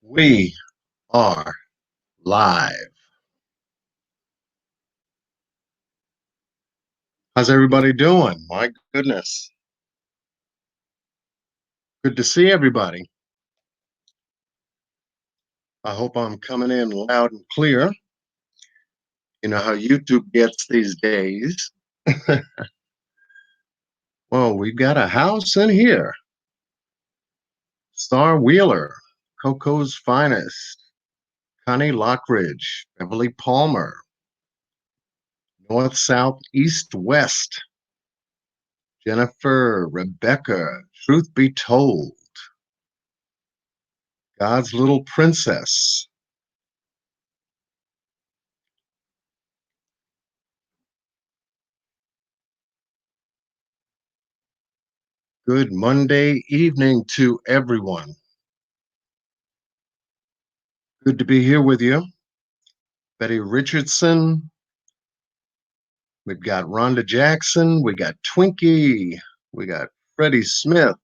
We are live. How's everybody doing? My goodness. Good to see everybody. I hope I'm coming in loud and clear. You know how YouTube gets these days. Well, we've got a house in here. Star Wheeler, Coco's Finest, Connie Lockridge, Beverly Palmer, North, South, East, West, Jennifer, Rebecca, Truth Be Told, God's Little Princess, good Monday evening to everyone. Good to be here with you. Betty Richardson. We've got Rhonda Jackson. We got Twinkie. We got Freddie Smith.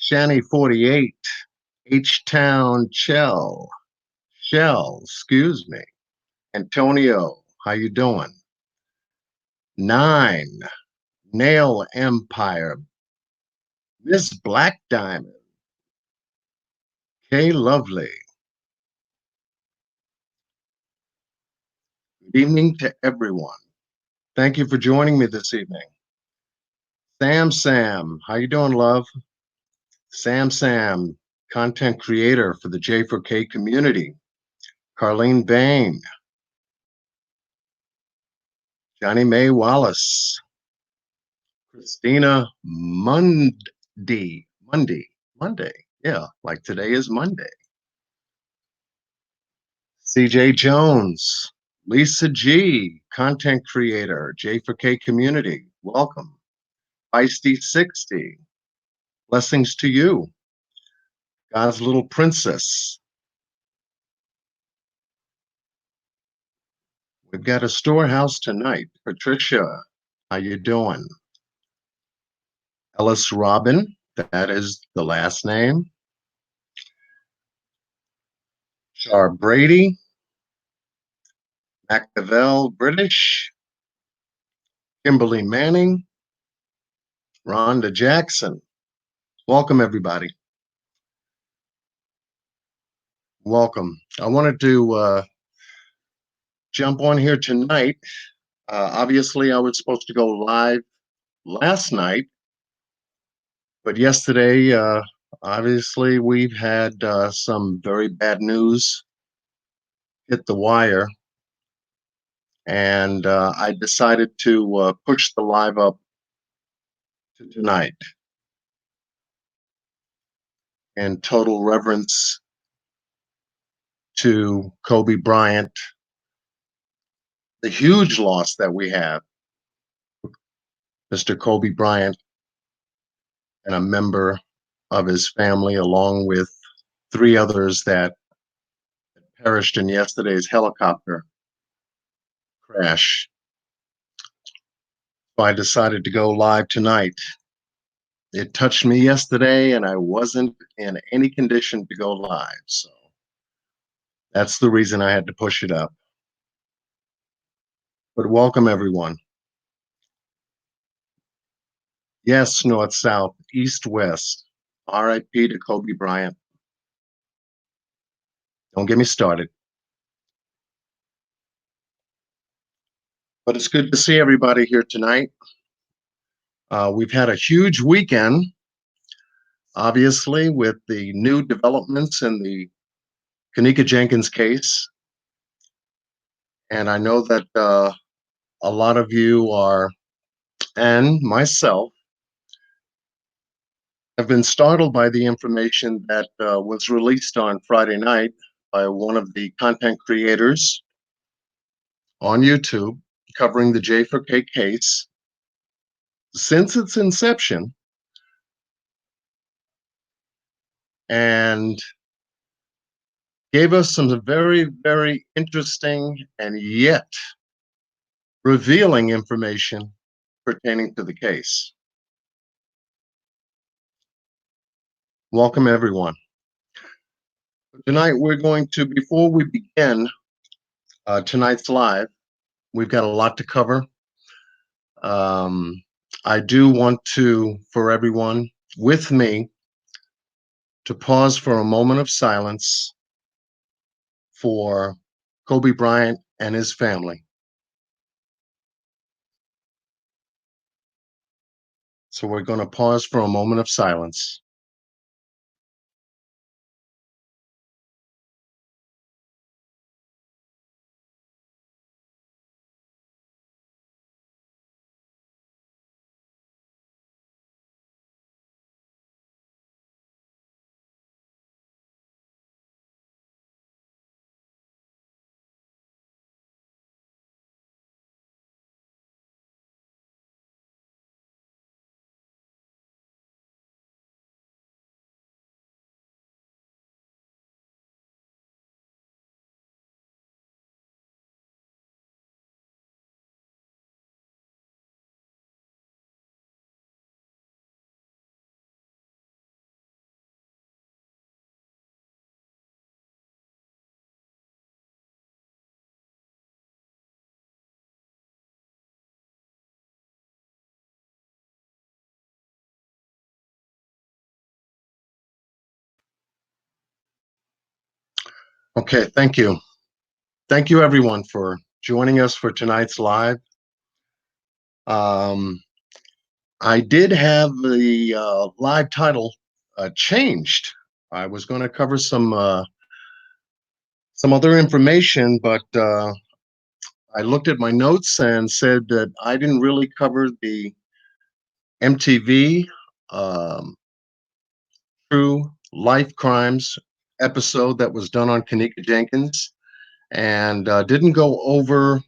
Shani 48. H-Town Shell, excuse me. Antonio, how you doing? 9. Nail Empire. Miss Black Diamond. Kay Lovely. Good evening to everyone. Thank you for joining me this evening. Sam, how you doing, love? Sam, content creator for the J4K community. Carlene Bain. Johnny Mae Wallace. Christina Monday. Yeah, like today is Monday. CJ Jones. Lisa G, content creator, J4K community. Welcome. Feisty 60. Blessings to you. God's Little Princess. We've got a storehouse tonight. Patricia, how you doing? Ellis Robin, that is the last name. Char Brady. Machiavel British. Kimberly Manning. Rhonda Jackson. Welcome, everybody. Welcome. I wanted to jump on here tonight. Obviously, I was supposed to go live last night, but yesterday, obviously, we've had some very bad news hit the wire, and I decided to push the live up to tonight. In total reverence to Kobe Bryant, the huge loss that we have, Mr. Kobe Bryant, and a member of his family, along with 3 others that perished in yesterday's helicopter crash. So I decided to go live tonight. It touched me yesterday, and I wasn't in any condition to go live. So that's the reason I had to push it up. But welcome, everyone. Yes, North, South, East, West. RIP to Kobe Bryant. Don't get me started. But it's good to see everybody here tonight. We've had a huge weekend, obviously, with the new developments in the Kenneka Jenkins case. And I know that a lot of you are, and myself, have been startled by the information that was released on Friday night by one of the content creators on YouTube covering the J4K case. Since its inception, and gave us some very, very interesting and yet revealing information pertaining to the case. Welcome, everyone. Tonight, we're going to, before we begin tonight's live, we've got a lot to cover. Um, I do want to, for everyone with me, to pause for a moment of silence for Kobe Bryant and his family. So we're going to pause for a moment of silence. Okay, thank you. Thank you, everyone, for joining us for tonight's live. Um, I did have the live title changed. I was going to cover some other information, but I looked at my notes and said that I didn't really cover the MTV um, True Life Crimes episode that was done on Kenneka Jenkins, and didn't go over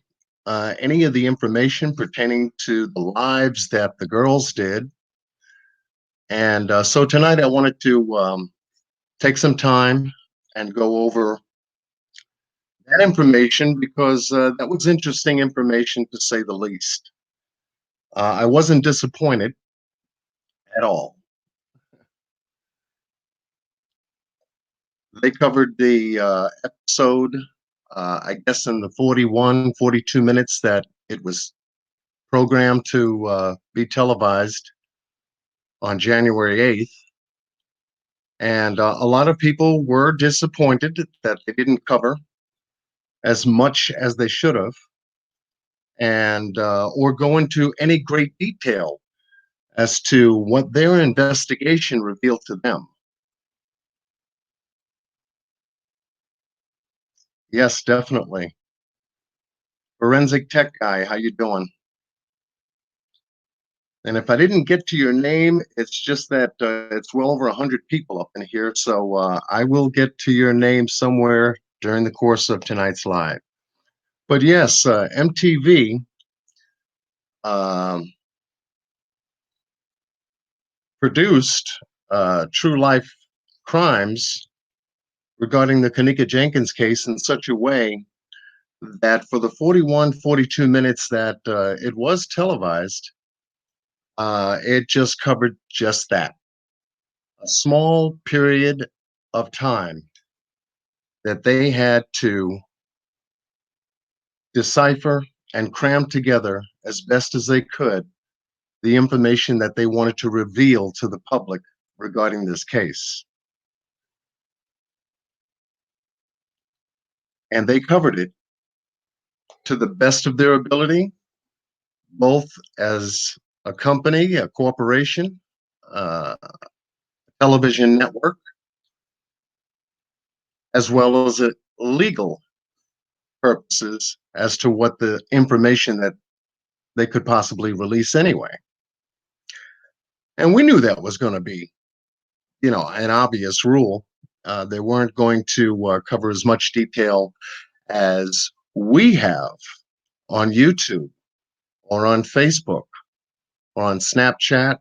any of the information pertaining to the lives that the girls did. And so tonight I wanted to take some time and go over that information because that was interesting information to say the least. I wasn't disappointed at all. They covered the episode, I guess, in the 41, 42 minutes that it was programmed to be televised on January 8th. And a lot of people were disappointed that they didn't cover as much as they should have, and or go into any great detail as to what their investigation revealed to them. Yes, definitely. Forensic tech guy, how you doing? And if I didn't get to your name, it's just that it's well over 100 people up in here, so I will get to your name somewhere during the course of tonight's live. But yes, MTV um, produced True Life Crimes regarding the Kenneka Jenkins case in such a way that for the 41, 42 minutes that it was televised, it just covered just that, a small period of time that they had to decipher and cram together as best as they could the information that they wanted to reveal to the public regarding this case. And they covered it to the best of their ability, both as a company, a corporation, a television network, as well as legal purposes as to what the information that they could possibly release anyway. And we knew that was going to be, an obvious rule. They weren't going to cover as much detail as we have on YouTube or on Facebook or on Snapchat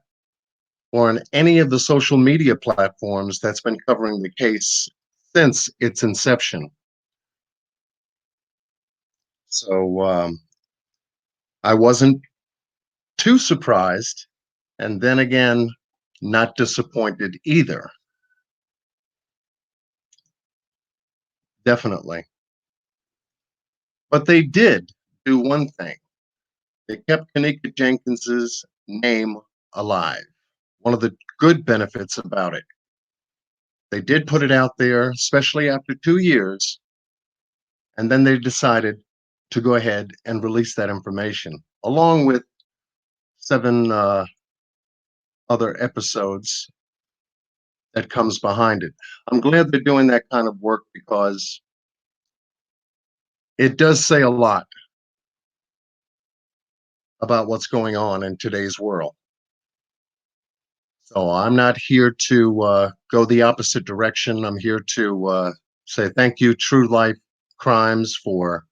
or on any of the social media platforms that's been covering the case since its inception. So I wasn't too surprised, and then again, not disappointed either. definitely. But they did do one thing. They kept Kenneka Jenkins's name alive. One of the good benefits about it. They did put it out there, especially after 2 years, and then they decided to go ahead and release that information, along with seven other episodes that comes behind it. I'm glad they're doing that kind of work because it does say a lot about what's going on in today's world. So I'm not here to go the opposite direction. I'm here to say thank you, True Life Crimes, for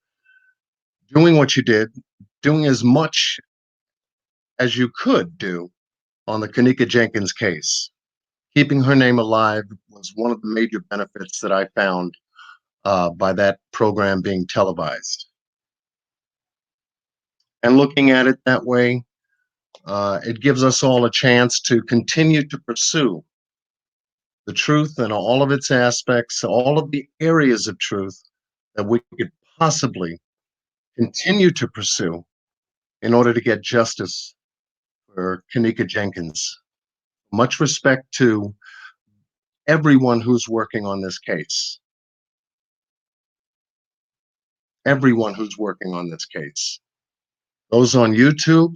doing what you did, doing as much as you could do on the Kenneka Jenkins case. Keeping her name alive was one of the major benefits that I found by that program being televised. And looking at it that way, it gives us all a chance to continue to pursue the truth and all of its aspects, all of the areas of truth that we could possibly continue to pursue in order to get justice for Kenneka Jenkins. Much respect to everyone who's working on this case. Everyone who's working on this case. Those on YouTube,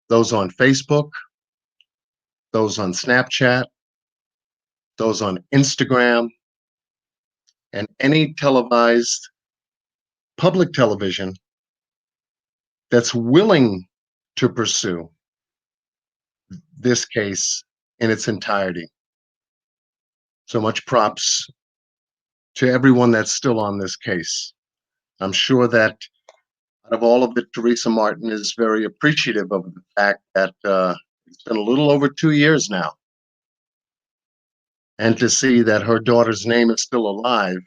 those on Facebook, those on Snapchat, those on Instagram, and any televised public television that's willing to pursue this case in its entirety. So much props to everyone that's still on this case. I'm sure that out of all of it, Teresa Martin is very appreciative of the fact that it's been a little over 2 years now. And to see that her daughter's name is still alive,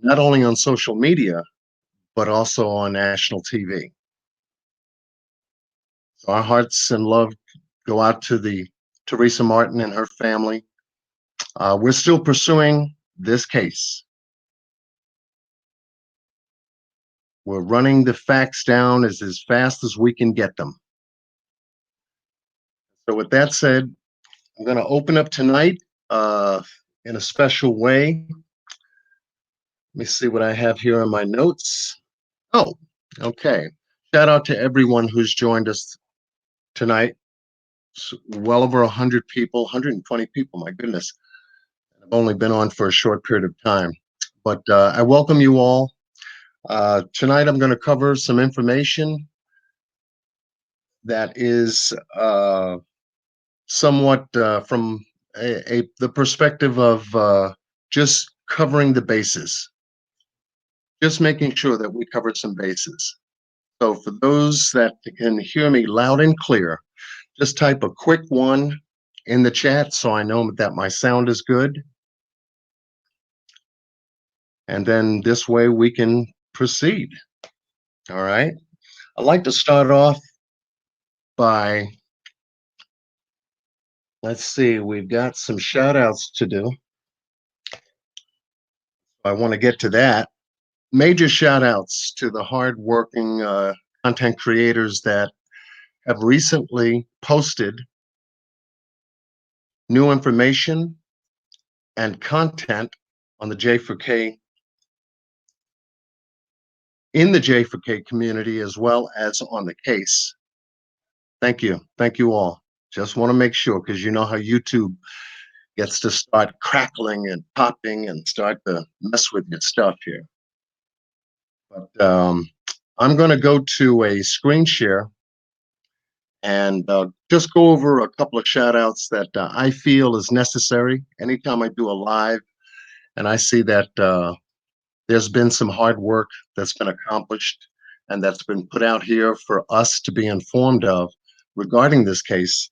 not only on social media, but also on national TV. So our hearts and love go out to the Teresa Martin and her family. We're still pursuing this case. We're running the facts down as fast as we can get them. So with that said, I'm going to open up tonight in a special way. Let me see what I have here on my notes. Oh, okay. Shout out to everyone who's joined us tonight. It's well over 100 people, 120 people, my goodness. I've only been on for a short period of time. But I welcome you all. Tonight I'm going to cover some information that is somewhat from the perspective of just covering the bases, just making sure that we cover some bases. So for those that can hear me loud and clear, just type a quick one in the chat so I know that my sound is good. And then this way we can proceed. All right. I'd like to start off by, let's see, we've got some shout outs to do. I want to get to that. Major shout outs to the hardworking content creators that have recently posted new information and content on the J4K, in the J4K community, as well as on the case. Thank you. Thank you all. Just want to make sure, because you know how YouTube gets to start crackling and popping and start to mess with your stuff here. But I'm going to go to a screen share and just go over a couple of shout outs that I feel is necessary anytime I do a live and I see that there's been some hard work that's been accomplished and that's been put out here for us to be informed of regarding this case.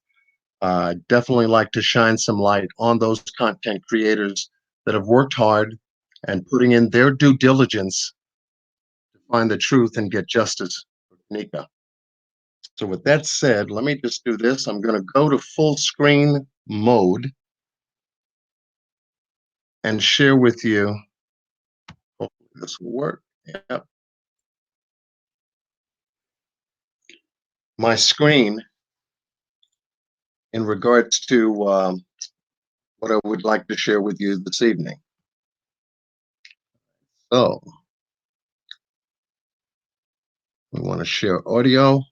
Definitely like to shine some light on those content creators that have worked hard and putting in their due diligence to find the truth and get justice for Kenneka. So with that said, let me just do this. I'm going to go to full screen mode. and share with you. Hopefully this will work. Yep. My screen in regards to what I would like to share with you this evening. So we want to share audio.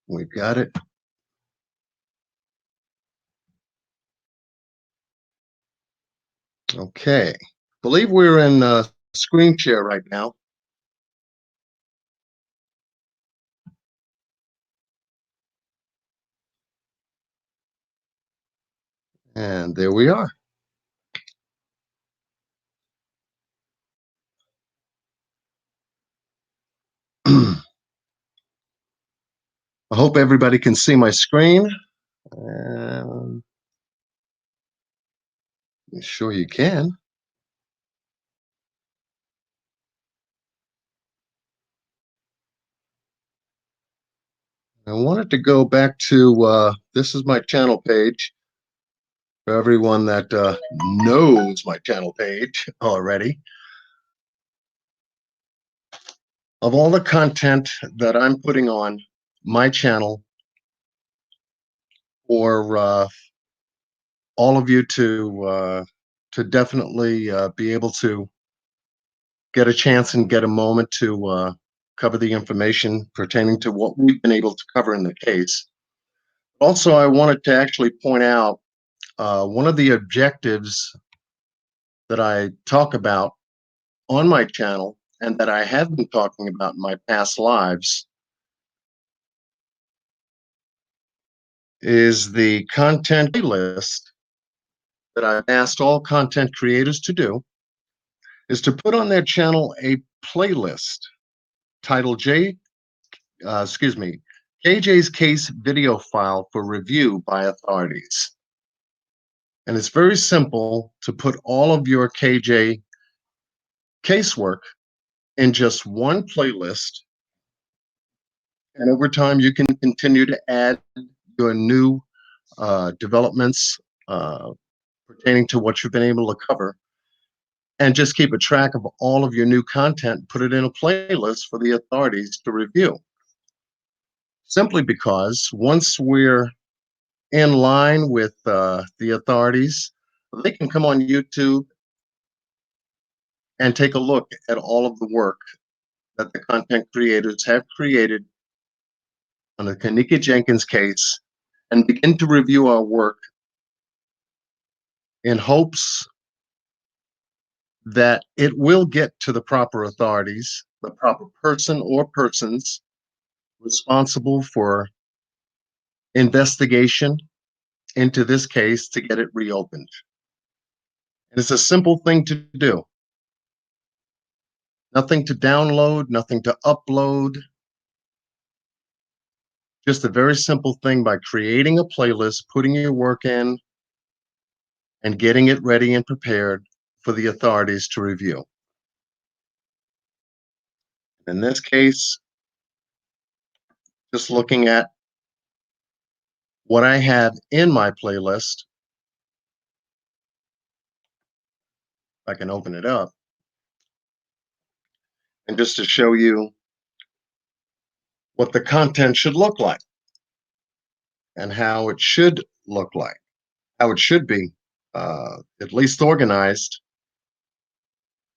We've got it. Okay. Believe we're in screen share right now. And there we are. I hope everybody can see my screen. I'm sure you can. I wanted to go back to this is my channel page for everyone that knows my channel page already. Of all the content that I'm putting on my channel for all of you to definitely be able to get a chance and get a moment to cover the information pertaining to what we've been able to cover in the case. Also, I wanted to actually point out one of the objectives that I talk about on my channel and that I have been talking about in my past lives is the content playlist that I've asked all content creators to do is to put on their channel a playlist titled KJ's Case Video File for Review by Authorities. And it's very simple to put all of your KJ casework in just one playlist. And over time, you can continue to add your new developments pertaining to what you've been able to cover and just keep a track of all of your new content, put it in a playlist for the authorities to review. Simply because once we're in line with the authorities, they can come on YouTube and take a look at all of the work that the content creators have created on the Kenneka Jenkins case and begin to review our work in hopes that it will get to the proper authorities, the proper person or persons responsible for investigation into this case to get it reopened. And it's a simple thing to do. Nothing to download, nothing to upload. Just a very simple thing by creating a playlist, putting your work in, and getting it ready and prepared for the authorities to review. In this case, just looking at what I have in my playlist, I can open it up. And just to show you what the content should look like and how it should look like, how it should be at least organized.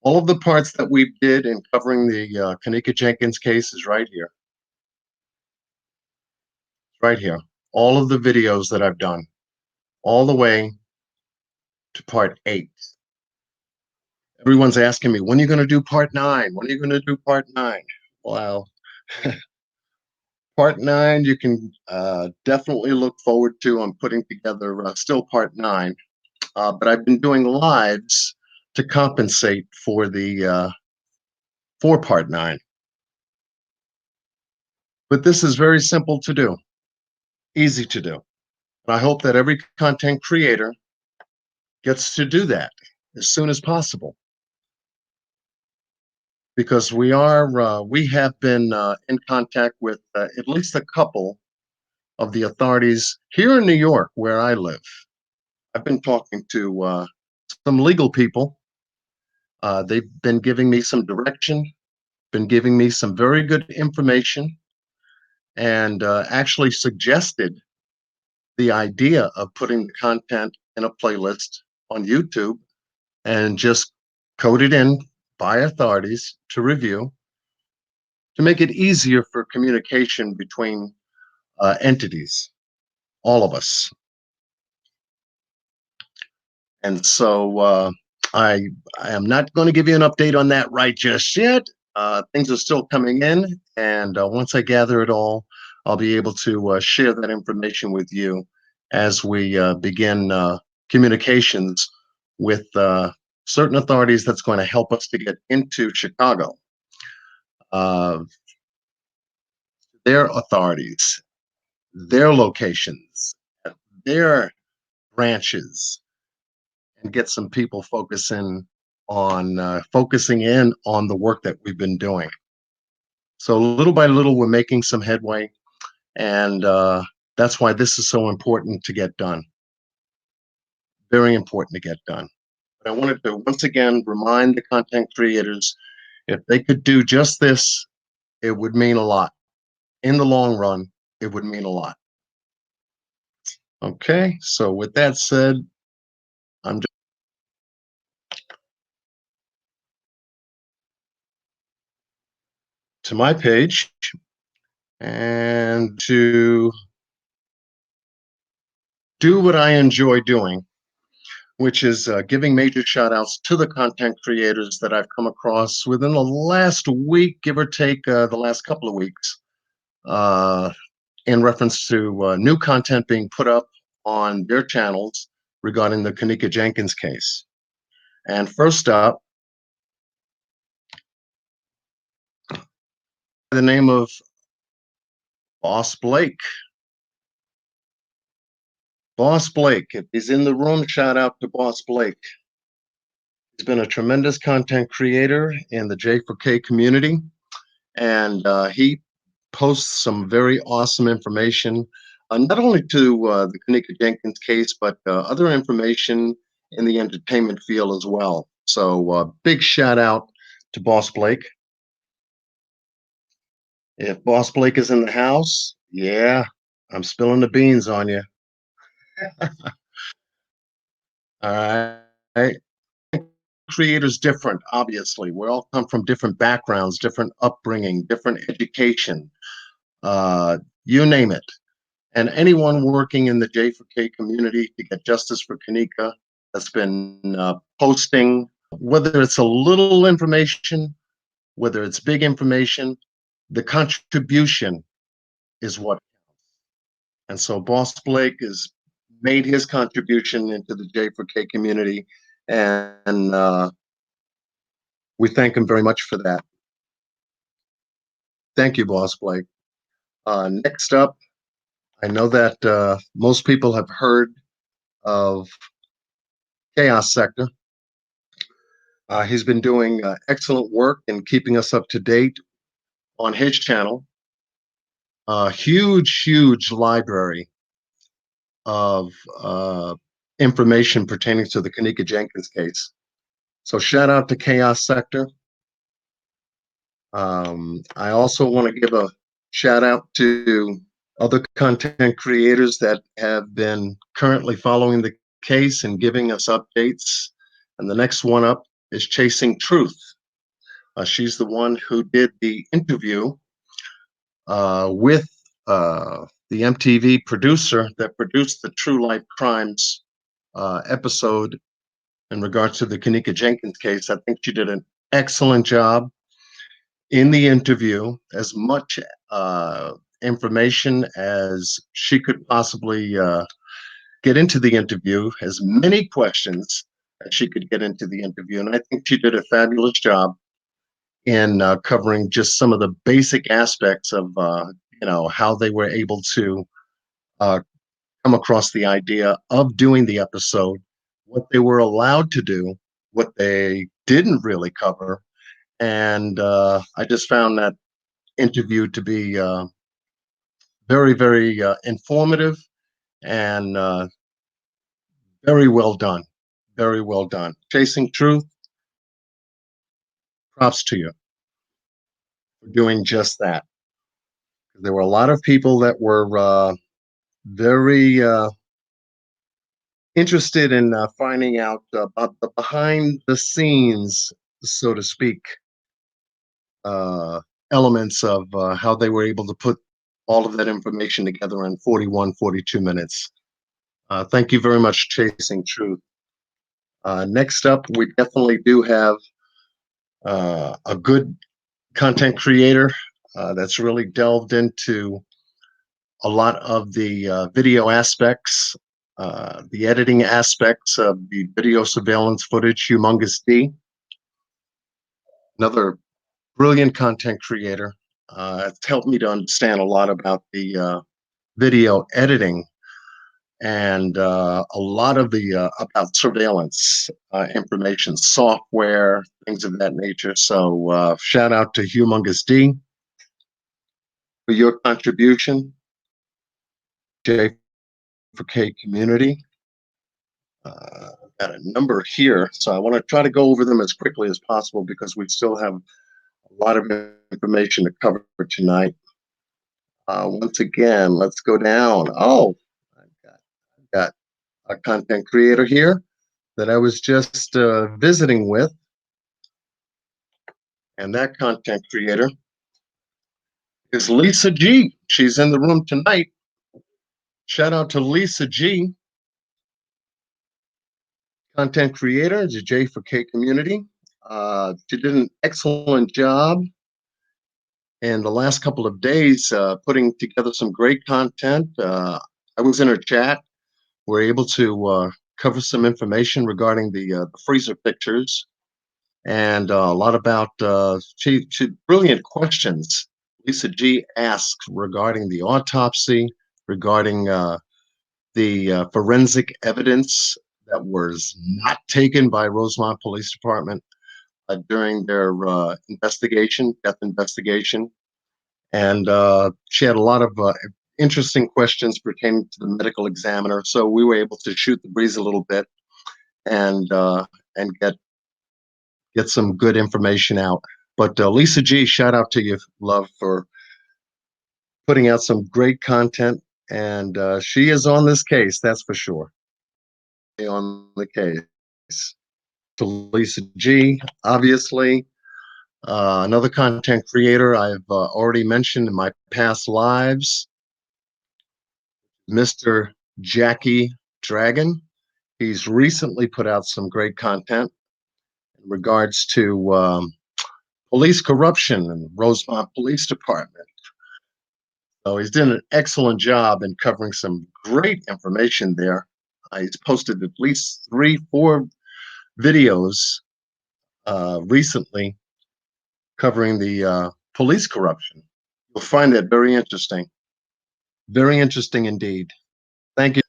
All of the parts that we did in covering the Kenneka Jenkins case is right here. Right here. All of the videos that I've done, all the way to part 8. Everyone's asking me, when are you going to do part 9? When are you going to do part 9? Well, part 9 you can definitely look forward to. I'm putting together still part 9, but I've been doing lives to compensate for the for part 9. But this is very simple to do, easy to do. And I hope that every content creator gets to do that as soon as possible, because we have been in contact with at least a couple of the authorities here in New York, where I live. I've been talking to some legal people. They've been giving me some direction, been giving me some very good information, and actually suggested the idea of putting the content in a playlist on YouTube and just coded in by authorities to review to make it easier for communication between entities, all of us. And so I, I am not going to give you an update on that right just yet. Things are still coming in, and once I gather it all, I'll be able to share that information with you as we begin communications with certain authorities that's going to help us to get into Chicago. Uh, their authorities, their locations, their branches, and get some people focusing in on the work that we've been doing. So little by little, we're making some headway, and that's why this is so important to get done. Very important to get done. But I wanted to once again remind the content creators, if they could do just this, it would mean a lot. In the long run, it would mean a lot. Okay, so with that said, I'm just to my page and to do what I enjoy doing, which is giving major shout outs to the content creators that I've come across within the last week, give or take the last couple of weeks, uh, in reference to new content being put up on their channels regarding the Kenneka Jenkins case. And first up, the name of Boss Blake. Boss Blake, if he's in the room, shout out to Boss Blake. He's been a tremendous content creator in the J4K community, and he posts some very awesome information, not only to the Kenneka Jenkins case, but other information in the entertainment field as well. So big shout out to Boss Blake. If Boss Blake is in the house, yeah, I'm spilling the beans on you. All right. Creators different, obviously. We all come from different backgrounds, different upbringing, different education, uh, you name it. And anyone working in the J4K community to get justice for Kenneka has been posting, whether it's a little information, whether it's big information, the contribution is what. And so Boss Blake has made his contribution into the J4K community, and we thank him very much for that. Thank you, Boss Blake. Next up, I know that most people have heard of Chaos Sector. He's been doing excellent work in keeping us up to date on his channel. A huge library of information pertaining to the Kenneka Jenkins case. So shout out to Chaos Sector. I also want to give a shout out to other content creators that have been currently following the case and giving us updates. And the next one up is Chasing Truth. She's the one who did the interview with the MTV producer that produced the True Life Crimes episode in regards to the Kenneka Jenkins case. I think she did an excellent job in the interview, as much information as she could possibly get into the interview, as many questions as she could get into the interview. And I think she did a fabulous job in covering just some of the basic aspects of how they were able to uh, come across the idea of doing the episode, what they were allowed to do, what they didn't really cover. And I just found that interview to be Very, very informative and very well done. Very well done. Chasing Truth, props to you for doing just that. There were a lot of people that were very interested in finding out about the behind the scenes, so to speak, uh, elements of how they were able to put all of that information together in 41, 42 minutes. Thank you very much, Chasing Truth. Next up, we definitely do have a good content creator that's really delved into a lot of the video aspects, the editing aspects of the video surveillance footage. Humongous D, another brilliant content creator. It's helped me to understand a lot about the video editing and a lot of the about surveillance information, software, things of that nature. So shout out to Humongous D for your contribution, J4K community. I've got a number here, so I want to try to go over them as quickly as possible because we still have a lot of information to cover tonight. Once again, let's go down. Oh, I've got a content creator here that I was just visiting with, and that content creator is Lisa G. She's in the room tonight. Shout out to Lisa G, content creator, the J4K community. She did an excellent job in the last couple of days putting together some great content. I was in her chat. We're able to cover some information regarding the freezer pictures and a lot about she brilliant questions Lisa G asked regarding the autopsy, regarding the forensic evidence that was not taken by Rosemont Police Department during their death investigation. And she had a lot of interesting questions pertaining to the medical examiner. So we were able to shoot the breeze a little bit and get some good information out. But Lisa G, shout out to you, love, for putting out some great content. And she is on this case, that's for sure. On the case. To Lisa G, obviously, another content creator I've already mentioned in my past lives, Mr. Jackie Dragon. He's recently put out some great content in regards to police corruption in Rosemont Police Department. So he's done an excellent job in covering some great information there. He's posted at least 3, 4 videos recently covering the police corruption. You'll find that very interesting. Very interesting indeed. Thank you,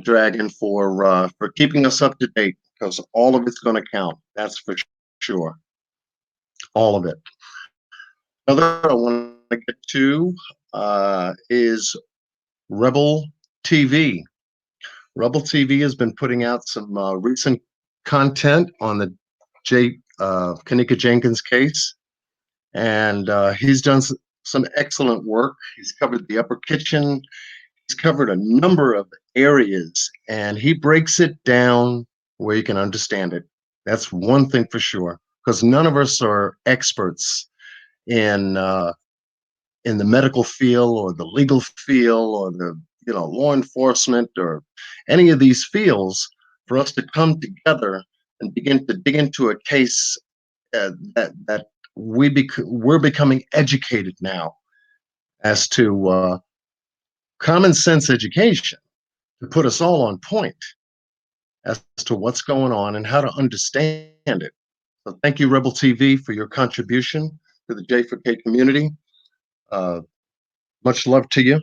Dragon, for keeping us up to date because all of it's going to count. That's for sure. All of it. Another I want to get to is Rebel TV. Rebel TV has been putting out some recent content on the Kenneka Jenkins case, and he's done some excellent work. He's covered the upper kitchen. He's covered a number of areas, and he breaks it down where you can understand it. That's one thing for sure, because none of us are experts in the medical field or the legal field or the law enforcement or any of these fields. For us to come together and begin to dig into a case that we're becoming educated now as to common sense education to put us all on point as to what's going on and how to understand it. So thank you, Rebel TV, for your contribution to the J4K community. Much love to you.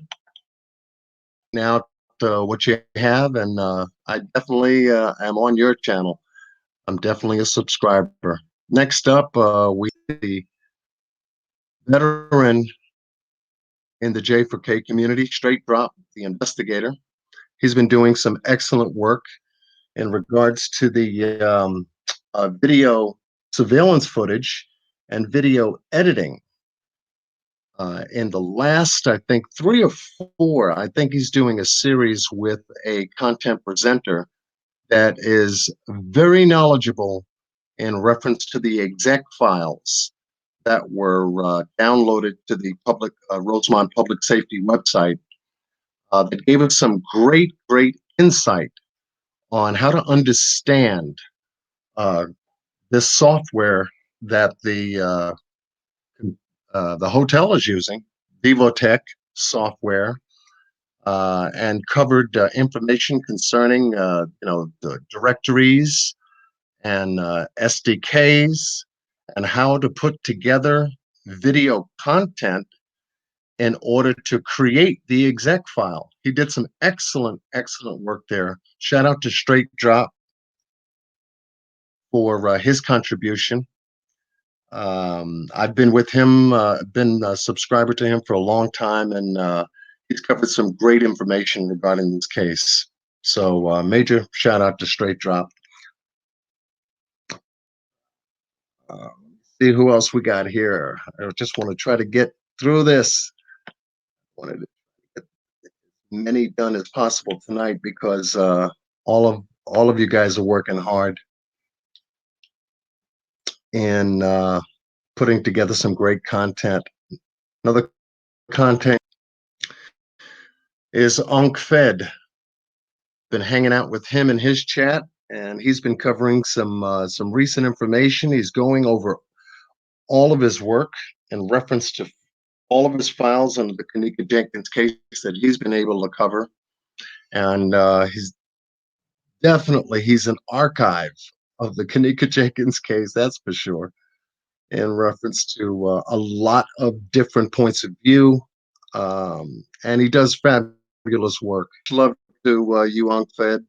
Now, what you have, and I definitely am on your channel. I'm definitely a subscriber. Next up, we the veteran in the J4K community, Straight Drop, the investigator. He's been doing some excellent work in regards to the video surveillance footage and video editing. In the last, I think, 3 or 4, I think he's doing a series with a content presenter that is very knowledgeable in reference to the exec files that were downloaded to the public Rosemont Public Safety website that gave us some great insight on how to understand uh, this software that the hotel is using, Vivotech software, and covered information concerning the directories and SDKs and how to put together video content in order to create the exec file. He did some excellent work there. Shout out to Straight Drop for his contribution. I've been with him, been a subscriber to him for a long time, and he's covered some great information regarding this case. So major shout out to Straight Drop. See who else we got here. I just want to try to get through this. Wanted to get as many done as possible tonight because all of you guys are working hard in putting together some great content. Another content is Ankh Fed. Been hanging out with him in his chat, and he's been covering some recent information. He's going over all of his work in reference to all of his files under the Kenneka Jenkins case that he's been able to cover, and he's an archive of the Kenneka Jenkins case, that's for sure, in reference to a lot of different points of view, and he does fabulous work. Love to you, Ankh Fed.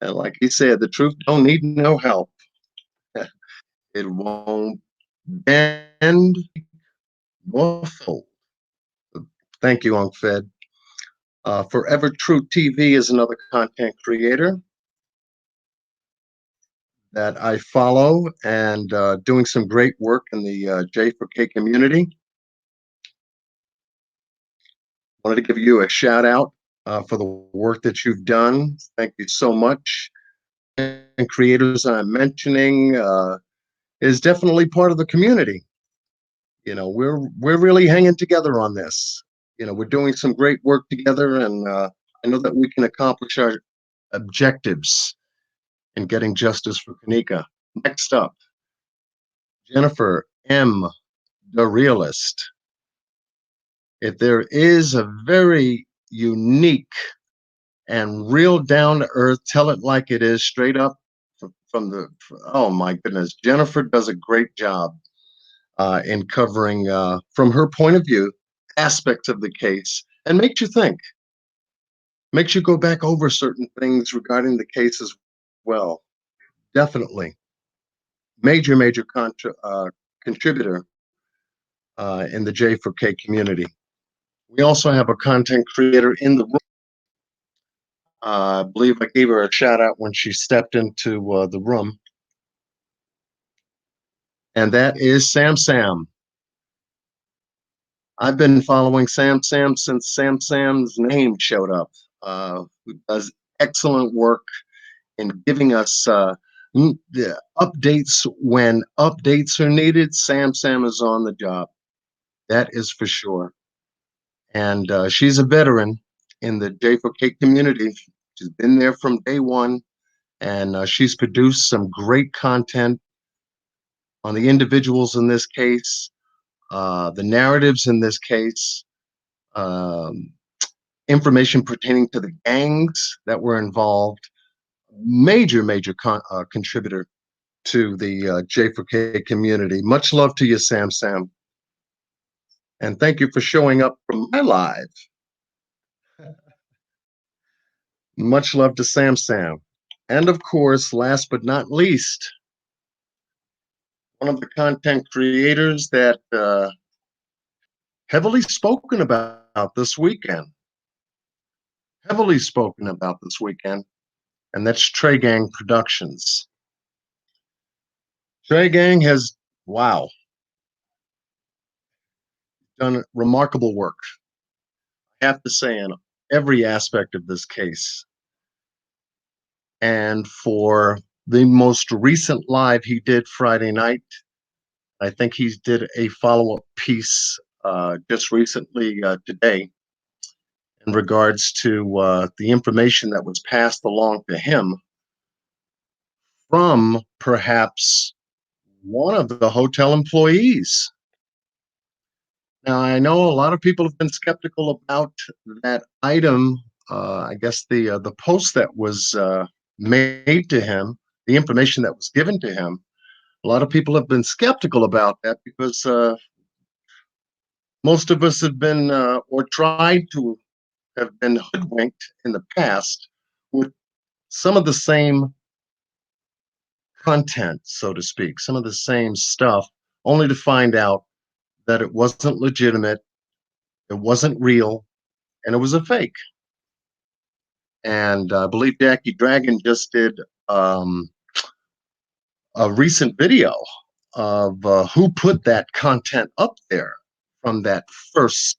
And like he said, the truth don't need no help. It won't bend nor fold. Thank you, Ankh Fed. Forever True TV is another content creator that I follow and doing some great work in the J4K community. Wanted to give you a shout out for the work that you've done. Thank you so much. And creators I'm mentioning is definitely part of the community. You know, we're really hanging together on this. You know, we're doing some great work together, and I know that we can accomplish our objectives in getting justice for Kenneka. Next up, Jennifer M., the realist. If there is a very unique and real down to earth, tell it like it is, straight up from the, oh my goodness, Jennifer does a great job in covering, from her point of view, aspects of the case, and makes you think, makes you go back over certain things regarding the case as well. Definitely. Major contributor in the J4K community. We also have a content creator in the room. I believe I gave her a shout out when she stepped into the room. And that is Sam Sam. I've been following Sam Sam since Sam Sam's name showed up. Who does excellent work in giving us the updates when updates are needed. Sam Sam is on the job. That is for sure. And she's a veteran in the J4K community. She's been there from day one, and she's produced some great content on the individuals in this case, the narratives in this case, um, information pertaining to the gangs that were involved. Major contributor to the J4K community. Much love to you, Sam Sam. And thank you for showing up for my live. Much love to Sam Sam. And of course, last but not least, one of the content creators that heavily spoken about this weekend. Heavily spoken about this weekend, and that's Trey Gang Productions. Trey Gang has, wow, done remarkable work, I have to say, in every aspect of this case. And for the most recent live he did Friday night, I think he did a follow-up piece just recently today in regards to the information that was passed along to him from perhaps one of the hotel employees. Now, I know a lot of people have been skeptical about that item. I guess the post that was made to him, the information that was given to him. A lot of people have been skeptical about that because most of us have been or tried to have been hoodwinked in the past with some of the same content, so to speak, some of the same stuff, only to find out that it wasn't legitimate, it wasn't real, and it was a fake. And I believe Jackie Dragon just did a recent video of who put that content up there from that first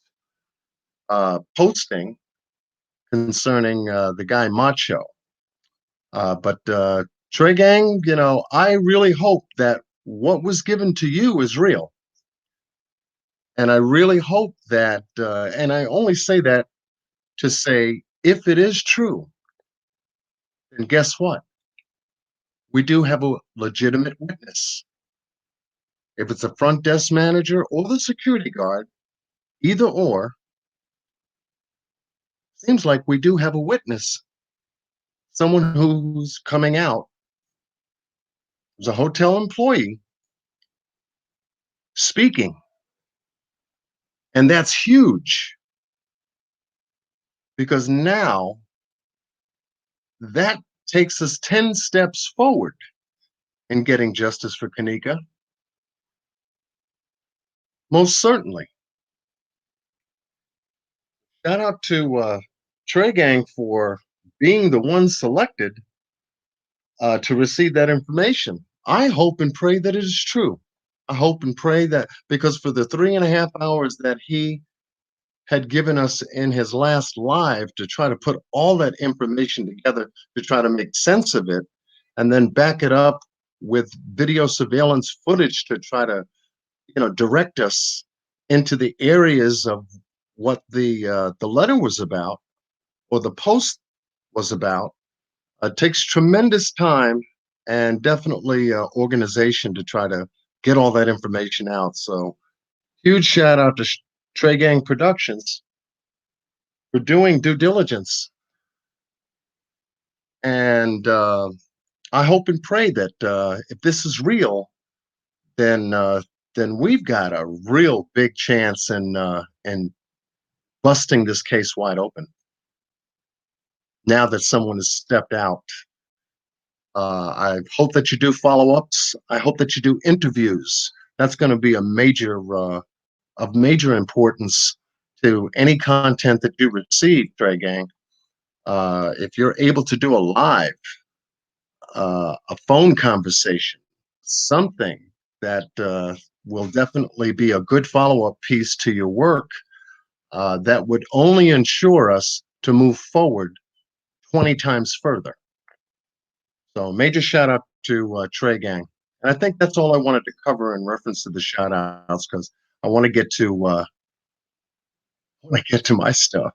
posting concerning the guy Macho. But Trey Gang, I really hope that what was given to you is real. And I really hope that, and I only say that to say, if it is true, then guess what? We do have a legitimate witness. If it's a front desk manager or the security guard, either or, seems like we do have a witness, someone who's coming out as a hotel employee speaking. And that's huge because now that takes us 10 steps forward in getting justice for Kenneka. Most certainly. Shout out to Trey Gang for being the one selected to receive that information. I hope and pray that it is true. I hope and pray that because for the 3.5 hours that he had given us in his last live to try to put all that information together to try to make sense of it and then back it up with video surveillance footage to try to direct us into the areas of what the letter was about or the post was about. Takes tremendous time and definitely organization to try to get all that information out. So huge shout out to Trey Gang Productions for doing due diligence. And I hope and pray that if this is real, then we've got a real big chance in busting this case wide open. Now that someone has stepped out, I hope that you do follow-ups. I hope that you do interviews. That's going to be a major of major importance to any content that you receive, Trey Gang. If you're able to do a live, a phone conversation, something that will definitely be a good follow-up piece to your work that would only ensure us to move forward 20 times further. So major shout out to Trey Gang. And I think that's all I wanted to cover in reference to the shout outs because I want to get to my stuff.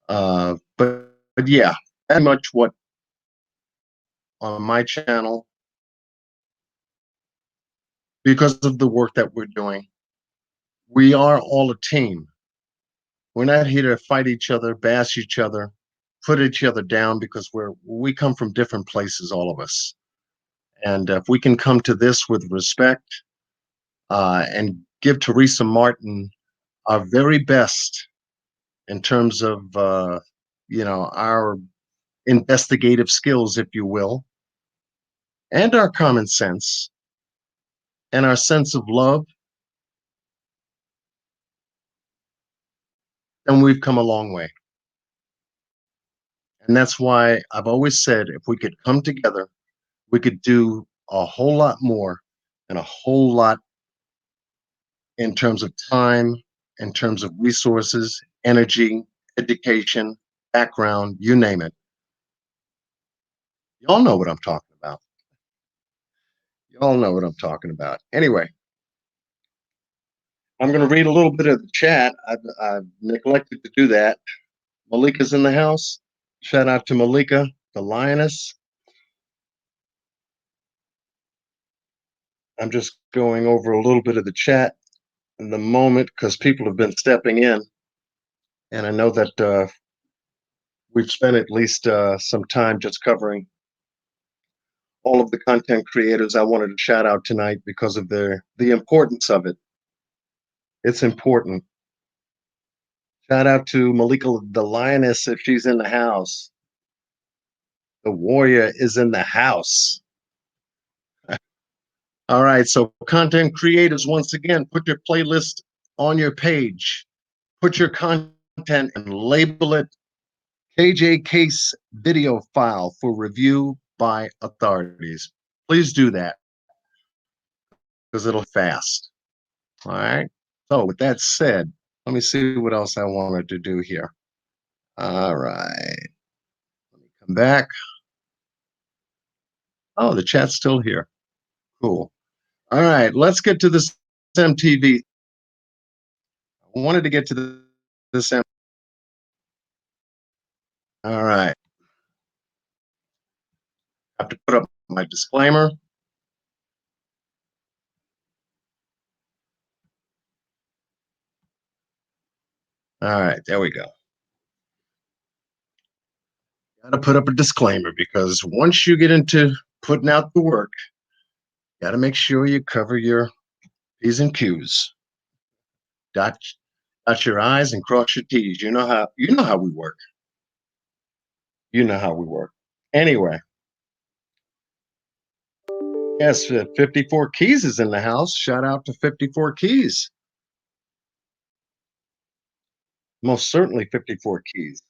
But yeah, that much what on my channel because of the work that we're doing. We are all a team. We're not here to fight each other, bash each other, put each other down because we come from different places, all of us. And if we can come to this with respect and give Teresa Martin our very best in terms of our investigative skills, if you will, and our common sense and our sense of love, then we've come a long way. And that's why I've always said if we could come together, we could do a whole lot more and a whole lot in terms of time, in terms of resources, energy, education, background, you name it. Y'all know what I'm talking about. Y'all know what I'm talking about. Anyway, I'm going to read a little bit of the chat. I've neglected to do that. Malika's in the house. Shout out to Malika, the lioness. I'm just going over a little bit of the chat in the moment because people have been stepping in. And I know that we've spent at least some time just covering all of the content creators I wanted to shout out tonight because of the importance of it. It's important. Shout out to Malika the lioness if she's in the house. The warrior is in the house. All right, so content creators, once again, put your playlist on your page. Put your content and label it KJ Case video file for review by authorities. Please do that because it'll fast. All right. So with that said, let me see what else I wanted to do here. All right. Let me come back. Oh, the chat's still here. Cool. All right. Let's get to this MTV. I wanted to get to this. All right. I have to put up my disclaimer. All right. There we go. Got to put up a disclaimer because once you get into putting out the work, got to make sure you cover your P's and Q's. Dot your I's and cross your T's. You know how we work. You know how we work. Anyway, yes, 54 Keys is in the house. Shout out to 54 Keys. Most certainly 54 Keys.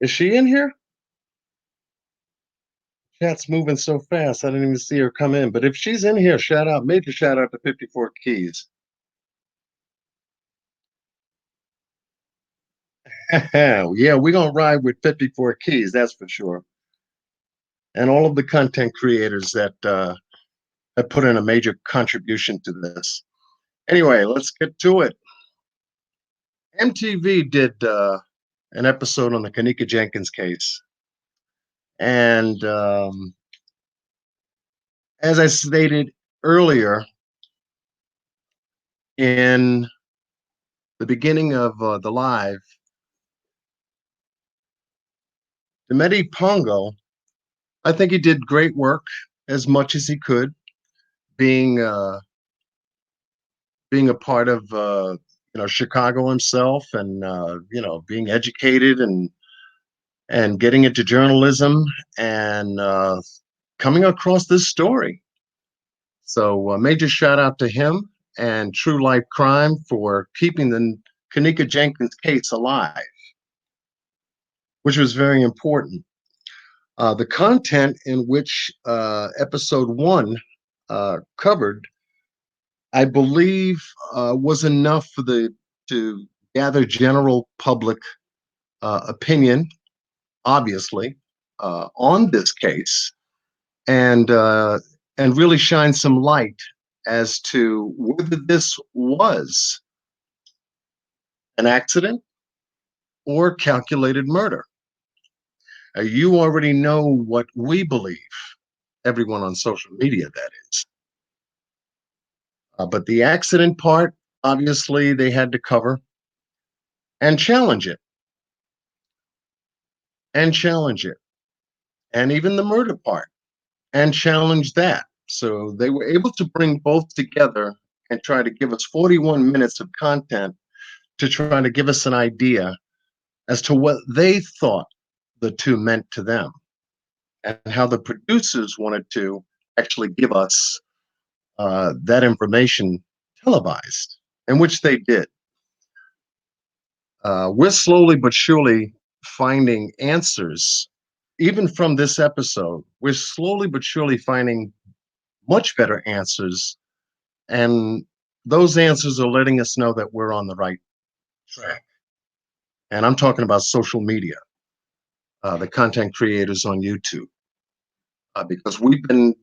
Is she in here? Chat's moving so fast. I didn't even see her come in. But if she's in here, major shout out to 54 Keys. Yeah, we're going to ride with 54 Keys, that's for sure. And all of the content creators that have put in a major contribution to this. Anyway, let's get to it. MTV did an episode on the Kenneka Jenkins case. And as I stated earlier in the beginning of the live, Demeti Pongo, I think he did great work as much as he could, being being a part of Chicago himself, and being educated and getting into journalism and coming across this story. So major shout out to him and True Life Crime for keeping the Kenneka Jenkins case alive, which was very important. The content in which episode one covered, I believe, was enough to gather general public opinion, obviously, on this case, and really shine some light as to whether this was an accident or calculated murder. You already know what we believe, everyone on social media, that is. But the accident part, obviously, they had to cover and challenge it, and challenge it, and even the murder part, and challenge that. So they were able to bring both together and try to give us 41 minutes of content to try to give us an idea as to what they thought the two meant to them, and how the producers wanted to actually give us that information televised, and which they did. We're slowly but surely finding answers. Even from this episode, we're slowly but surely finding much better answers. And those answers are letting us know that we're on the right track. And I'm talking about social media, the content creators on YouTube, because we've been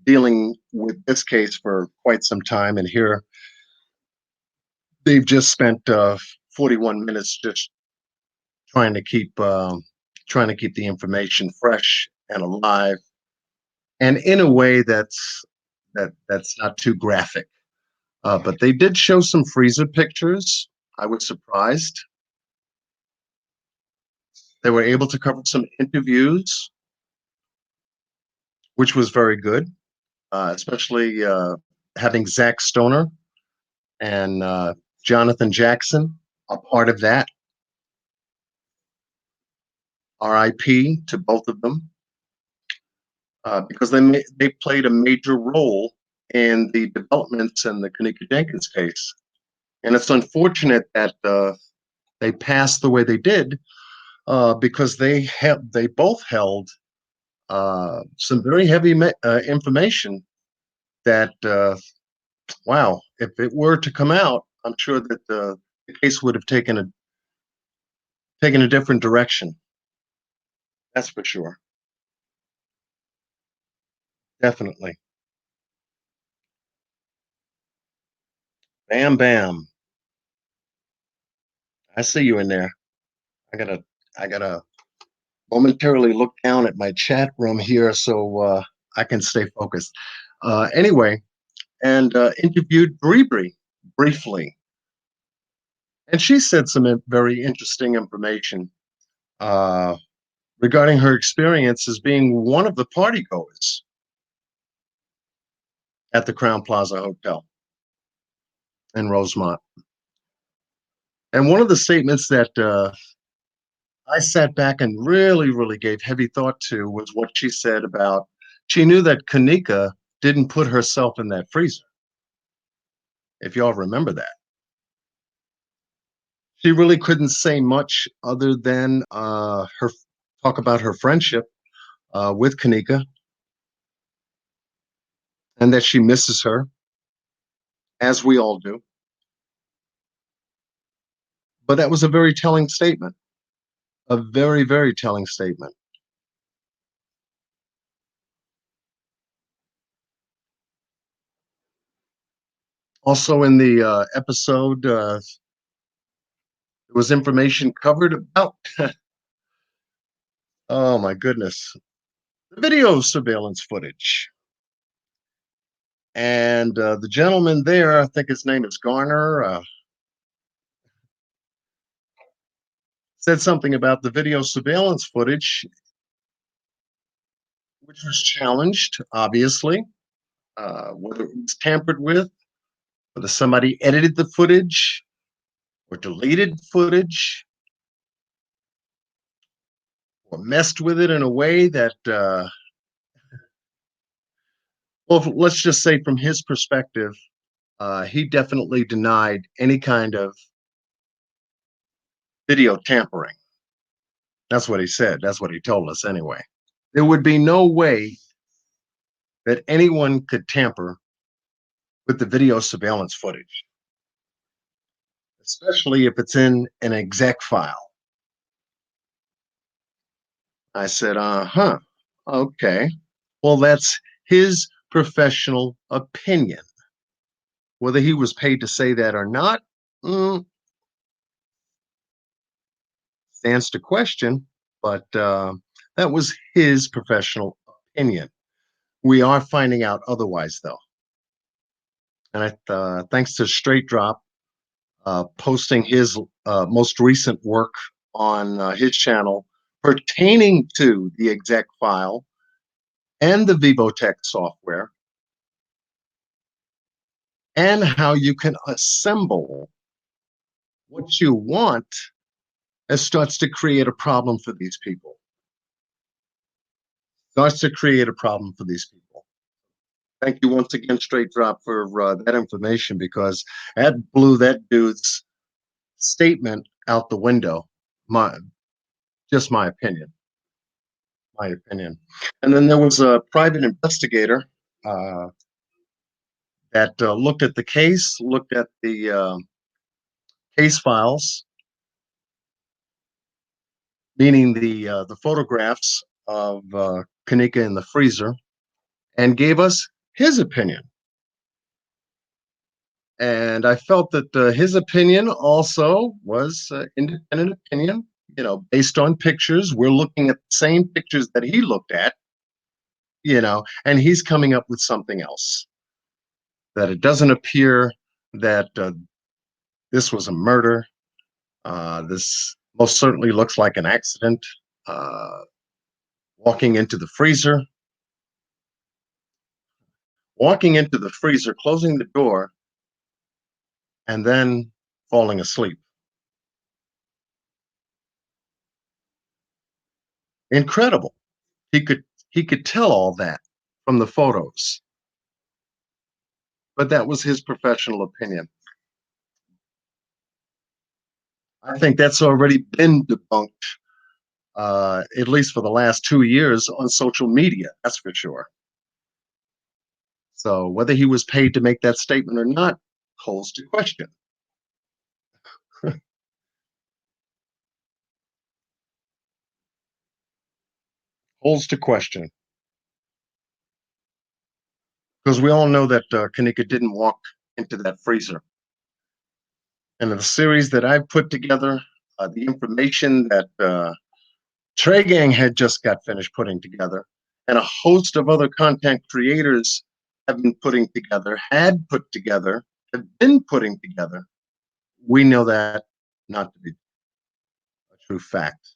dealing with this case for quite some time. And here they've just spent 41 minutes just trying to keep the information fresh and alive, and in a way that's not too graphic. But they did show some freezer pictures. I was surprised. They were able to cover some interviews, which was very good, especially having Zach Stoner and Jonathan Jackson a part of that. RIP to both of them, because they played a major role in the developments in the Kenneka Jenkins case. And it's unfortunate that they passed the way they did, because they both held some very heavy information that, wow, if it were to come out, I'm sure that the case would have taken a different direction. That's for sure. Definitely. Bam, bam. I see you in there. I gotta, I gotta momentarily look down at my chat room here so I can stay focused. Anyway, and interviewed Bree briefly, and she said some very interesting information uh, regarding her experience as being one of the partygoers at the Crown Plaza Hotel in Rosemont. And one of the statements that I sat back and really gave heavy thought to was what she said about she knew that Kenneka didn't put herself in that freezer. If y'all remember that, she really couldn't say much other than her talk about her friendship with Kenneka and that she misses her, as we all do. But that was a very telling statement, a very telling statement. Also, in the episode, there was information covered about, oh my goodness, the video surveillance footage. And the gentleman there, I think his name is Garner, said something about the video surveillance footage, which was challenged, obviously, whether it was tampered with, whether somebody edited the footage or deleted footage or messed with it in a way that, well, let's just say from his perspective, he definitely denied any kind of video tampering. That's what he said. That's what he told us anyway. There would be no way that anyone could tamper with the video surveillance footage, especially if it's in an exec file. I said, huh, okay. Well, that's his professional opinion. Whether he was paid to say that or not, stands to question, but that was his professional opinion. We are finding out otherwise, though. And thanks to Straight Drop posting his most recent work on his channel pertaining to the exec file and the Vivotech software, and how you can assemble what you want, it starts to create a problem for these people. Starts to create a problem for these people. Thank you once again, Straight Drop, for that information because that blew that dude's statement out the window. My just my opinion. And then there was a private investigator uh, that looked at the case, looked at the case files, meaning the photographs of Kenneka in the freezer, and gave us his opinion. And I felt that his opinion also was independent opinion, based on pictures. We're looking at the same pictures that he looked at, and he's coming up with something else. That it doesn't appear that this was a murder. This most certainly looks like an accident. Uh, walking into the freezer, closing the door, and then falling asleep. Incredible. He could tell all that from the photos, but that was his professional opinion. I think that's already been debunked, at least for the last 2 years on social media. That's for sure. So whether he was paid to make that statement or not holds to question. Holds to question because we all know that Kenneka didn't walk into that freezer. And in the series that I've put together, the information that Trey Gang had just got finished putting together, and a host of other content creators have been putting together, had put together, have been putting together, we know that not to be a true fact.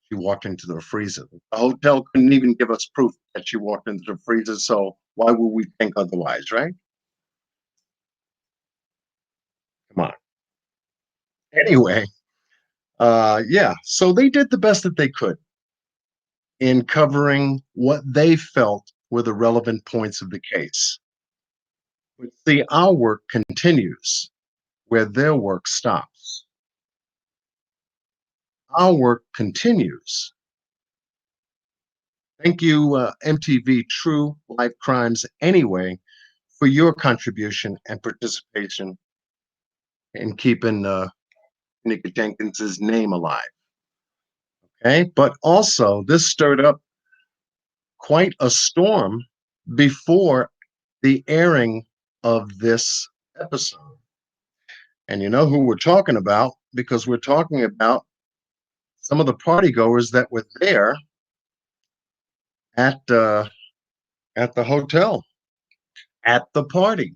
She walked into the freezer. The hotel couldn't even give us proof that she walked into the freezer, so why would we think otherwise, right? Come on. Anyway, yeah, so they did the best that they could in covering what they felt were the relevant points of the case. But see, our work continues where their work stops. Our work continues. Thank you, MTV True Life Crimes, anyway, for your contribution and participation in keeping Kenneka Jenkins's name alive. Okay, but also this stirred up quite a storm before the airing of this episode. And you know who we're talking about because we're talking about some of the party goers that were there at the hotel, at the party,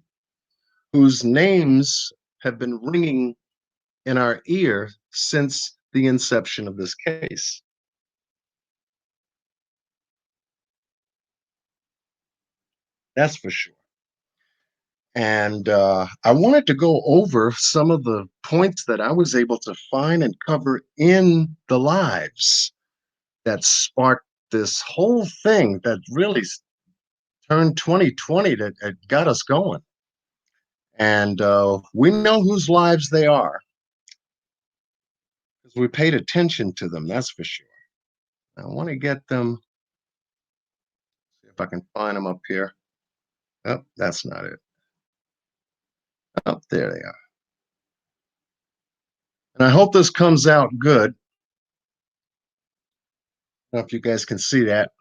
whose names have been ringing in our ear since the inception of this case. That's for sure. And I wanted to go over some of the points that I was able to find and cover in the lives that sparked this whole thing that really turned 2020 that got us going. And we know whose lives they are because we paid attention to them, that's for sure. I want to get them, see if I can find them up here. Oh, that's not it. Oh, there they are. And I hope this comes out good. I don't know if you guys can see that.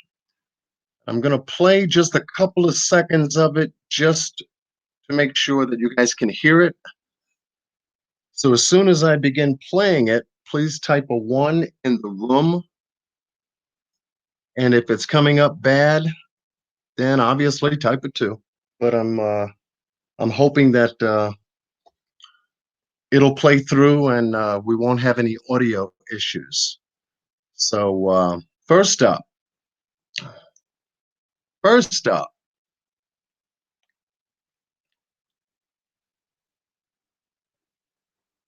I'm going to play just a couple of seconds of it just to make sure that you guys can hear it. So as soon as I begin playing it, please type a 1 in the room. And if it's coming up bad, then obviously type a 2. But I'm hoping that it'll play through and we won't have any audio issues. So first up,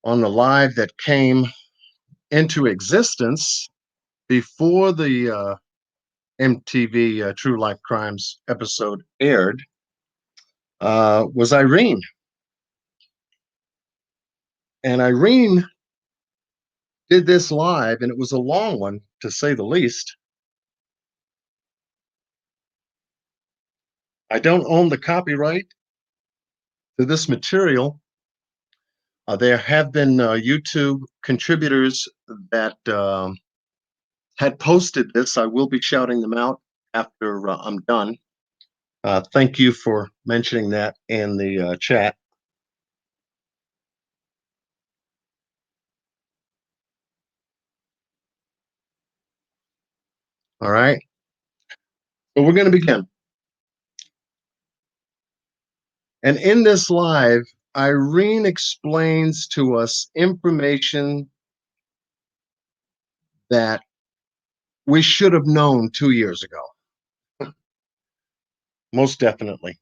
on the live that came into existence before the MTV True Life Crimes episode aired, was Irene. And Irene did this live, and it was a long one, to say the least. I don't own the copyright to this material. There have been YouTube contributors that had posted this. I will be shouting them out after I'm done. Thank you for mentioning that in the chat. All right. So we're going to begin. And in this live, Irene explains to us information that we should have known 2 years ago. Most definitely.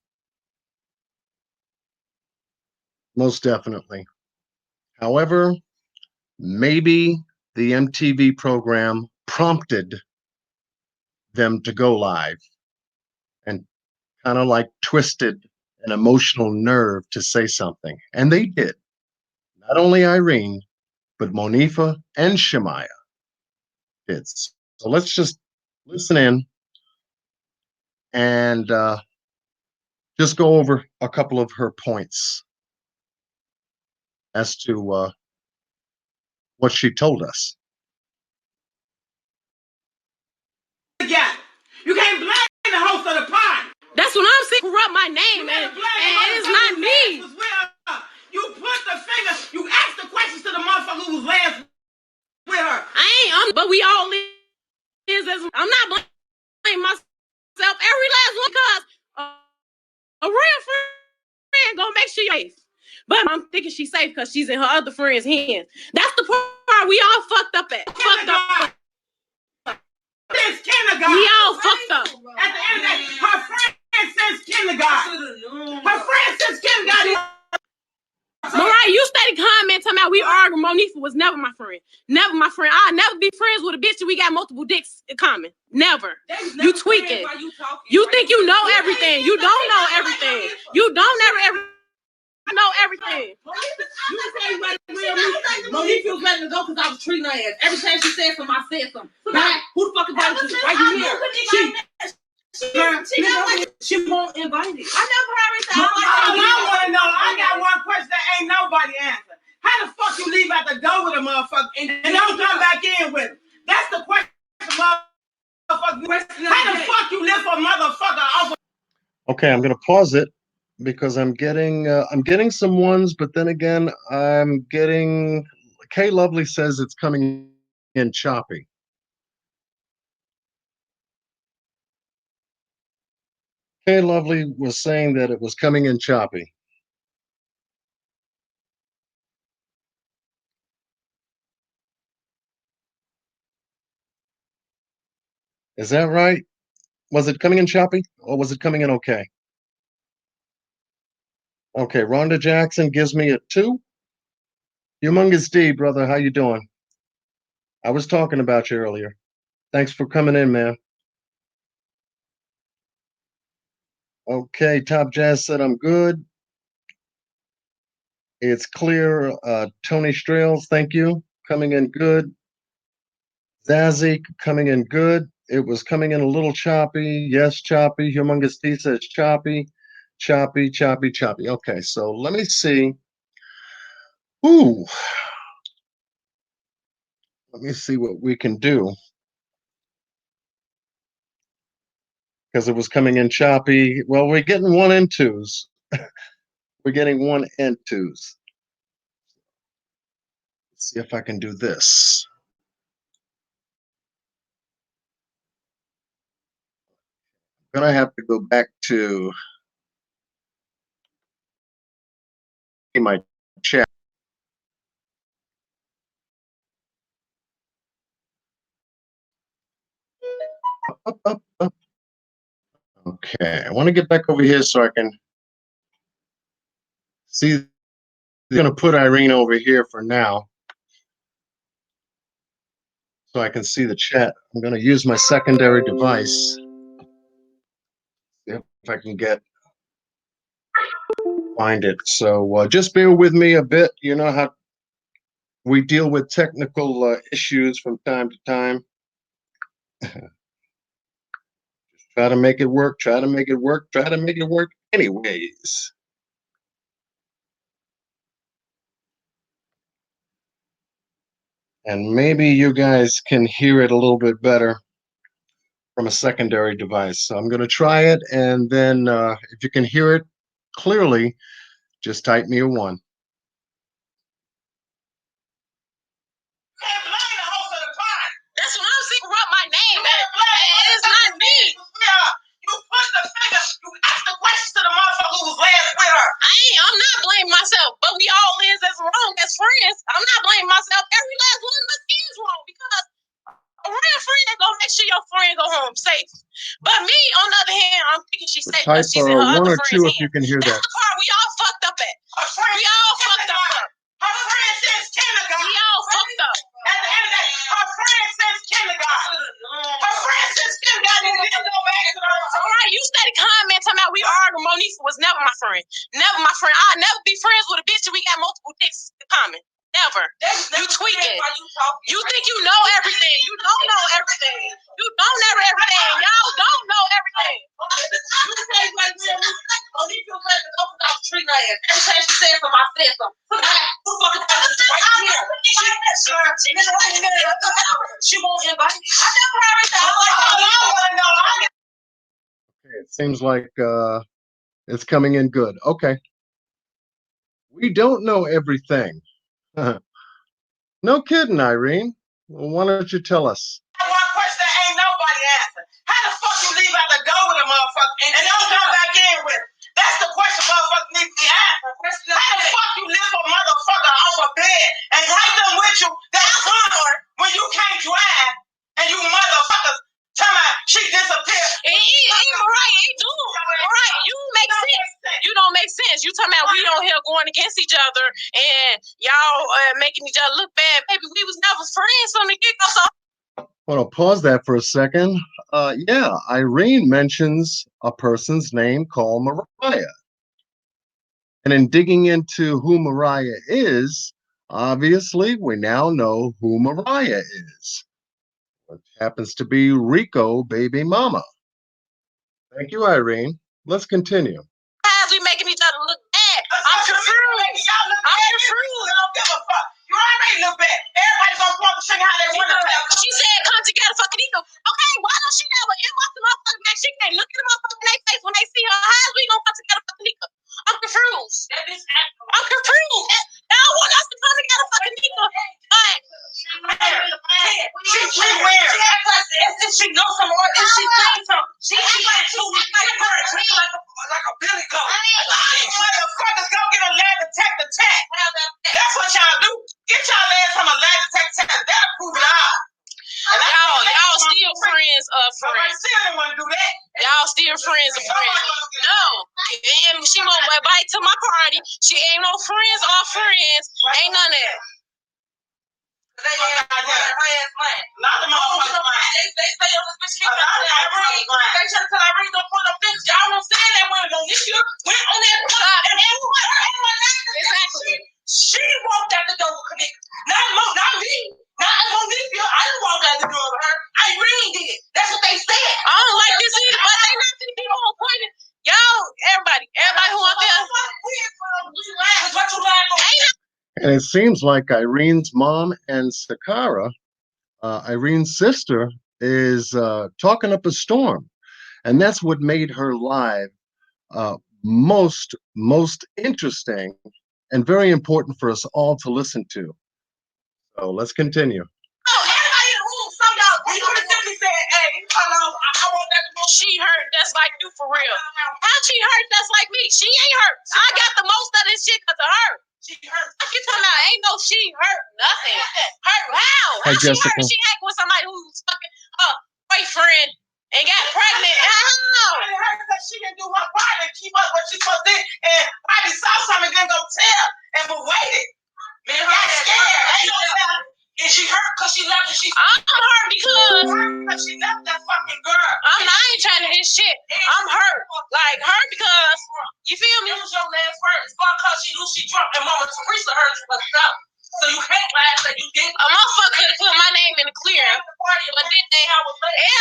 Most definitely. However, maybe the MTV program prompted them to go live and kind of like twisted an emotional nerve to say something. And they did. Not only Irene, but Monifa and Shemaya did. So let's just listen in and just go over a couple of her points as to what she told us. Yeah, you can't blame the host of the pod. That's what I'm saying. Corrupt my name, and it's not me. You put the finger. You asked the questions to the motherfucker who was last with her. I ain't. But we all is. I'm not blaming myself. Every last one, cause a real friend gonna make sure you're safe. But I'm thinking she's safe because she's in her other friend's hands. That's the part we all fucked up at. Fucked up. Since kindergarten. We all fucked up. At the end of the day, her friend since kindergarten. Her friend since kindergarten. Mariah, you steady commenting about we arguing. Monifa was never my friend. Never my friend. I'll never be friends with a bitch that we got multiple dicks in common. Never. You tweaking. You think you know everything. You don't know everything. You don't ever know everything. You can say Monifa was letting her go because I was treating her ass. Every time she said something, I said something. Why? Who the fuck invited you? Why you here? She won't invite it. I never heard it. I want to know. I got one question that ain't nobody answer. How the fuck you leave out the door with a motherfucker and don't come back in with him? That's the question, motherfucker. How the fuck you live for a motherfucker? Okay, I'm going to pause it because I'm getting some ones, but then again, I'm getting. Kay Lovely says it's coming in choppy. Kay Lovely was saying that it was coming in choppy. Is that right? Was it coming in choppy or was it coming in okay? Okay, Rhonda Jackson gives me a 2. Humongous D, brother, how you doing? I was talking about you earlier. Thanks for coming in, man. Okay, Top Jazz said I'm good. It's clear. Tony Strales, thank you. Coming in good. Zazzy coming in good. It was coming in a little choppy. Yes, choppy. Humongous D says choppy. Choppy, choppy, choppy. Okay, so let me see. Ooh. Let me see what we can do. Because it was coming in choppy. Well, we're getting 1 and 2s. We're getting 1 and 2s. Let's see if I can do this. I'm gonna have to go back to my chat. Up. Okay, I want to get back over here so I can see. I'm gonna put Irene over here for now, so I can see the chat. I'm gonna use my secondary device. See if I can get find it. So just bear with me a bit. You know how we deal with technical issues from time to time. Try to make it work, try to make it work, try to make it work anyways. And maybe you guys can hear it a little bit better from a secondary device. So I'm going to try it, and then if you can hear it clearly, just type me a 1. That's what I'm saying. Wrote my name, man. It's not me. You put the finger. You asked the question to the motherfucker who was last with her. I'm not blaming myself, but we all is as wrong as friends. I'm not blaming myself. Every last one of us is wrong because a real friend gonna make sure your friend go home safe. But me, on the other hand, I'm thinking she's safe Type because she's in her 1 other or friend's 2 if you hand. can hear That's that. the part we all fucked up at. We all fucked up at. Her friend since kindergarten. We all fucked up. At the end of that, her friend since kindergarten. Her friend since kindergarten didn't go back to her. All right, you started commenting about we arguing. Monique was never my friend. Never my friend. I'll never be friends with a bitch and we got multiple things in common. Never. You tweaking. You think you know everything. You don't know everything. You don't know everything. Y'all don't know everything. You say like real Monique feels like an open out tree land. Every time she says something, I say something. Who the fuck is right here? She won't invite me. I never heard that. Okay, it seems like it's coming in good. Okay. We don't know everything. No kidding, Irene. Well, why don't you tell us? One question that ain't nobody answer. How the fuck you leave out the door with a motherfucker and don't come back in with it? That's the question motherfucker needs to be asked. How the fuck you live a motherfucker off a bed and take them with you that car when you can't drive and you motherfuckers tell me she disappeared? Right, ain't doing right. You make sense. You don't make sense. You talking about we on here going against each other and y'all making each other look bad. Baby, we was never friends from the get-go. So Well, I'll pause that for a second. Yeah, Irene mentions a person's name called Mariah. And in digging into who Mariah is, obviously we now know who Mariah is, which happens to be Rico baby mama. Thank you, Irene. Let's continue. As we making each other look bad. I'm confused. I'm confused. I don't give a fuck. You already look bad. Everybody's gonna want to sing how they want to. She said, "Come together, fucking Nico." Okay, why don't she never inbox the motherfucker back? She can't look at the motherfucker in their face when they see her. How is we gonna come together, fucking Nico? I'm confused. I'm confused. Y'all want us to come together, fucking Nico? But she weird. She acts like if she knows some more, if she thinks something. She like too like a billy goat. Motherfuckers go get a lie detector test. That's what y'all do. Get y'all ass from a lie detector test. That'll prove it all. Y'all still friends of friends. I still didn't want to do that. Y'all still friends of friends. No. And she won't invite to my party. She ain't no friends or friends. Ain't none of that. They say on this bitch keep they try to tell Irene don't put no things. Y'all won't say that when Monisha went on that exactly. She walked out the door with Kenneka. Not me. Not Monisha. I didn't walk out the door with her. Irene did. That's what they said. I don't like this either, but they not the people on point. Y'all, everybody who up there. What you lying for? And it seems like Irene's mom and Sakara, Irene's sister, is talking up a storm. And that's what made her live most interesting and very important for us all to listen to. So let's continue. Oh, everybody in the room, some y'all, we could have simply said, hey, hello, I want that to go. She hurt just like you for real. How she hurt just like me? She ain't hurt. I got the most of this shit because of her. She hurt. I can tell now, ain't no she hurt nothing. Hurt how? Hi, How she Jessica. hurt? She hang with somebody who's fucking her boyfriend and got pregnant. How? It hurt because she didn't do her part and keep up what she supposed to do and probably saw something and then go tell and waited. Man, got scared. Ain't no telling. And she hurt because she left and I'm hurt because she left that fucking girl. I ain't trying to hit shit. I'm hurt. Like, hurt because, you feel me? It was your last words. because she knew she drunk and Mama Teresa heard you was up. So you can't lie that you did. A motherfucker could have put my name in the clear. But then they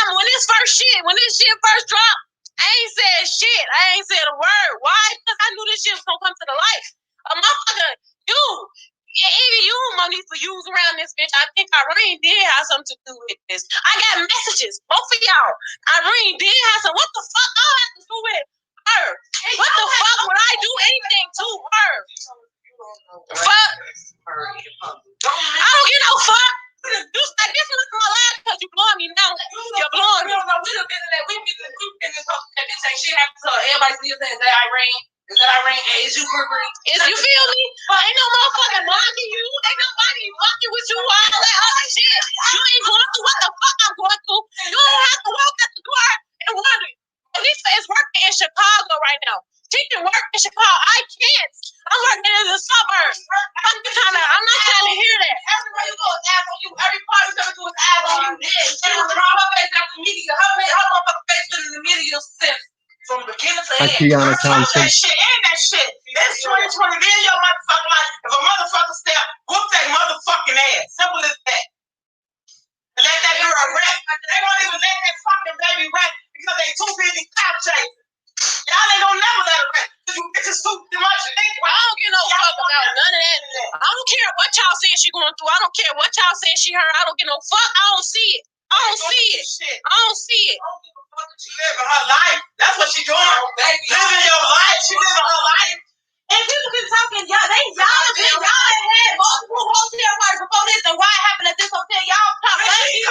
when this shit first dropped, I ain't said shit. I ain't said a word. Why? Because I knew this shit was gonna come to the life. A motherfucker, even you, Monique, for you was around this bitch. I think Irene did have something to do with this. I got messages, both of y'all. Irene did have some. What the fuck I have to do with her? What the fuck would I do anything to her? Fuck. I don't get no fuck. This is my life because you blowing me now. You're blowing me. No, we've been in that. We've been in this whole that bitch ain't shit happened to her. Everybody still saying that Irene. Is that Irene? Is you Gregory? Is you feel me? But ain't no motherfucking knocking you. Ain't nobody fucking with you. All that other shit. You ain't going through what the fuck I'm going through. You don't have to walk at the door and wonder. Lisa is working in Chicago right now. She can work in Chicago. I can't. I'm working in the suburbs. I'm not trying to hear that. Everywhere you go is ass on you. Every party you ever do is ass on you. She was around her face after the media. Her motherfucking face been in the media since from beginning to end. That shit ain't that shit. It's 2020. Then your motherfucking life. If a motherfucker step, whoop that motherfucking ass. Simple as that. And let that girl rap. They won't even let that fucking baby rap because they too busy clout chasing. Y'all ain't gonna never let her rap. You bitches too much to think about. I don't give no fuck about none of that. I don't care what y'all saying she going through. I don't care what y'all saying she heard. I don't give no fuck. I don't see it. I don't see it. I don't see it. She living her life. That's what she doing. Living your life. She living her life. And people been talking, y'all had multiple hotel parties before this, and why it happened at this hotel? Y'all talk crazy.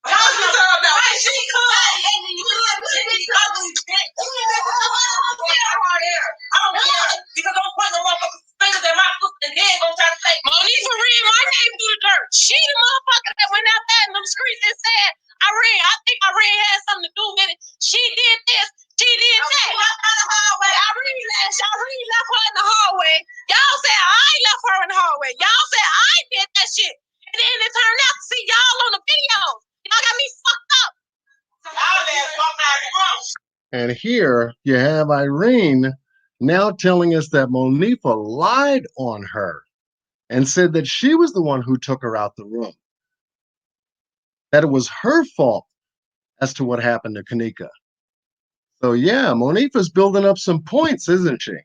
Y'all just talking about when she come. And you look at this ugly bitch. I don't care. Because I'm putting the motherfucking fingers in my foot and then gonna try to say, Monique for real, my name through the dirt. She the motherfucker that went out there in them streets and said, I think Irene had something to do with it. She did this. She did that. Irene left her in the hallway. Y'all said I left her in the hallway. Y'all said I did that shit. And then it turned out to see y'all on the videos. Y'all got me fucked up. And here you have Irene now telling us that Monifa lied on her and said that she was the one who took her out the room. That it was her fault as to what happened to Kenneka. So yeah, Monifa's building up some points, isn't she?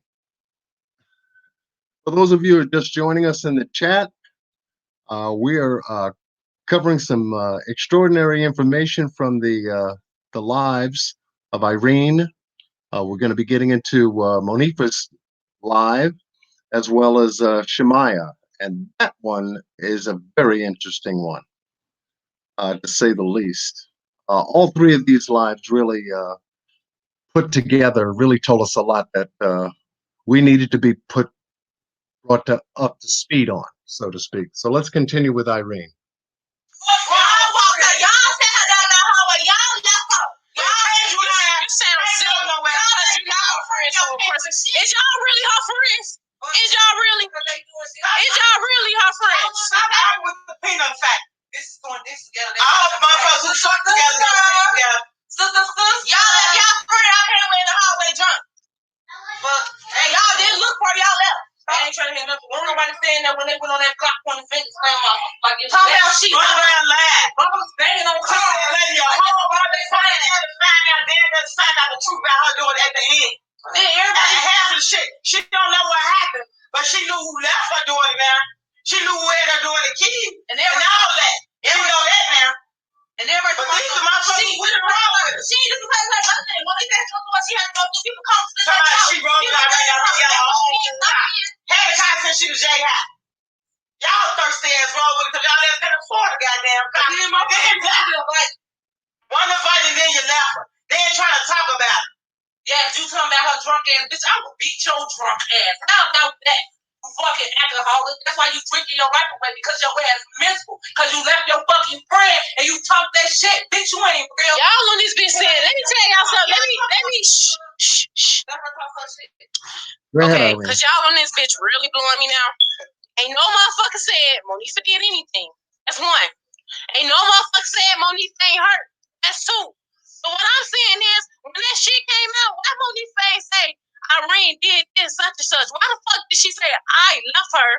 For those of you who are just joining us in the chat, we are covering some extraordinary information from the lives of Irene. We're going to be getting into Monifa's live as well as Shemaya, and that one is a very interesting one, to say the least. All three of these lives really put together really told us a lot that we needed to be brought up to speed on, so to speak. So let's continue with Irene. Is y'all really her friends? Is y'all really her friends? I'm with the peanut fact. This is going together. All motherfuckers who stuck together. Sisters, y'all friends out here in the hallway drunk. But hey, y'all didn't look for y'all left. I ain't trying to hear nothing. Won't nobody saying that when they went on that block on the fence, like you talking about shit. Run around lying. Mama's banging on car. Lady, a whole lot they find out. Then let's find out the truth about her doing it at the end. Then everybody has the shit. She don't know what happened, but she knew who left her doing it now. She knew who had her doing the key and all that. You know that now. And everybody, but these are my folks. She went around with her. She didn't play like nothing. When they got to what she had to go through, people come to the house. She wrote it out. Had the time since she was J-High. Y'all thirsty ass wrong with it because y'all can't afford a goddamn car. One invite and then you left her. They ain't trying to talk about it. Yeah, you talking about her drunk ass bitch. I will beat your drunk ass. How about that? You fucking alcoholic. That's why you drinking your life away because your ass is miserable. Because you left your fucking friend and you talk that shit. Bitch, you ain't real. Y'all on this bitch said, let me tell y'all something. Let me shh. Let her talk her shit. Okay, because y'all on this bitch really blowing me now. Ain't no motherfucker said Monifa did anything. That's one. Ain't no motherfucker said Monifa ain't hurt. That's two. So what I'm saying is, when that shit came out, why Monifa ain't say Irene ain't did this, such and such. Why the fuck did she say I left her?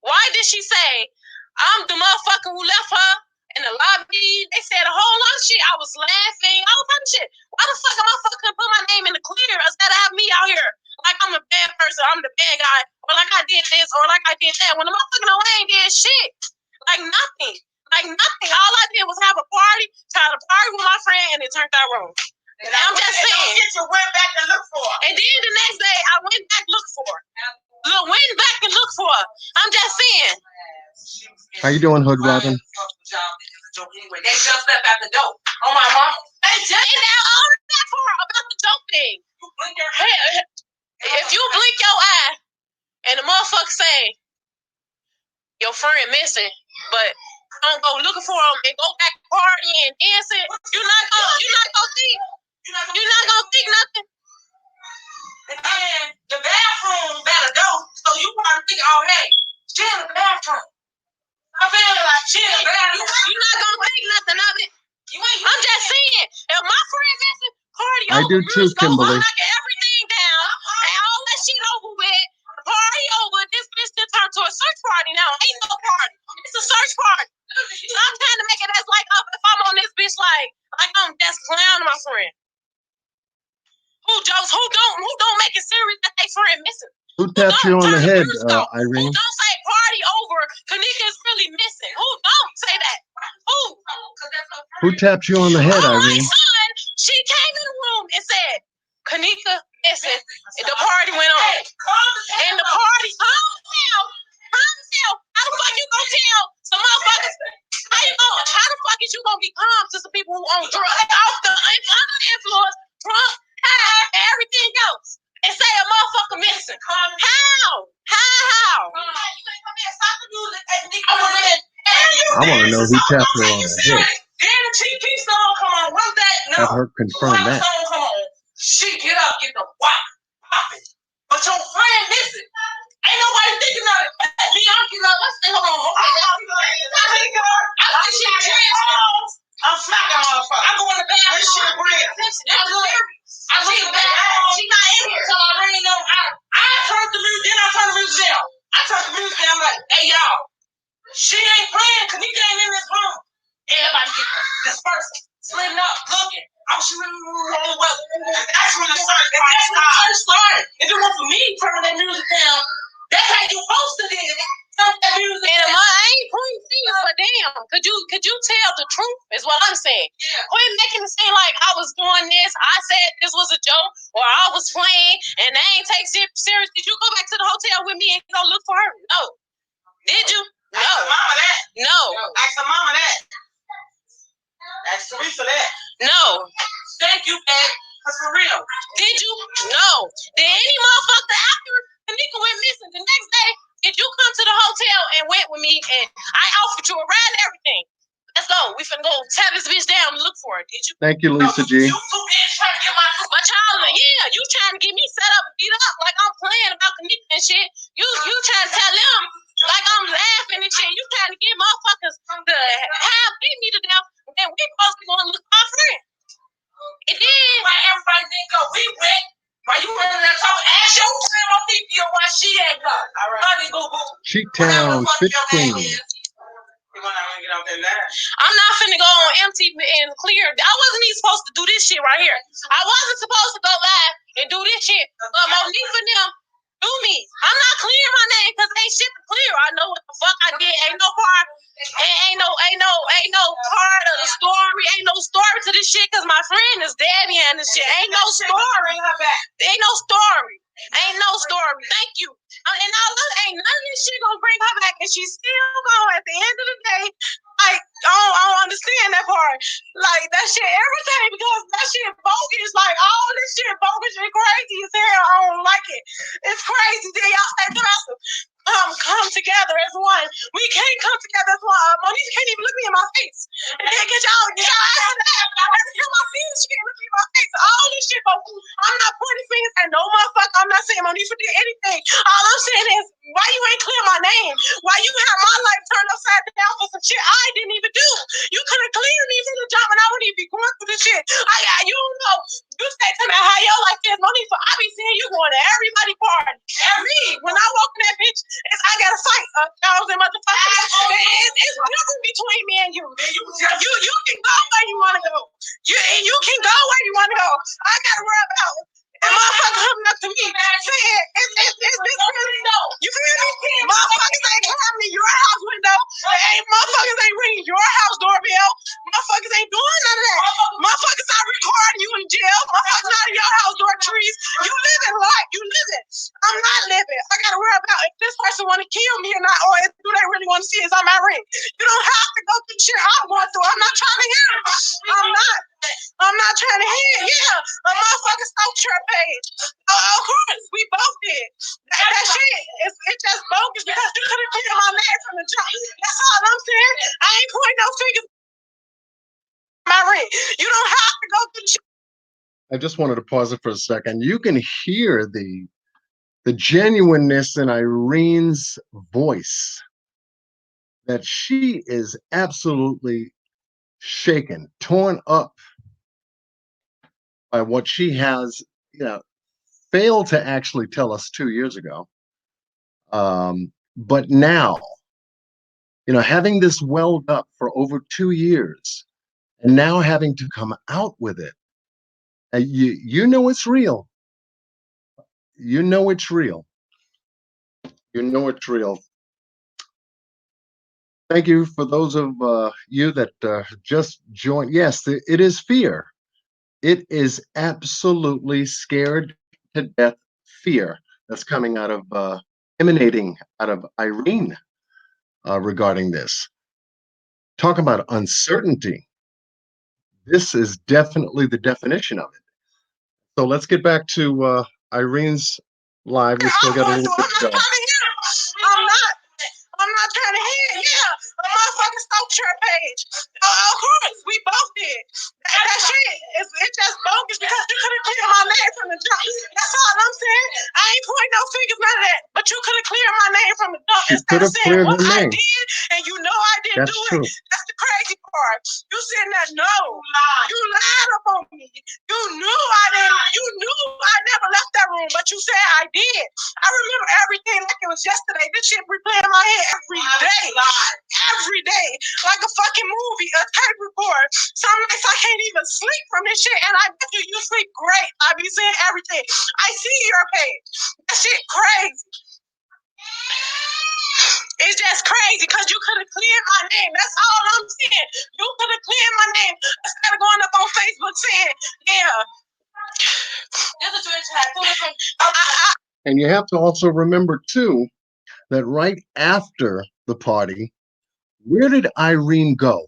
Why did she say I'm the motherfucker who left her in the lobby? They said a whole lot of shit. I was laughing, all kind of shit. Why the fuck am I fucking put my name in the clear instead of have me out here like I'm a bad person, I'm the bad guy, or like I did this, or like I did that, when the motherfucker know I ain't did shit. Like nothing. Like nothing. All I did was have a party, try to party with my friend, and it turned out wrong. And I'm just saying. You went back and looked for her. And then the next day, I went back and looked for her. I'm just saying. How you doing, Hood Robin? They just left at the door. Oh my mom. They just all that for her about the joke thing. You blink your head. If you blink your eye and the motherfucker say your friend missing, but don't go looking for him and go back partying and dancing, you're not gonna think nothing. And then the bathroom got a door, so you probably think, oh hey, she in the bathroom. I feel like she in the bathroom. You're not gonna think nothing of it. I'm just saying, if my friend missing, party over. I do too, Kimberly. Knock everything down, and all that shit over with. Party over. This bitch done turned to a search party now. Ain't no party. It's a search party. So I'm trying to make it as like if I'm on this bitch like I'm just clowning my friend. Who jokes? Who don't make it serious that they friend missing? Who tapped you on the head, Irene? Who don't say party over? Kenneka is really missing. Who don't say that? Who tapped you on the head, Irene? My son, she came in the room and said, Kenneka missing. The party went on. And the party, calm down. How the fuck you gonna tell some motherfuckers? How the fuck is you gonna be calm to some people who on drugs, off the influence, drunk, high, and everything else, and say a motherfucker missing? How? I want to know who tapped her on the head. Then the TP song come on. What's that? No. Have her confirm that. Song come on. She get up, get the whop, pop it. But your friend missing. Ain't nobody thinking of it. Me, I'm getting up. Let's stay home. I'm smacking motherfucker. I'm going to bed. This shit real. I look at that. She not in here. So I already know. I turned the music. Then I turned the music down. I'm like, hey, y'all. She ain't playing. Kenneka ain't in this room. Everybody get dispersed. Splitting up. Looking. That's when the search started. If it wasn't for me turning that music down, that's how you supposed to do it. That music. And I ain't pointing fingers, but damn, could you tell the truth? Is what I'm saying. Yeah. Quit making it seem like I was doing this. I said this was a joke, or I was playing, and they ain't take shit serious. Did you go back to the hotel with me and go look for her? No. Did you? No. Ask the mama that. No. Ask the mama that. Ask Teresa that. No. Thank you, Ed. Cause for real. Did you? No. Did any motherfucker after Kenneka went missing the next day? Did you come to the hotel and went with me and I offered you a ride and everything? Let's go. We finna go tear this bitch down and look for her. Did you? Thank you, Lisa G. You trying to get but y'all, yeah, you trying to get me set up and beat up like I'm playing about Kenneka and shit. You trying to tell them like I'm laughing and shit. You trying to get motherfuckers to have beat me to death, and we supposed to be going to look for our friend. And then why everybody didn't go? We went. Why you running that talk? Ask your friend on PPO why she ain't go. All right. Honey, boo boo. Cheektown 16. I'm not finna go on empty and clear. I wasn't even supposed to do this shit right here. I wasn't supposed to go live and do this shit. But Monique for them do me. I'm not clearing my name because ain't shit to clear. I know what the fuck I did. Ain't no part. Ain't no part of the story. Ain't no story to this shit because my friend is dead behind this shit. Ain't no story. Ain't no story. Ain't no story. Thank you. And ain't none of this shit gonna bring her back, and she's still going at the end of the day. Like, I don't understand that part. Like, that shit everything because that shit bogus. Like, all this shit bogus and crazy as hell. I don't like it. It's crazy. Then y'all stay aggressive. Come together as one. We can't come together as one. Monique can't even look me in my face. And then get y'all ass to that. Every time I see this, she can't look me in my face. All this shit, but I'm not pointing fingers at no motherfucker. I'm not saying Monique did anything. All I'm saying is, why you ain't clear my name? Why you have my life turned upside down for some shit I didn't even do? You could have cleared me from the job and I wouldn't even be going through this shit. You don't know. You say to me how your life is, Monique. I be seeing you going to everybody can go where you want to go. I got to worry about and motherfuckers coming up to me saying, is this really? You feel me? Motherfuckers ain't coming to your house window. Motherfuckers ain't ringing your house doorbell. Motherfuckers ain't doing none of that. Motherfuckers not recording you in jail. Motherfuckers not in your house door trees. You living life. You living. I'm not living. I gotta worry about if this person want to kill me or not, or if do they really want to see is on my ring. You don't have to go through shit I'm going through. I'm not trying to hear it. I'm not trying to hear it. Yeah, a motherfucker stole your page. Of course, we both did. That shit, it's just bogus because you could have cleared my name from the jump. That's all I'm saying. I ain't pointing no fingers. My ring. You don't have to go through shit. I just wanted to pause it for a second. You can hear the genuineness in Irene's voice, that she is absolutely shaken, torn up by what she has, failed to actually tell us 2 years ago. But now, having this welled up for over 2 years, and now having to come out with it, you know it's real. You know it's real. You know it's real. Thank you for those of you that just joined. Yes, it is fear. It is absolutely scared to death fear that's coming out of, emanating out of Irene regarding this. Talk about uncertainty. This is definitely the definition of it. So let's get back to Irene's live. We still got a little bit to go. I'm not trying to hear it. Yeah, a motherfucker stole your page. Of course, we both did. That shit, it's just bogus because you could have cleared my name from the jump. That's all I'm saying. I ain't pointing no fingers, none of that. But you could have cleared my name from the jump instead of saying what I did, and you know I didn't do it. That's the crazy part. You sitting there, no, you lied up on me. You knew I didn't. You knew I never left that room, but you said I did. I remember everything like it was yesterday. This shit replay in my head every day, like a fucking movie, a tape record. Some nights I can't even sleep from this shit, and I bet you sleep great. I be seeing everything. I see your page. That shit crazy. It's just crazy because you could have cleared my name. That's all I'm saying. You could have cleared my name instead of going up on Facebook saying, yeah. And you have to also remember too that right after the party, where did Irene go?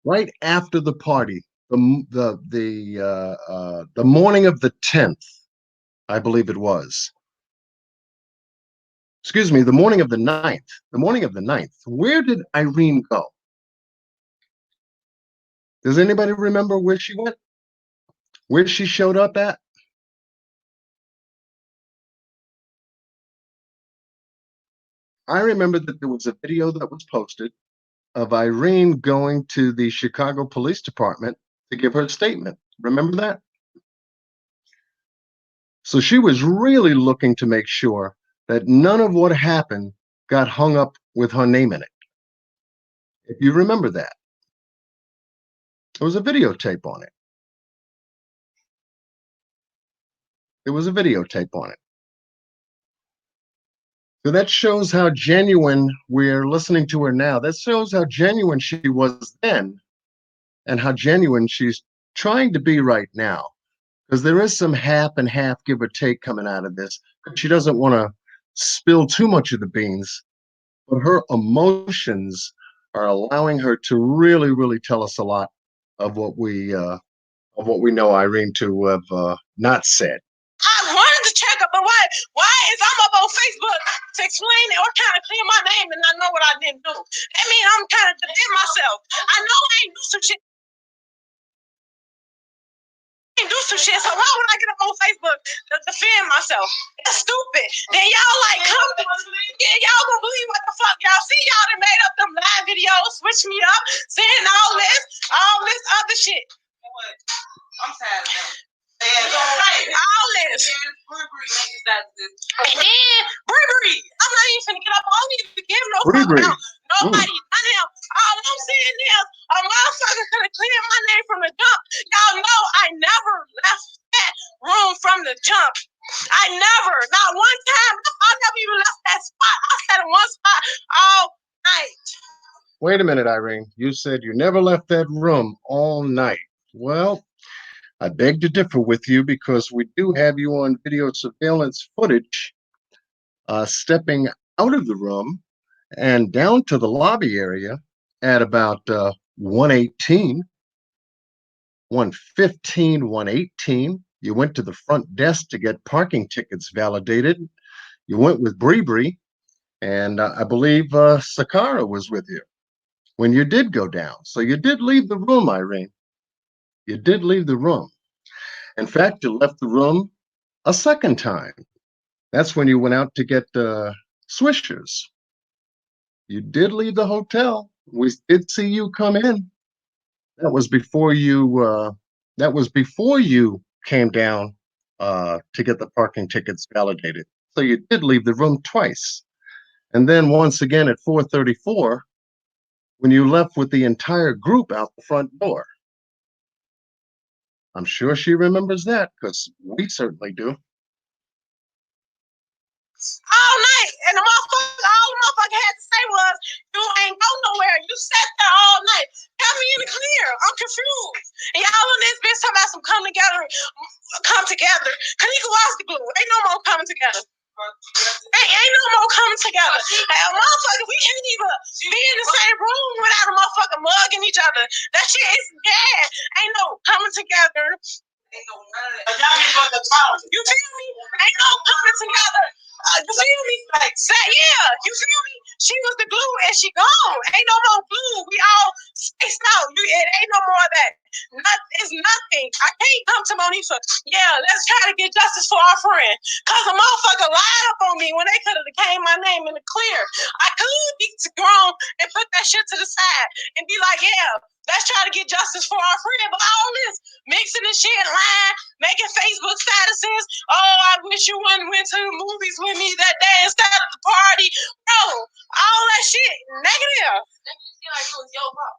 Right after the party, the morning of the 10th, I believe it was. Excuse me, the morning of the 9th. The morning of the 9th. Where did Irene go? Does anybody remember where she went? Where she showed up at? I remember that there was a video that was posted of Irene going to the Chicago Police Department to give her statement. Remember that? So she was really looking to make sure that none of what happened got hung up with her name in it. If you remember that. There was a videotape on it. There was a videotape on it. So that shows how genuine we're listening to her now. That shows how genuine she was then and how genuine she's trying to be right now. Because there is some half and half, give or take, coming out of this. She doesn't want to spill too much of the beans, but her emotions are allowing her to really, really tell us a lot of what we know Irene to have not said. I wanted to check up, but why is I'm up on Facebook to explain it or kind of clear my name and I know what I didn't do? That means I'm kind of defend myself. I know I ain't do some shit. So why would I get up on Facebook to defend myself? That's stupid. Then y'all like come, yeah, y'all gonna believe what the fuck y'all see. Y'all done made up them live videos, switch me up, saying all this other shit. I'm tired of them. All this. And then Burberry. I'm not even finna get up. I don't even give no fuck about nobody. I am. All I'm saying is a motherfucker could to clear my name from the jump. Y'all know I never left that room from the jump. I never, not one time. I never even left that spot. I sat in one spot all night. Wait a minute, Irene. You said you never left that room all night. Well, I beg to differ with you because we do have you on video surveillance footage stepping out of the room and down to the lobby area at about 1:18, 1:15, 1:18. You went to the front desk to get parking tickets validated. You went with Bree, and I believe Sakara was with you when you did go down. So you did leave the room, Irene. You did leave the room. In fact, you left the room a second time. That's when you went out to get Swishers. You did leave the hotel. We did see you come in. That was before you. That was before you came down to get the parking tickets validated. So you did leave the room twice, and then once again at 4:34 when you left with the entire group out the front door. I'm sure she remembers that because we certainly do. All night, and all the motherfucker had to say was, "You ain't go nowhere. You sat there all night. Got me in the clear. I'm confused." And y'all on this bitch talking about some come together. Kenneka lost the glue. Ain't no more coming together. Ain't no more coming together. Motherfucker, we can't even be in the same room without a motherfucker mugging each other. That shit is bad. Ain't no coming together. Ain't no none of that. You feel me? Ain't no coming together. You feel me? Yeah, you feel me? She was the glue and she gone. Ain't no more glue. We all spaced out. It ain't no more of that. It's nothing. I can't come to Monisha. Yeah, let's try to get justice for our friend. Cause a motherfucker lied up on me when they could have came my name in the clear. I could be grown and put that shit to the side and be like, yeah, let's try to get justice for our friend. But all this mixing and shit, lying, making Facebook statuses. Oh, I wish you went to the movies with me that day instead of the party. Bro, all that shit negative. Make you feel like it was your fault.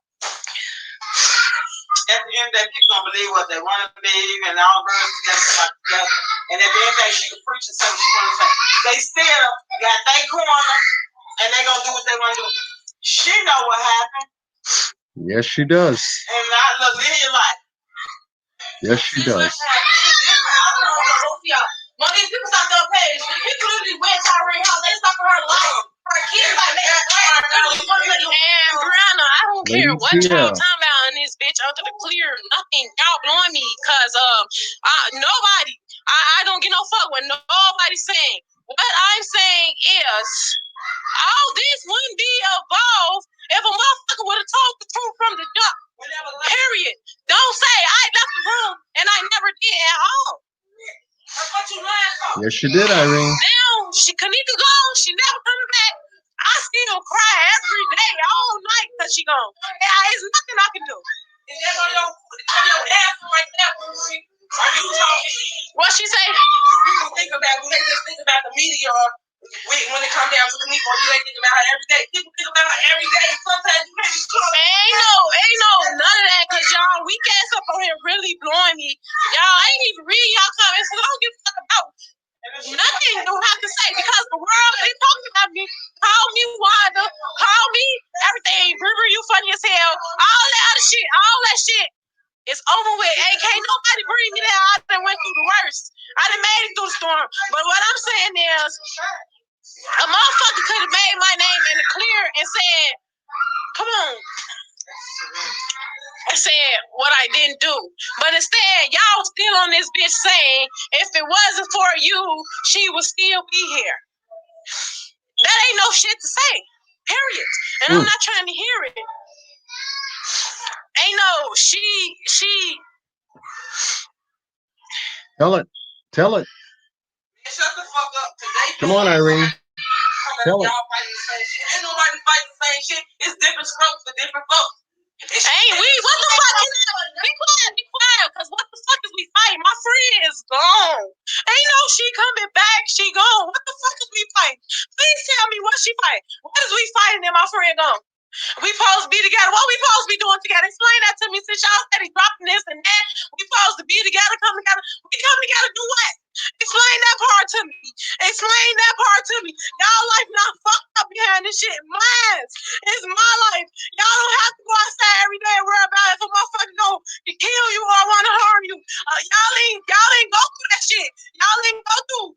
At the end of that, people don't believe what they want to believe, and all girls together. And at the end of the day, she can preach something she want to say. They still got their corner, and they gonna do what they want to do. She know what happened. Yes, she does. And I look in like. Yes, she does. One of these people stopped their page. People literally went to her house. They stopped her life. Her kids like they and Brianna, I don't care what y'all talking about in this bitch under the clear. Nothing. Y'all blowing me because nobody. I don't get no fuck what nobody's saying. What I'm saying is all this wouldn't be evolved if a motherfucker would have told the truth from the jump. Period. Don't say I left the room and I never did at all. That's what you lying for. Yes, she did, Irene. Now she Kenneka gone. She never coming back. I still cry every day, all night, because she gone. There's nothing I can do. Is that on your ass right there, Marie? Are you talking? What she say? You think about when they just think about the media or when it comes down to Kenneka, or do they think about her every day? People think about her every day. Sometimes you can't be close. Ain't no none of that, because y'all weak ass up on here really blowing me. Y'all ain't even read y'all comments, so I don't give a fuck about nothing you have to say because the world they talking about me. Call me Wanda, call me everything. River, you funny as hell. All that shit is over with. Can't nobody bring me down. I done went through the worst. I done made it through the storm. But what I'm saying is, a motherfucker could have made my name in the clear and said, come on. I said what I didn't do. But instead, y'all still on this bitch saying, if it wasn't for you, she would still be here. That ain't no shit to say. Period. And I'm not trying to hear it. Ain't no, she. Tell it. Shut the fuck up. Come on, Irene. Tell it. Y'all fighting the same shit. Ain't nobody fighting the same shit. It's different strokes for different folks. Ain't we? What the fuck is that? Be quiet, because what the fuck is we fighting? My friend is gone. Ain't no she coming back, she gone. What the fuck is we fighting? Please tell me what she fighting. What is we fighting and my friend gone? We supposed to be together. What we supposed to be doing together? Explain that to me. Since y'all steady dropping this and that, we supposed to be together, come together. We come together, do what? Explain that part to me. Explain that part to me. Y'all life not fucked up behind this shit. Mine. It's my life. Y'all don't have to go outside every day and worry about if a motherfucker go to kill you or want to harm you. Y'all ain't go through that shit. Y'all ain't go through.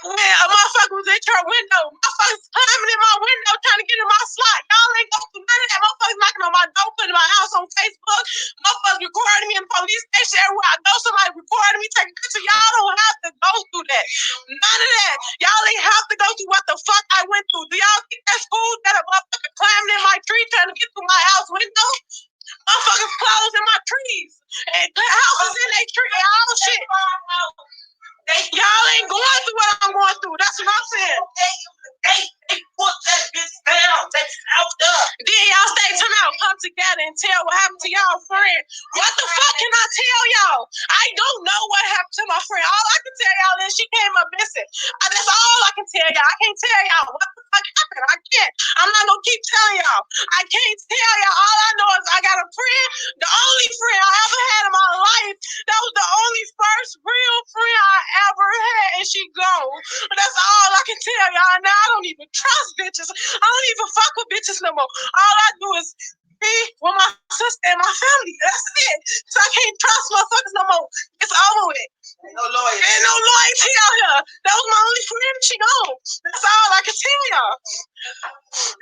When a motherfucker was at your window, motherfuckers climbing in my window trying to get in my slot. Y'all ain't go through none of that. Motherfuckers knocking on my door, putting my house on Facebook. Motherfuckers recording me in police station everywhere I go. Somebody recording me, taking pictures. Y'all don't have to go through that. None of that. Y'all ain't have to go through what the fuck I went through. Do y'all think that's cool that a motherfucker climbing in my tree trying to get through my house window? Motherfuckers clothes in my trees. And houses in their tree and all shit. Y'all ain't going through what I'm going through. That's what I'm saying. They put that bitch down. They out there. Then y'all stay come together and tell what happened to y'all friend. What the fuck can I tell y'all? I don't know what happened to my friend. All I can tell y'all is she came up missing. That's all I can tell y'all. I can't tell y'all what the fuck happened. I can't. I'm not gonna keep telling y'all. I can't tell y'all. All I know is I got a friend, the only friend I ever had in my life. That was the only first real friend I ever had, and she gone. But that's all I can tell y'all. Now I don't even trust bitches. I don't even fuck with bitches no more. All I do is be with my sister and my family. That's it. So I can't trust motherfuckers no more. It's over with. Ain't no loyalty. Ain't no loyalty out here. That was my only friend. She gone. That's all I can tell y'all.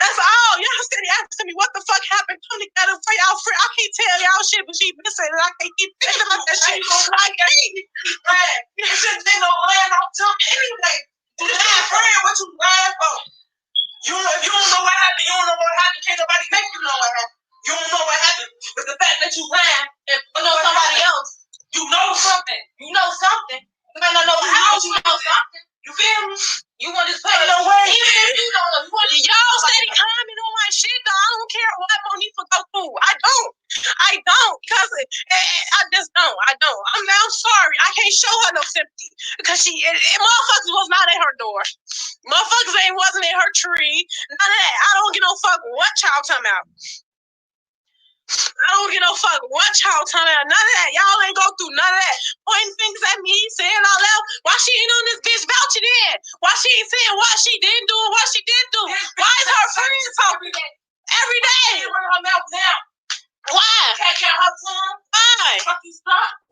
That's all. Y'all steady asking me what the fuck happened. Come together for y'all friend. I can't tell y'all shit, but she missing and I can't keep thinking about that shit. I can't. You shouldn't think no land on top anyway. You lying friend, what you lying for? You know, if you don't know what happened, you don't know what happened. Can't nobody make you know what happened. You don't know what happened. But the fact that you lying and know somebody else, you know something. You know something. You might not know how, you know something. You feel me? You want to put no way. Even if you don't know, y'all steady commenting on my shit, though. I don't care what Monifa go through. I don't. Because I just don't. I don't. I'm sorry. I can't show her no sympathy. Because motherfuckers was not at her door. Motherfuckers wasn't in her tree. None of that. I don't give no fuck what y'all talking about. I don't give no fuck what y'all talking about. None of that. Y'all ain't go through none of that. Pointing fingers at me, saying all that. Why she ain't on this bitch vouching in? Why she ain't saying what she didn't do and what she did do? Why is her friends talking every day? Her mouth now. Why? Can't count her tongue. Why?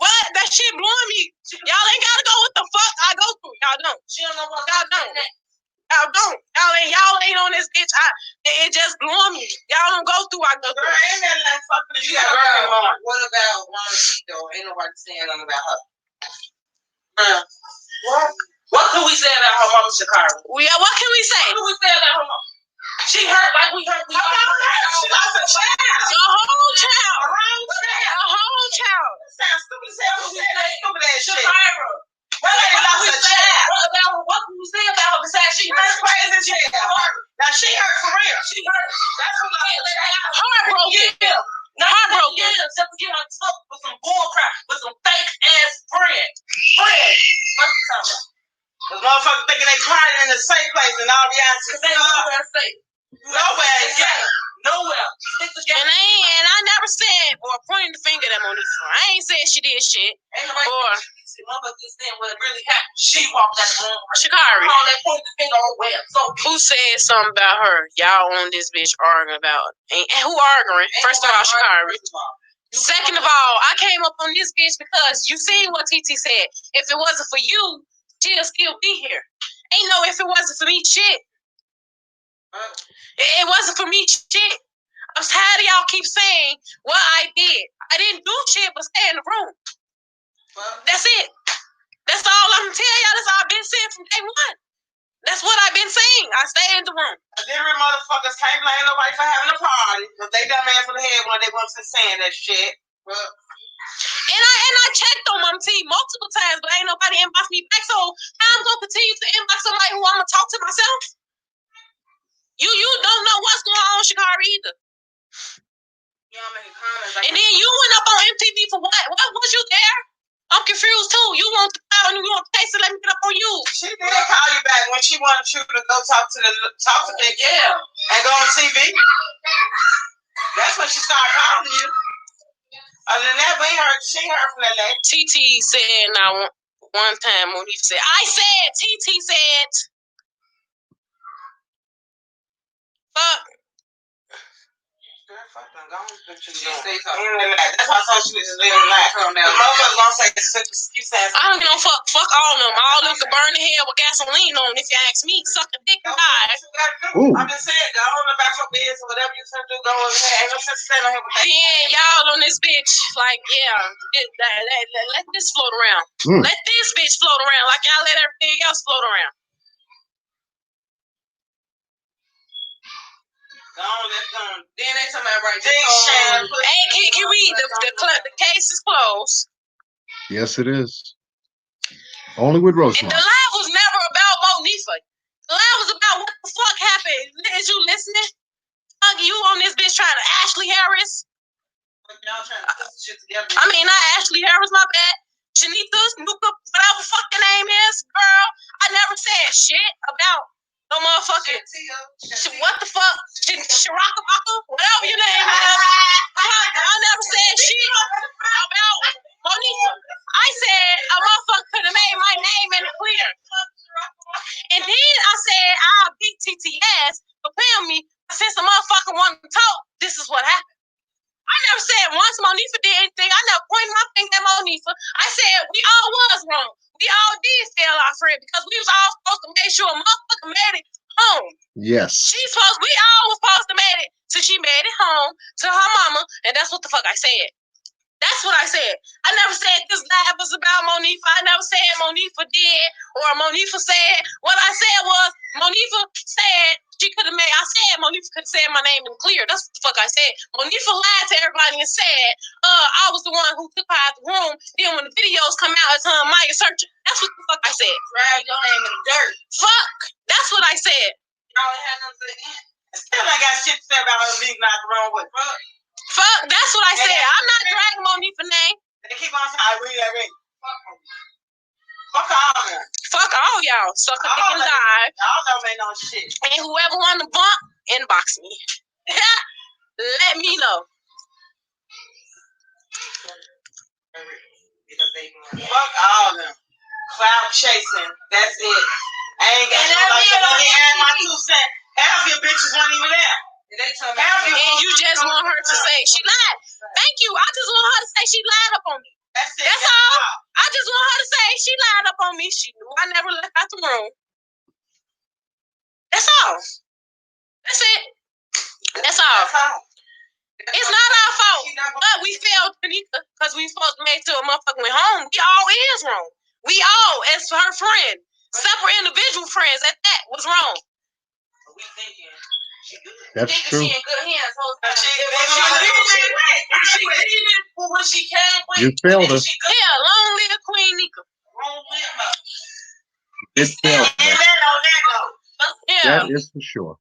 What? That shit blowing me. Y'all ain't gotta go what the fuck I go through. Y'all don't. She don't know what y'all don't. Y'all don't. Y'all ain't on this bitch. It just blew me. Y'all don't go through. I go through. Girl, ain't that like fucking you got working hard. What about Monica though? Ain't nobody saying nothing about her. What can we say about her mama, Shakari? What can we say? What can we say about her mama? She hurt like we hurt. She lost a child. A whole child. A whole child. Sounds stupid as hell. Stupid ass shit. Shakira. What can we say about her besides she hurt? Crazy as hell. Now she hurt for real. She hurt. That's what I'm saying. Heartbroken. Yeah. Heartbroken. Yeah. Just to get her took with some bullcrap, with some fake ass friends. Friends. What's the time? Because motherfuckers thinking they crying in the safe place and all reality. They nowhere safe. Nowhere. Yeah. Nowhere. And I never said or pointed the finger at Monifa. I ain't said she did shit. Ain't nobody just saying what really happened. She walked out the room. Shakari. Who said something about her? Y'all on this bitch arguing about. And who arguing? First of all, Shakari. Second of all, I came up on this bitch because you seen what TT said. If it wasn't for you, she'll still be here. Ain't no if it wasn't for me shit. It wasn't for me shit. I'm tired of y'all keep saying what I did. I didn't do shit but stay in the room. That's it. That's all I'm telling y'all. That's all I've been saying from day one. That's what I've been saying. I stay in the room. Literally motherfuckers can't blame nobody for having a party. Because they dumb ass for the head when they wasn't saying that shit. And I checked on Mom T multiple times, but ain't nobody inbox me back. So I'm gonna continue to inbox somebody who I'm gonna talk to myself. You don't know what's going on, Shakari, either. Y'all making comments like and then you went up on MTV for what? What was you there? I'm confused too. You want to call and you want to taste it, let me get up on you. She did call you back when she wanted you to go talk to the. Yeah. and go on TV. That's when she started calling you. Other than that, she heard from that lady. TT said now one time when he said, TT said, fuck. Fuck them, go on, what you doing. That's why I thought she was just living life. The motherfuckers gonna say, keep saying, I don't give no fuck. Fuck all of them. All of them could burn in hell with gasoline on. If you ask me, suck a dick and die. I'm just saying, go on about your business or whatever you trying to do. Go on ahead. Ain't no sense standing on here with that. Then y'all on this bitch, like, yeah, let this float around. Let this bitch float around like y'all let everything else float around. Let's go. Then they talking about right. Hey, can you read the case is closed? Yes, it is. Only with Rosemont. The live was never about Monifa. The live was about what the fuck happened. Is you listening? You on this bitch trying to Ashley Harris? Y'all trying to put shit together. I mean, not Ashley Harris, my bad. Shanita, Nuka, whatever fuck your name is, girl. I never said shit about no motherfucking. What the fuck? Sharakabaka? Whatever your name is. I never said shit about Monifa. I said a motherfucker could have made my name in the clear. And then I said I'll beat TTS for playing me. Since the motherfucker wanted to talk, this is what happened. I never said once Monifa did anything. I never pointed my finger at Monifa. I said we all was wrong. We all did fail our friend because we was all supposed to make sure a motherfucker made it home. Yes. We all was supposed to make it so she made it home to her mama, and that's what the fuck I said. That's what I said. I never said this live was about Monifa. I never said Monifa did or Monifa said. What I said was Monifa said she could have made. I said Monifa could have said my name in clear. That's what the fuck I said. Monifa lied to everybody and said I was the one who took her out the room. Then when the videos come out, it's Maya searching. That's what the fuck I said. Drag your name in the dirt. Fuck. That's what I said. Y'all ain't had nothing to say. Still ain't got shit to say about her leaving out the wrong way. Fuck, that's what I said. I'm not dragging Monifa's name. They keep on saying, I read. Fuck all of them. Fuck all y'all. Suck a dick and die. Y'all don't make no shit. And whoever want to bump, inbox me. Let me know. Fuck all of them. Cloud chasing. That's it. I ain't got nobody to add my 2 cents. Half your bitches weren't even there. And you just want her to say she lied. Thank you. I just want her to say she lied up on me. That's all. I just want her to say she lied up on me. She knew I never left out the room. That's all. That's it. That's all. It's not our fault. But we failed Kenneka because we supposed to make sure a motherfucker went home. We all is wrong. We all, as her friend, separate individual friends at that, was wrong. We thinking. That's true. She in good hands. When she came, you failed us. Yeah, long live Queen Nika. Long live her. It failed. Yeah. That is for sure.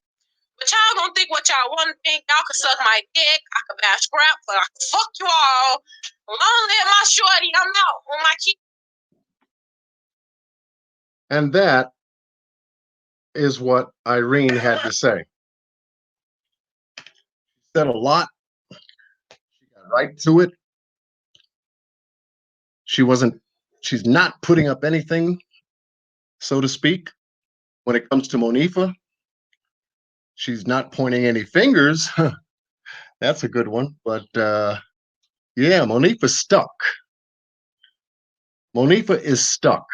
But y'all gonna think what y'all want to think. Y'all can suck my dick. I can bash scrap, but I can fuck you all. Long live my shorty. I'm out on my key. And that is what Irene had to say. She said a lot. She got right to it. She's not putting up anything, so to speak, when it comes to Monifa. She's not pointing any fingers. That's a good one. But yeah, Monifa's stuck. Monifa is stuck.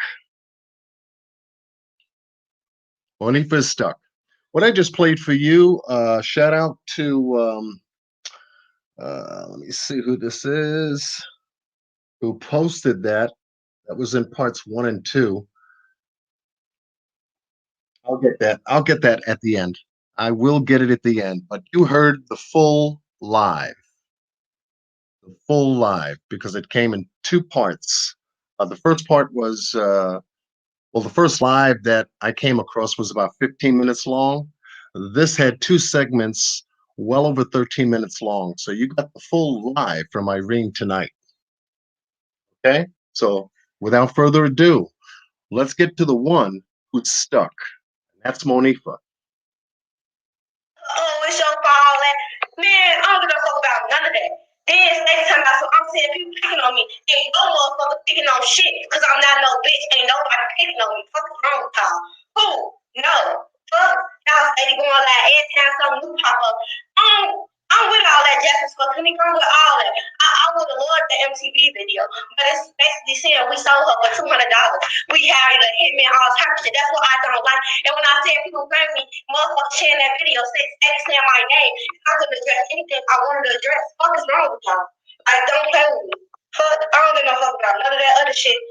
Monifa is stuck. What I just played for you, shout out to, let me see who this is, who posted that. That was in parts 1 and 2. I'll get that. I'll get that at the end. I will get it at the end. But you heard the full live. The full live, because it came in 2 parts. The first part was, well, the first live that I came across was about 15 minutes long. This had 2 segments, well over 13 minutes long. So you got the full live from Irene tonight. Okay? So without further ado, let's get to the one who's stuck. That's Monifa. Then they talking about, so I'm saying people picking on me. Ain't no motherfucker picking on shit, because I'm not no bitch. Ain't nobody picking on me. Fuck is wrong with y'all? Who? No. Fuck. Y'all steady going like every time something new pop up. I'm with all that justice for Kenneka. I'm with all that. I would have loved the MTV video, but it's basically saying we sold her for $200. We hired a hitman, all type of shit. That's what I don't like. And when I said people bring me, motherfuckers sharing that video, saying my name, I couldn't address anything I wanted to address. Fuck is wrong with y'all? Like, don't play with me. Fuck, I don't give no fuck about none of that other shit.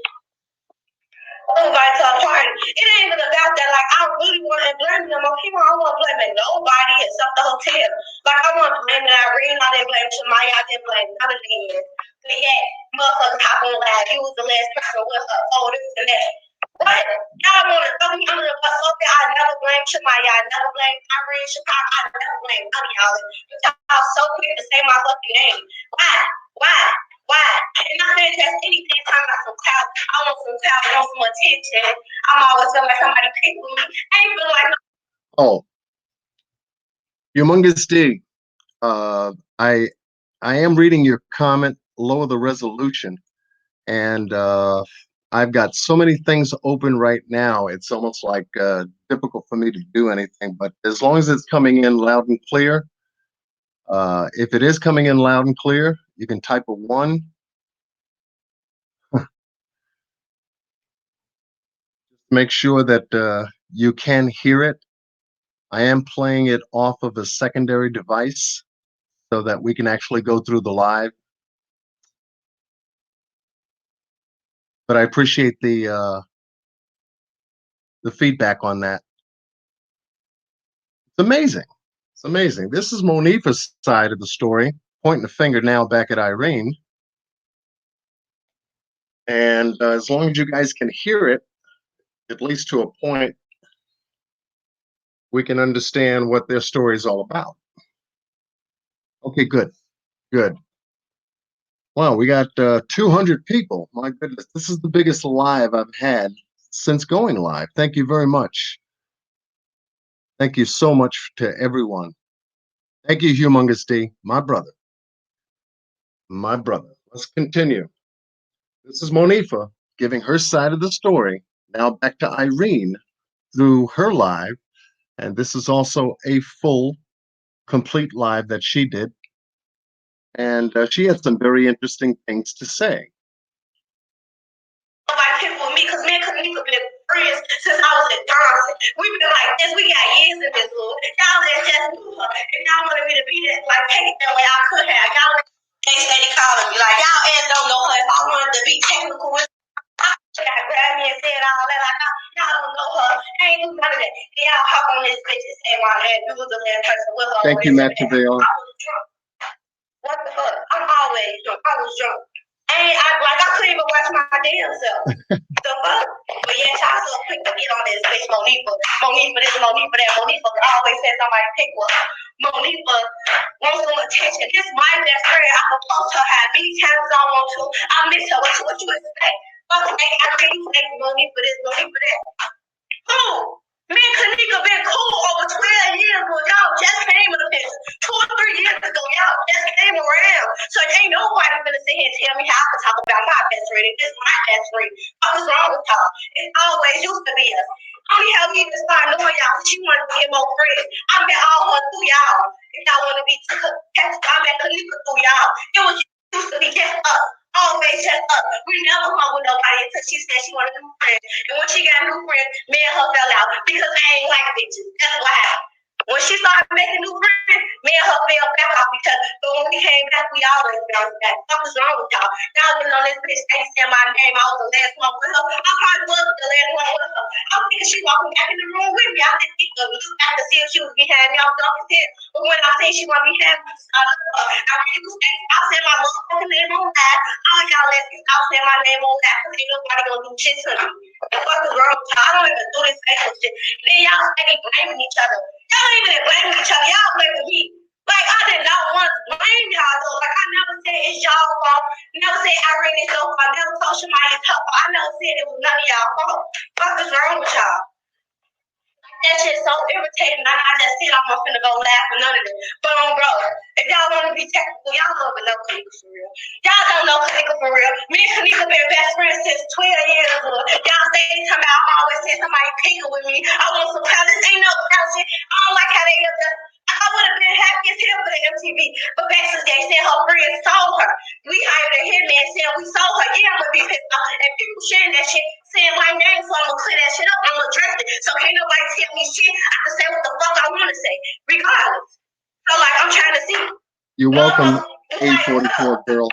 Invite to a party. It ain't even about that. Like, I really want to blame them on people. I want to blame nobody except the hotel. Like, I want to blame Irene. I didn't blame Shamaya. I didn't blame none of them. But yeah, motherfuckers hop on live. You was the last person with her. Oh, this and that. What? Y'all want to throw me under the bus? Okay, I never blame Shamaya. I never blame Irene Chicago. I never blame none of y'all. But y'all so quick to say my fucking name. Why? Why? Why? And I didn't just anything talking about some clout. I want some clout. I want some attention. I'm always feeling like somebody pick with me. I ain't feeling like no. Oh, Humongous D. I am reading your comment, lower the resolution, and I've got so many things open right now. It's almost like difficult for me to do anything. But as long as it's coming in loud and clear, if it is coming in loud and clear, you can type a 1. Make sure that you can hear it. I am playing it off of a secondary device so that we can actually go through the live. But I appreciate the feedback on that. It's amazing. It's amazing. This is Monifa's side of the story, pointing the finger now back at Irene. And as long as you guys can hear it, at least to a point, we can understand what their story is all about. Okay, good. Good. Wow, we got 200 people. My goodness, this is the biggest live I've had since going live. Thank you very much. Thank you so much to everyone. Thank you, Humongous D, my brother. My brother. Let's continue. This is Monifa giving her side of the story. Now back to Irene through her live. And this is also a full, complete live that she did. And she had some very interesting things to say. Nobody pick with me because me and Kenneka been friends since I was at Johnson. We've been like this. We got years in this hood. Y'all just knew her. If y'all wanted me to be that, like, take it that way, I could have. Y'all they steady calling me. Like, y'all ass don't know her. If I wanted to be technical with y'all grabbed me and said all that. Like, y'all don't know her. I ain't do none of that. And y'all hop on this bitch and say my name. You was the last person with her. Thank you, Matt Tavale. I was drunk. What the fuck? I'm always drunk. I was drunk. I couldn't even watch my damn self. The fuck? But yeah, y'all so quick to get on this bitch, Monifa. Monifa this, Monifa that. Monifa always said somebody pick with her. Monifa wants some attention. This my best friend. I can post her how many times as I want to. I miss her. What you expect? Fuck, I really think Monifa this, Monifa that. Who? Me and Kenneka been cool over 12 years ago. Y'all just came in the picture. 2 or 3 years ago, y'all just came around. So ain't nobody gonna sit here and tell me how I can talk about my best friend. If it's my best friend, what's wrong with y'all? It always used to be us. Only how we even started knowing y'all, she wanted to get more friends. I met all her through y'all. If y'all want to be I met Kenneka through y'all. It was used to be just us. Always just us. We never hung with nobody until she said she wanted new friends. And when she got new friends, me and her fell out because I ain't like bitches. That's what happened. When she started making new friends, me and her fell back off each other. But when we came back, we always bounced back. What was wrong with y'all? Y'all getting on this bitch, ain't saying my name. I was the last one with her. I probably was the last one with her. I'm thinking she walking back in the room with me. I didn't think of look back to see if she was behind me. I was off his head. But when I seen she wasn't behind me, I really was I said my motherfucking name on that. All y'all let's stop saying my name on that because ain't nobody gonna do shit to me. The fuck is wrong with y'all? I don't even do this facial shit. Then y'all steady blaming each other. Y'all ain't even blaming each other. Y'all blaming me. Like, I did not want to blame y'all, though. Like, I never said it's y'all fault. Never said Irene is your fault. Never told Shamaya it's her fault. I never said it was none of y'all fault. What is wrong with y'all? That shit's so irritating. I just said I'm not finna go laugh or none of it. But bro, if y'all wanna be technical, y'all don't even know Kenneka for real. Y'all don't know Kenneka for real. Me and Kenneka been best friends since 12 years ago. Y'all say talking about I always say somebody picking with me. I want some college. Ain't no college. I don't like how they end up. I would have been happy as hell for the MTV. But basically they said her friends sold her. We hired a hitman said we sold her. Yeah, I'm gonna be pissed off. And people sharing that shit, saying my name, so I'm gonna clear that shit up. I'm gonna address it. So can't nobody tell me shit. I can say what the fuck I wanna say, regardless. So like I'm trying to see. You're welcome, A44 girl.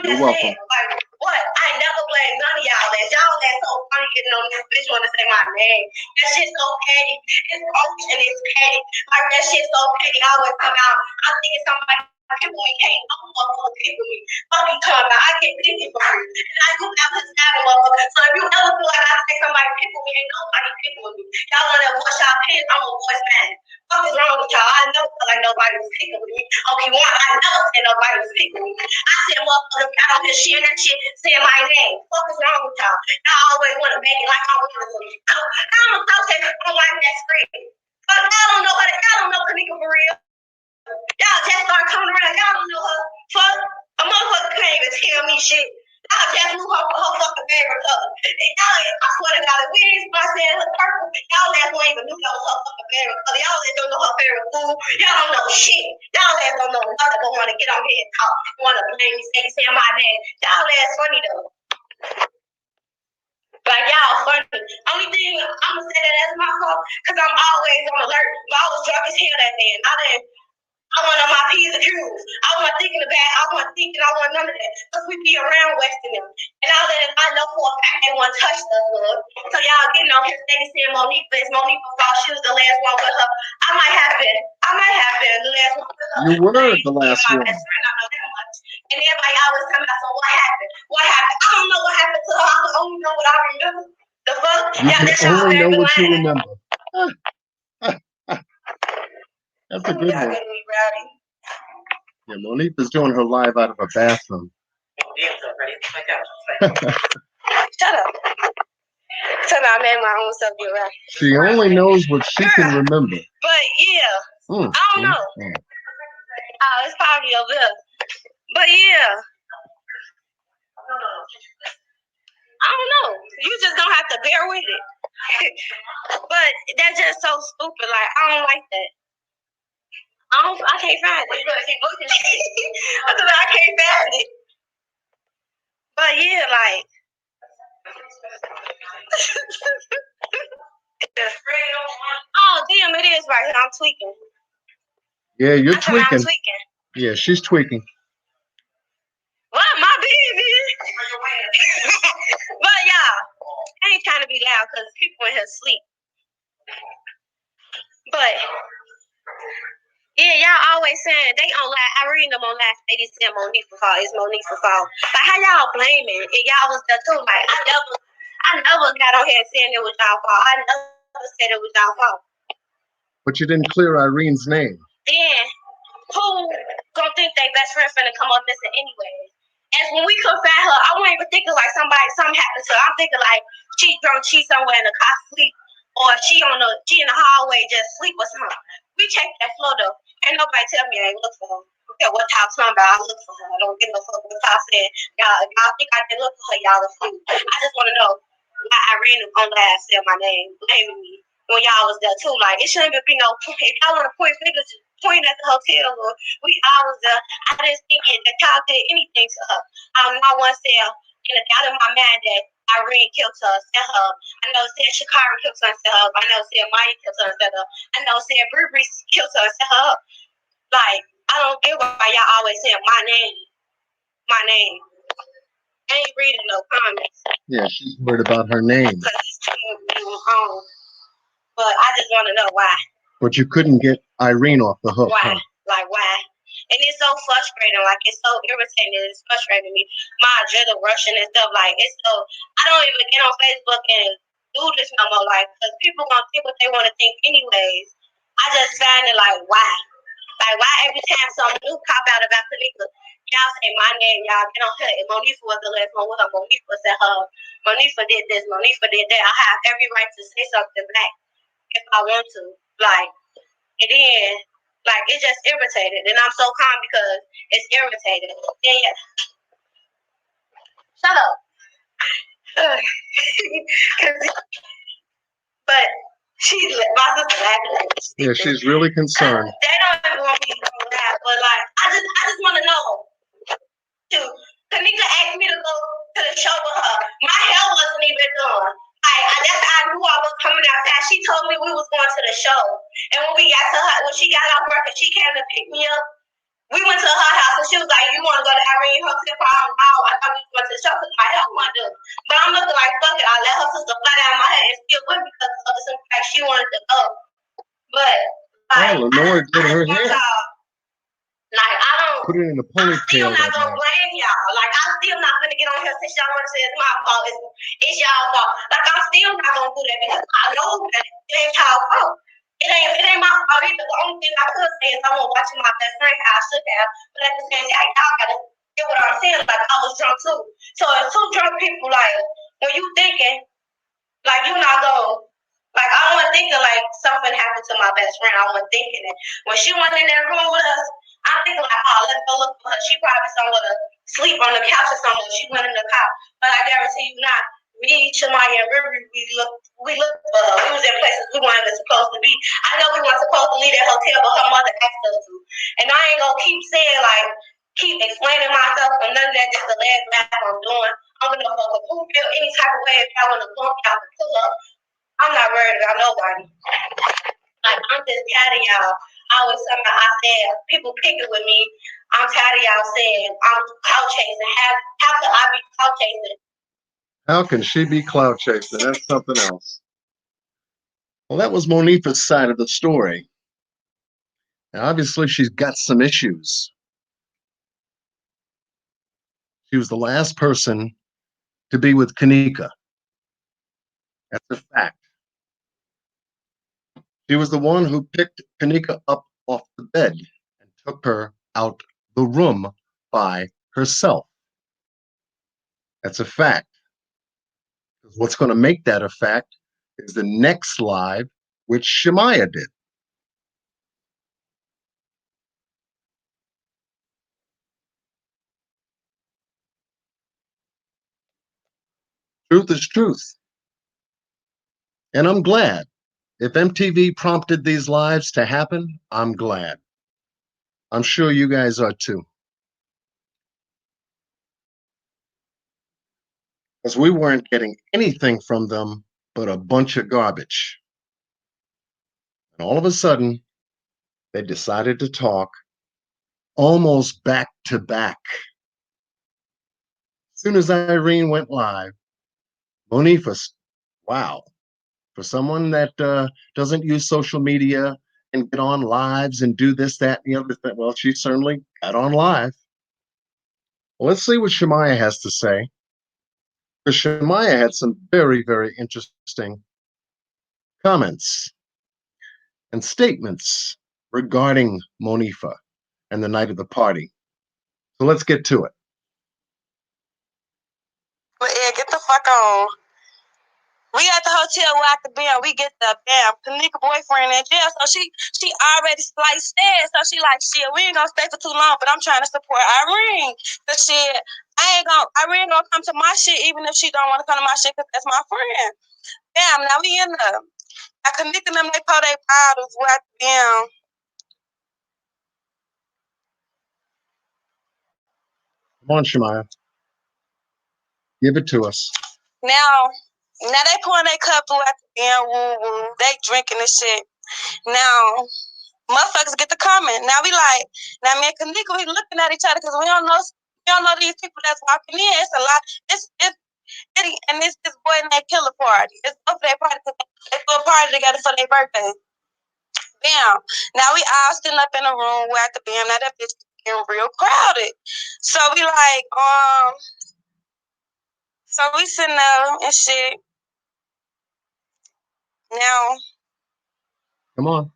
You're welcome. Like, what? I never blame none of y'all. Y'all that so funny getting on this bitch want to say my name. That shit's so petty. It's roach and it's petty. Like that shit's so petty. I always come out. I think it's somebody people me can't no motherfucker pick with me. Fuck you talking about. I get busy for free. And I do have this kind of motherfucker. So if you ever feel like I say somebody pick with me, ain't nobody pick with me. Y'all wanna voice y'all opinion, I'm gonna voice mine. What is wrong with y'all? I never feel like nobody was picking with me. Okay, one, I never said nobody was picking with me. I said motherfuckers got on here sharing that shit, saying my name. What is wrong with y'all? Y'all always want to make it like I was with you. I'm a talk that I'm like that screen. But y'all don't know her. Y'all don't know Kenneka for real. Y'all just start coming around. Y'all don't know her. Fuck. A motherfucker can't even tell me shit. Y'all just knew her for her fucking favorite color. And y'all, I swear to God, if we ain't start saying her purple, y'all ass don't even knew that was her fucking favorite color. Y'all ass don't know her favorite food. Y'all don't know shit. Y'all ass don't know nothing but want to get on here and talk. Want to blame me, say my name. Y'all ass funny though. Like y'all funny. Only thing I'm gonna say that that's my fault, cause I'm always on alert. I was drunk as hell that day, and I wasn't on my P's and Q's. I wasn't thinking about. I wasn't none of that. Cause we be around Weston them, and all that. I know for a fact they want to touch us, love. So y'all getting on here steady saying Monique, but it's Monique thought she was the last one with her. I might have been the last one with her. You were the last one. My best friend, I know that much. And everybody always tell me, so what happened? What happened? I don't know what happened to her. I can only know what I remember. The fuck? You can only know what you remember. That's a good one. Yeah, Monique is doing her live out of a bathroom. Shut up. So I made my own self get right. She only knows what she can remember. But yeah, I don't know. Oh, it's probably over there. But yeah. I don't know. You just don't have to bear with it. But that's just so stupid. Like, I don't like that. I can't find it. I can't find it. But yeah, like. Oh, damn, it is right here. I'm tweaking. Yeah, you're tweaking. I'm tweaking. Yeah, she's tweaking. What? My business. But y'all, I ain't trying to be loud because people in here sleep. But yeah, y'all always saying they on live. I read them on live. They just saying Monique for fall. It's Monique for fall. Like how y'all blaming? And y'all was there too. Like I never got on here saying it was y'all fault. I never said it was y'all fault. But you didn't clear Irene's name. Then who gonna think they best friend finna come up missing anyway? And when we couldn't find her, I wasn't even thinking like something happened to her. I'm thinking like she drunk, she somewhere in the car sleep, or she in the hallway just sleep or something. We checked that floor though. Ain't nobody tell me I ain't look for her. Okay, what y'all talking about? I look for her. I don't get no fuck what y'all saying. Y'all think I didn't look for her, y'all are fool. I just wanna know why Irene on live said my name, blaming me when y'all was there too. Like it shouldn't even be no if y'all wanna point fingers, point at the hotel or we all was there. I didn't think that y'all did anything to her. Not one said in the doubt of my mind that Irene killed her, set her up. I know said Shakari killed her and set her up. I know said Maya killed her and set her up. I know said Bree killed her and set her up. Like, I don't get why y'all always saying my name. My name. I ain't reading no comments. Yeah, she's worried about her name. Because it's too home. But I just want to know why. But you couldn't get Irene off the hook. Why? Huh? Like, why? And it's so frustrating. Like, it's so irritating. It's frustrating me. My adrenaline rushing and stuff. Like, it's so... I don't even get on Facebook and do this no more. Like, because people going to think what they want to think anyways. I just find it like, why? Like, why every time some new cop out about Kenneka, y'all say my name, y'all get on her. And Monifa was the last one with her. Monifa said her. Monifa did this. Monifa did that. I have every right to say something back. if I want to. Like, and then, like, it's just irritated. And I'm so calm because it's irritated. And yeah. Shut up. But my sister laughing. Yeah, she's really concerned. They don't even want me to laugh, but like, I just want to know. Kenneka asked me to go to the show with her. My hair wasn't even done. I knew I was coming outside. She told me we was going to the show. And when we got to her, when she got off work and she came to pick me up, we went to her house and she was like, "You want to go to Irene Hotel for our hour?" I thought we went to the show because my hair wasn't done. But I'm looking like, fuck it. I let her sister fly down my head and still went because of the simple fact she wanted to go. But like, Lenore did her hair. Like, I don't. Put it in a ponytail. I'm still not gonna blame y'all. Like, I'm still not gonna get on here since y'all want to say it's my fault. It's y'all fault. Like, I'm still not gonna do that because I know that it ain't y'all fault. It ain't my fault either. The only thing I could say is I was watching my best friend how I should have. But at the same time, y'all gotta get what I'm saying. Like, I was drunk too. So it's two drunk people. Like, when you thinking, like, you not gonna. Like, I wasn't thinking like something happened to my best friend. I wasn't thinking it. When she went in that room with us, I'm thinking like, oh, let's go look for her. She probably somewhere to sleep on the couch or somewhere. She went in the couch. But I guarantee you not. Me, Shamaya, and Riri, we looked for her. We was in places we weren't even supposed to be. I know we weren't supposed to leave that hotel, but her mother asked us to. And I ain't gonna keep saying like, keep explaining myself or none of that. Just the last laugh I'm doing. I'm gonna fuck up who feel any type of way if y'all wanna bump y'all to pull up. I'm not worried about nobody. Like, I'm just tired of y'all. I said, people picking with me. I'm tired of y'all saying I'm clout chasing. How could I be clout chasing? How can she be clout chasing? That's something else. Well, that was Monifa's side of the story. Now, obviously, she's got some issues. She was the last person to be with Kenneka. That's a fact. She was the one who picked Kenneka up off the bed and took her out the room by herself. That's a fact. What's going to make that a fact is the next live, which Shamaya did. Truth is truth. And I'm glad. If MTV prompted these lives to happen, I'm glad. I'm sure you guys are too. Because we weren't getting anything from them but a bunch of garbage. And all of a sudden, they decided to talk almost back to back. As soon as Irene went live, Monifa, wow, for someone that doesn't use social media and get on lives and do this, that, and the other thing, well, she certainly got on live. Well, let's see what Shamaya has to say. Because Shamaya had some very, very interesting comments and statements regarding Monifa and the night of the party. So let's get to it. Yeah, get the fuck on. We at the hotel where I could be, and we get the Kenneka boyfriend in jail. So she already like said, so she like, shit, we ain't gonna stay for too long, but I'm trying to support Irene. Cause shit, Irene gonna come to my shit even if she don't want to come to my shit, cause that's my friend. Damn, now we in the Kenneka them, they pour their bottles where I could be. Come on, Shamaya. Give it to us. Now they pouring their cup through at the end, woo woo. They drinking this shit. Now, motherfuckers get to comment. Now me and Kenneka, we looking at each other because we don't know these people that's walking in. It's a lot. And it's this boy named Killer Party. It's both their party because they do a party together for their birthday. Bam. Now we all sitting up in a room where at the bam. Now that bitch getting real crowded. So we so we sitting there and shit. Now, come on,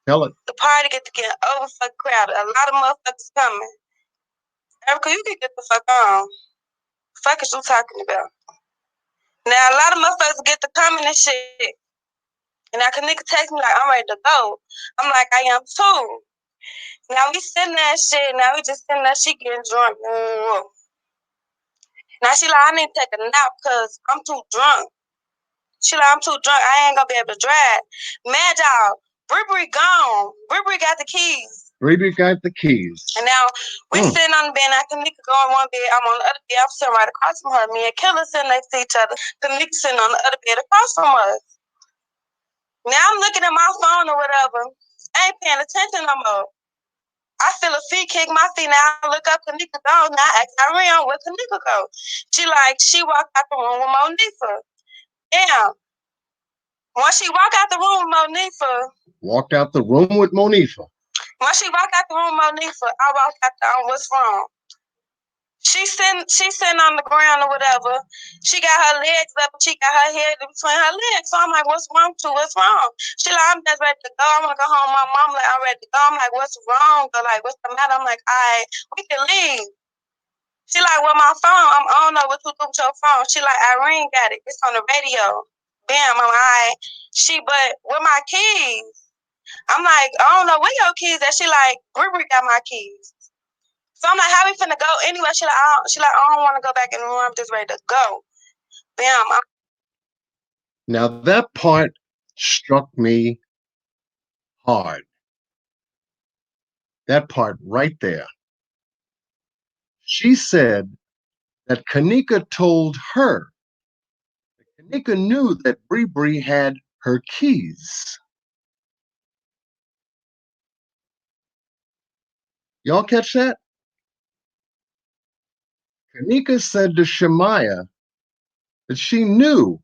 tell it. The party get to get over fucking crowded. A lot of motherfuckers coming. Erica, you can get the fuck on. Fuck is you talking about? Now a lot of motherfuckers get to coming and shit. And now Kenneka text me like, I'm ready to go. I'm like, I am too. Now we sitting there shit. Now we just sitting there, she getting drunk. Now she like, I need to take a nap because I'm too drunk. She like, I'm too drunk. I ain't gonna be able to drive. Mad y'all, Bree gone. Bree got the keys. Bree got the keys. And now we sitting on the bed. Now Kenneka go on one bed. I'm on the other bed. I'm sitting right across from her. Me and Killer sitting next to each other. Kenneka sitting on the other bed across from us. Now I'm looking at my phone or whatever. I ain't paying attention no more. I feel a feet kick my feet. Now I look up, Kenneka gone. Now I ask Irene where Kenneka go. She walked out the room with Monifa. Damn. Once she walked out the room with Monifa. Walked out the room with Monifa. Once she walked out the room with Monifa, I walked out the what's wrong? She's sitting on the ground or whatever. She got her legs up, she got her head between her legs. So I'm like, what's wrong too? What's wrong? She like, I'm just ready to go. I want to go home. My mom like, I'm ready to go. I'm like, what's wrong? But like, what's the matter? I'm like, we can leave. She like, well, my phone, I don't know what to do with your phone. She like, Irene got it. It's on the radio. Bam, I'm like, but where my keys? I'm like, I don't know where your keys at. She like, Bree got my keys. So I'm like, how we finna go anyway? She like, I don't want to go back in the room. I'm just ready to go. Bam. Now that part struck me hard. That part right there. She said that Kenneka told her that Kenneka knew that Bree had her keys. Y'all catch that? Kenneka said to Shemaya that she knew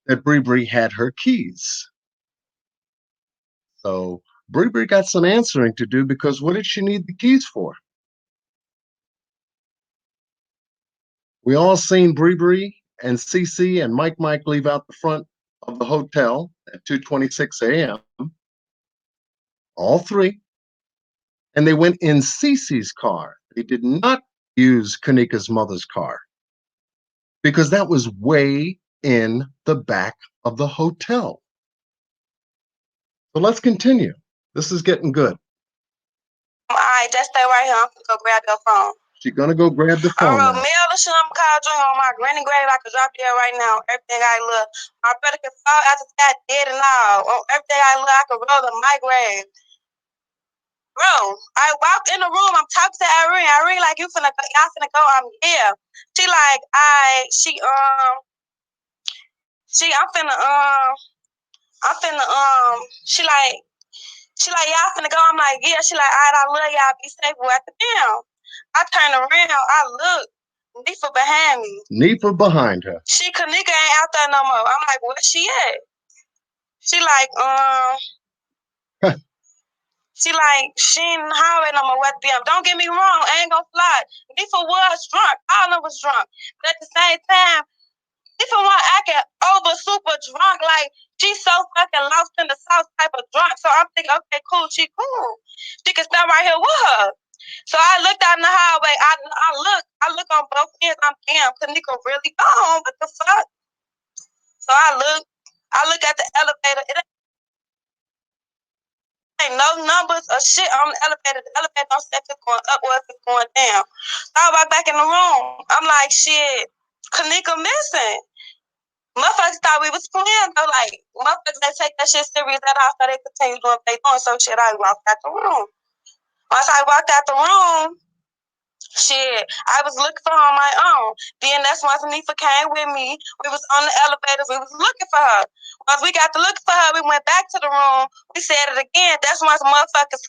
that Bree had her keys. So Bree got some answering to do, because what did she need the keys for? We all seen Bree and Cece and Mike leave out the front of the hotel at 2:26 a.m. All three. And they went in Cece's car. They did not use Kenneka's mother's car, because that was way in the back of the hotel. So let's continue. This is getting good. All right, just stay right here. I'm gonna go grab your phone. She's gonna go grab the phone. I wrote mail or shit. I'm gonna call Junior on my granny grave. I can drop there right now. Everything I look. My brother can fall after that dead and all. On everything I look, I can roll in my grave. Bro, I walked in the room. I'm talking to Irene. Irene like, y'all finna go. I'm here. She like, she like, y'all finna go. I'm like, yeah. She like, all right, I love y'all. Be safe. We're at the down. I turn around. I look. Nifa behind me. Nifa behind her. Kenneka ain't out there no more. I'm like, where she at? She like, she in the hallway no more. What them? Don't get me wrong. I ain't gonna fly. Nifa was drunk. All of them was drunk. But at the same time, Nifa was acting over super drunk. Like, she's so fucking lost in the sauce type of drunk. So I'm thinking, okay, cool. She cool. She can stand right here with her. So I looked out in the hallway. I look on both ends. I'm damn, Kenneka really gone. What the fuck? So I look at the elevator. It ain't no numbers or shit on the elevator. The elevator don't say if it's going up or if it's going down. So I walk back in the room. I'm like, shit, Kenneka missing. Motherfuckers thought we was playing though. Like, motherfuckers, they take that shit serious at all, so they continue doing what they doing. So shit, I walked out the room. Once I walked out the room, shit, I was looking for her on my own. Then that's once Nifa came with me. We was on the elevators. We was looking for her. Once we got to looking for her, we went back to the room. We said it again. That's once motherfuckers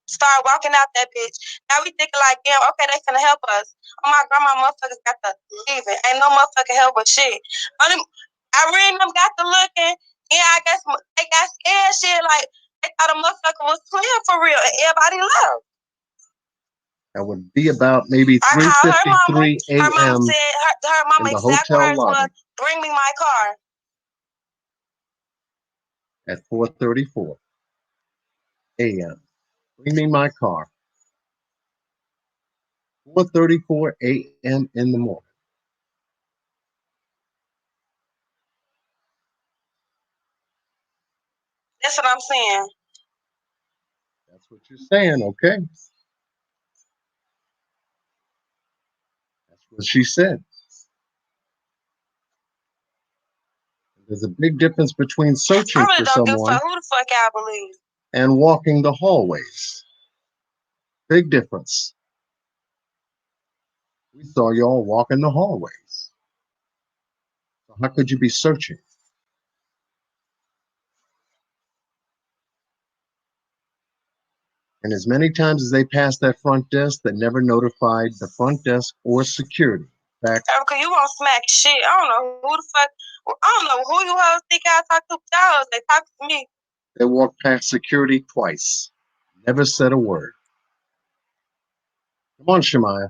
start walking out that bitch. Now we thinking like, damn, okay, they finna help us. Oh my grandma, motherfuckers got to leaving. Ain't no motherfucking help with shit. Only Irene them got to looking. Yeah, I guess they got scared shit. Like, they thought a motherfucker was playing for real. And everybody left. That would be about maybe 3:53 a.m. Her mama said, her mama in the exact hotel words lobby. was, bring me my car. At 4:34 a.m. Bring me my car. 4:34 a.m. in the morning. That's what I'm saying. That's what you're saying, okay? That's what she said. There's a big difference between searching for someone who the fuck I believe and walking the hallways. Big difference. We saw y'all walking the hallways. So how could you be searching? And as many times as they passed that front desk, they never notified the front desk or security. In fact, Erica, you won't smack shit. I don't know who the fuck. I don't know who you hoes think I talk to. Y'all, they talk to me. they walked past security twice. Never said a word. Come on, Shemaya.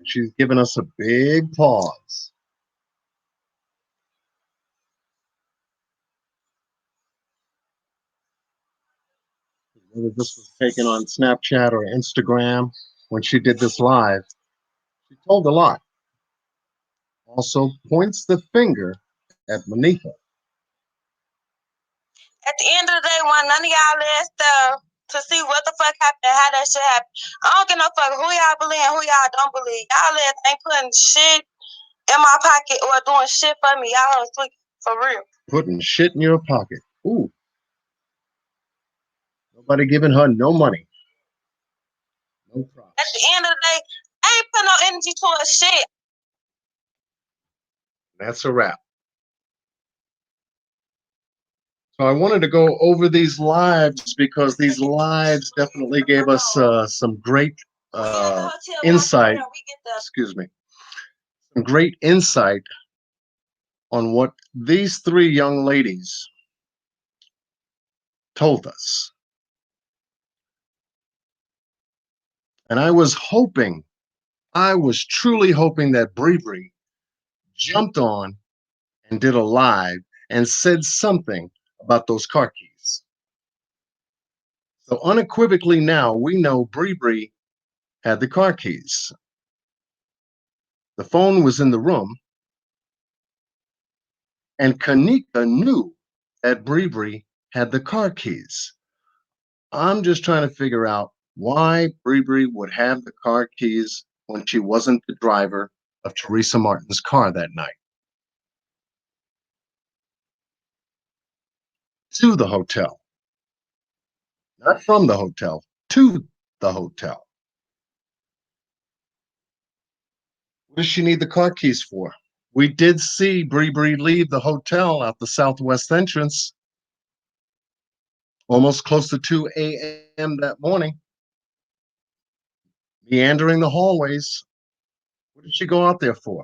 She's given us a big pause. Whether this was taken on Snapchat or Instagram when she did this live, she told a lot. Also points the finger at Monica. At the end of the day, when none of y'all asked to see what the fuck happened, how that shit happened, I don't give no fuck who y'all believe and who y'all don't believe. Y'all ain't putting shit in my pocket or doing shit for me. Y'all are sweet for real. Putting shit in your pocket. Ooh. Nobody giving her no money. No props. At the end of the day, I ain't putting no energy towards shit. That's a wrap. So I wanted to go over these lives because these lives definitely gave us some great insight. Excuse me. Some great insight on what these three young ladies told us. And I was truly hoping that Bree jumped on and did a live and said something about those car keys. So unequivocally now, we know Bree had the car keys. The phone was in the room, and Kenneka knew that Bree had the car keys. I'm just trying to figure out why Bree would have the car keys when she wasn't the driver of Teresa Martin's car that night. To the hotel. Not from the hotel, to the hotel. What does she need the car keys for? We did see Bree leave the hotel out the southwest entrance almost close to 2 a.m. that morning, meandering the hallways. What did she go out there for?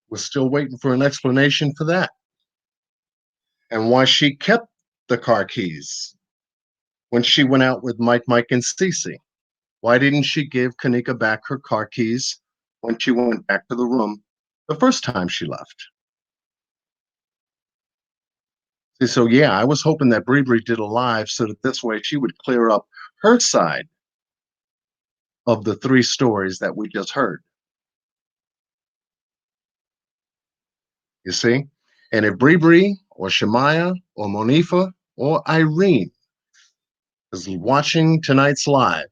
We're still waiting for an explanation for that. And why she kept the car keys when she went out with Mike, and Cece. Why didn't she give Kenneka back her car keys when she went back to the room the first time she left? See, so yeah, I was hoping that Bree did a live so that this way she would clear up her side of the three stories that we just heard. You see? And if Bree or Shemaya or Monifa or Irene is watching tonight's live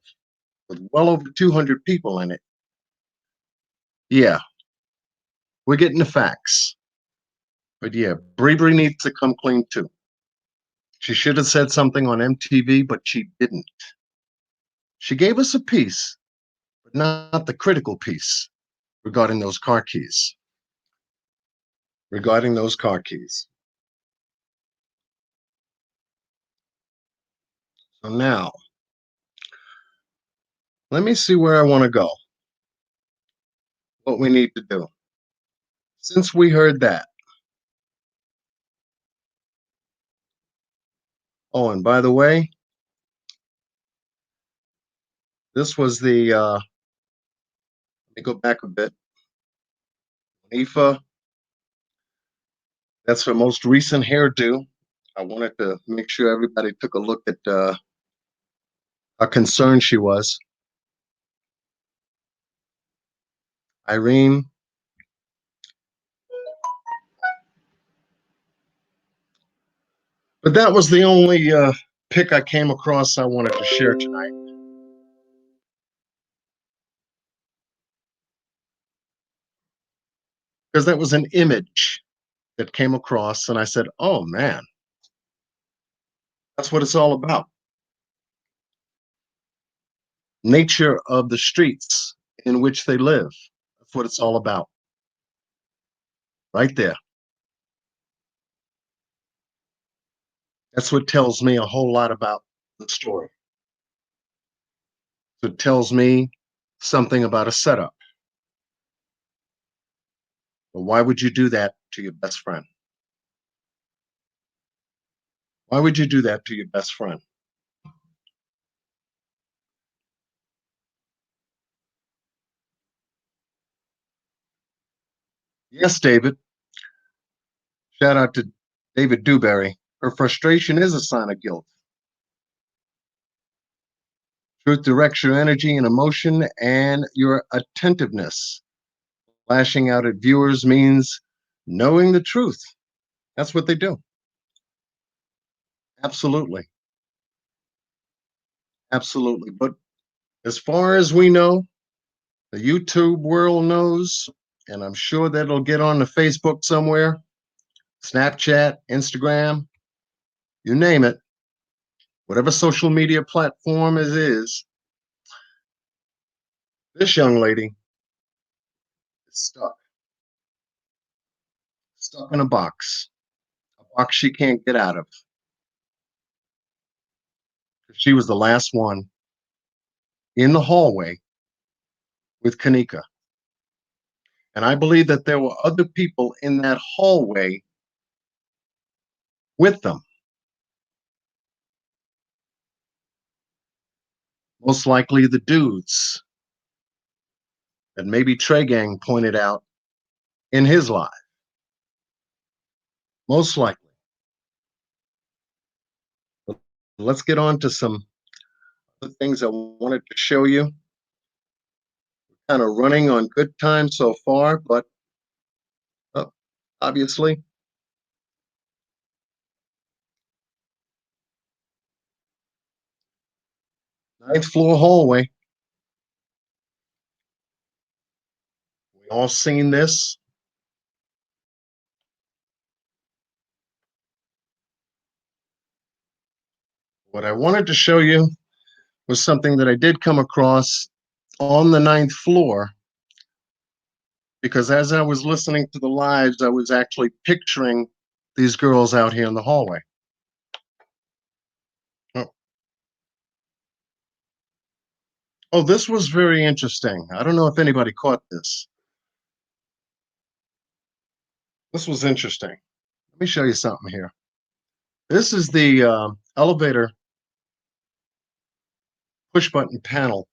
with well over 200 people in it, yeah, we're getting the facts. But yeah, Bree needs to come clean too. She should have said something on MTV, but she didn't. She gave us a piece, but not the critical piece regarding those car keys. Regarding those car keys. So now, let me see where I want to go. What we need to do. Since we heard that, Oh, and by the way, this was let me go back a bit. Ifa, that's her most recent hairdo. I wanted to make sure everybody took a look at how concerned she was. Irene, but that was the only pic I came across I wanted to share tonight. Because that was an image that came across, and I said, oh man, that's what it's all about. Nature of the streets in which they live. That's what it's all about. Right there. That's what tells me a whole lot about the story. It tells me something about a setup. But why would you do that to your best friend? Why would you do that to your best friend? Yes, David. Shout out to David Dewberry. Her frustration is a sign of guilt. Truth directs your energy and emotion and your attentiveness. Lashing out at viewers means knowing the truth. That's what they do. Absolutely. Absolutely. But as far as we know, the YouTube world knows, and I'm sure that it'll get on the Facebook somewhere, Snapchat, Instagram, you name it, whatever social media platform it is, this young lady is stuck in a box she can't get out of. She was the last one in the hallway with Kenneka. And I believe that there were other people in that hallway with them. Most likely the dudes that maybe Trey Gang pointed out in his live. Most likely. But let's get on to some other things I wanted to show you. Kind of running on good time so far, but obviously, ninth floor hallway. We all seen this. What I wanted to show you was something that I did come across on the ninth floor, because as I was listening to the lives, I was actually picturing these girls out here in the hallway. Oh, oh, this was very interesting. I don't know if anybody caught this. This was interesting. Let me show you something here. This is the elevator push button panel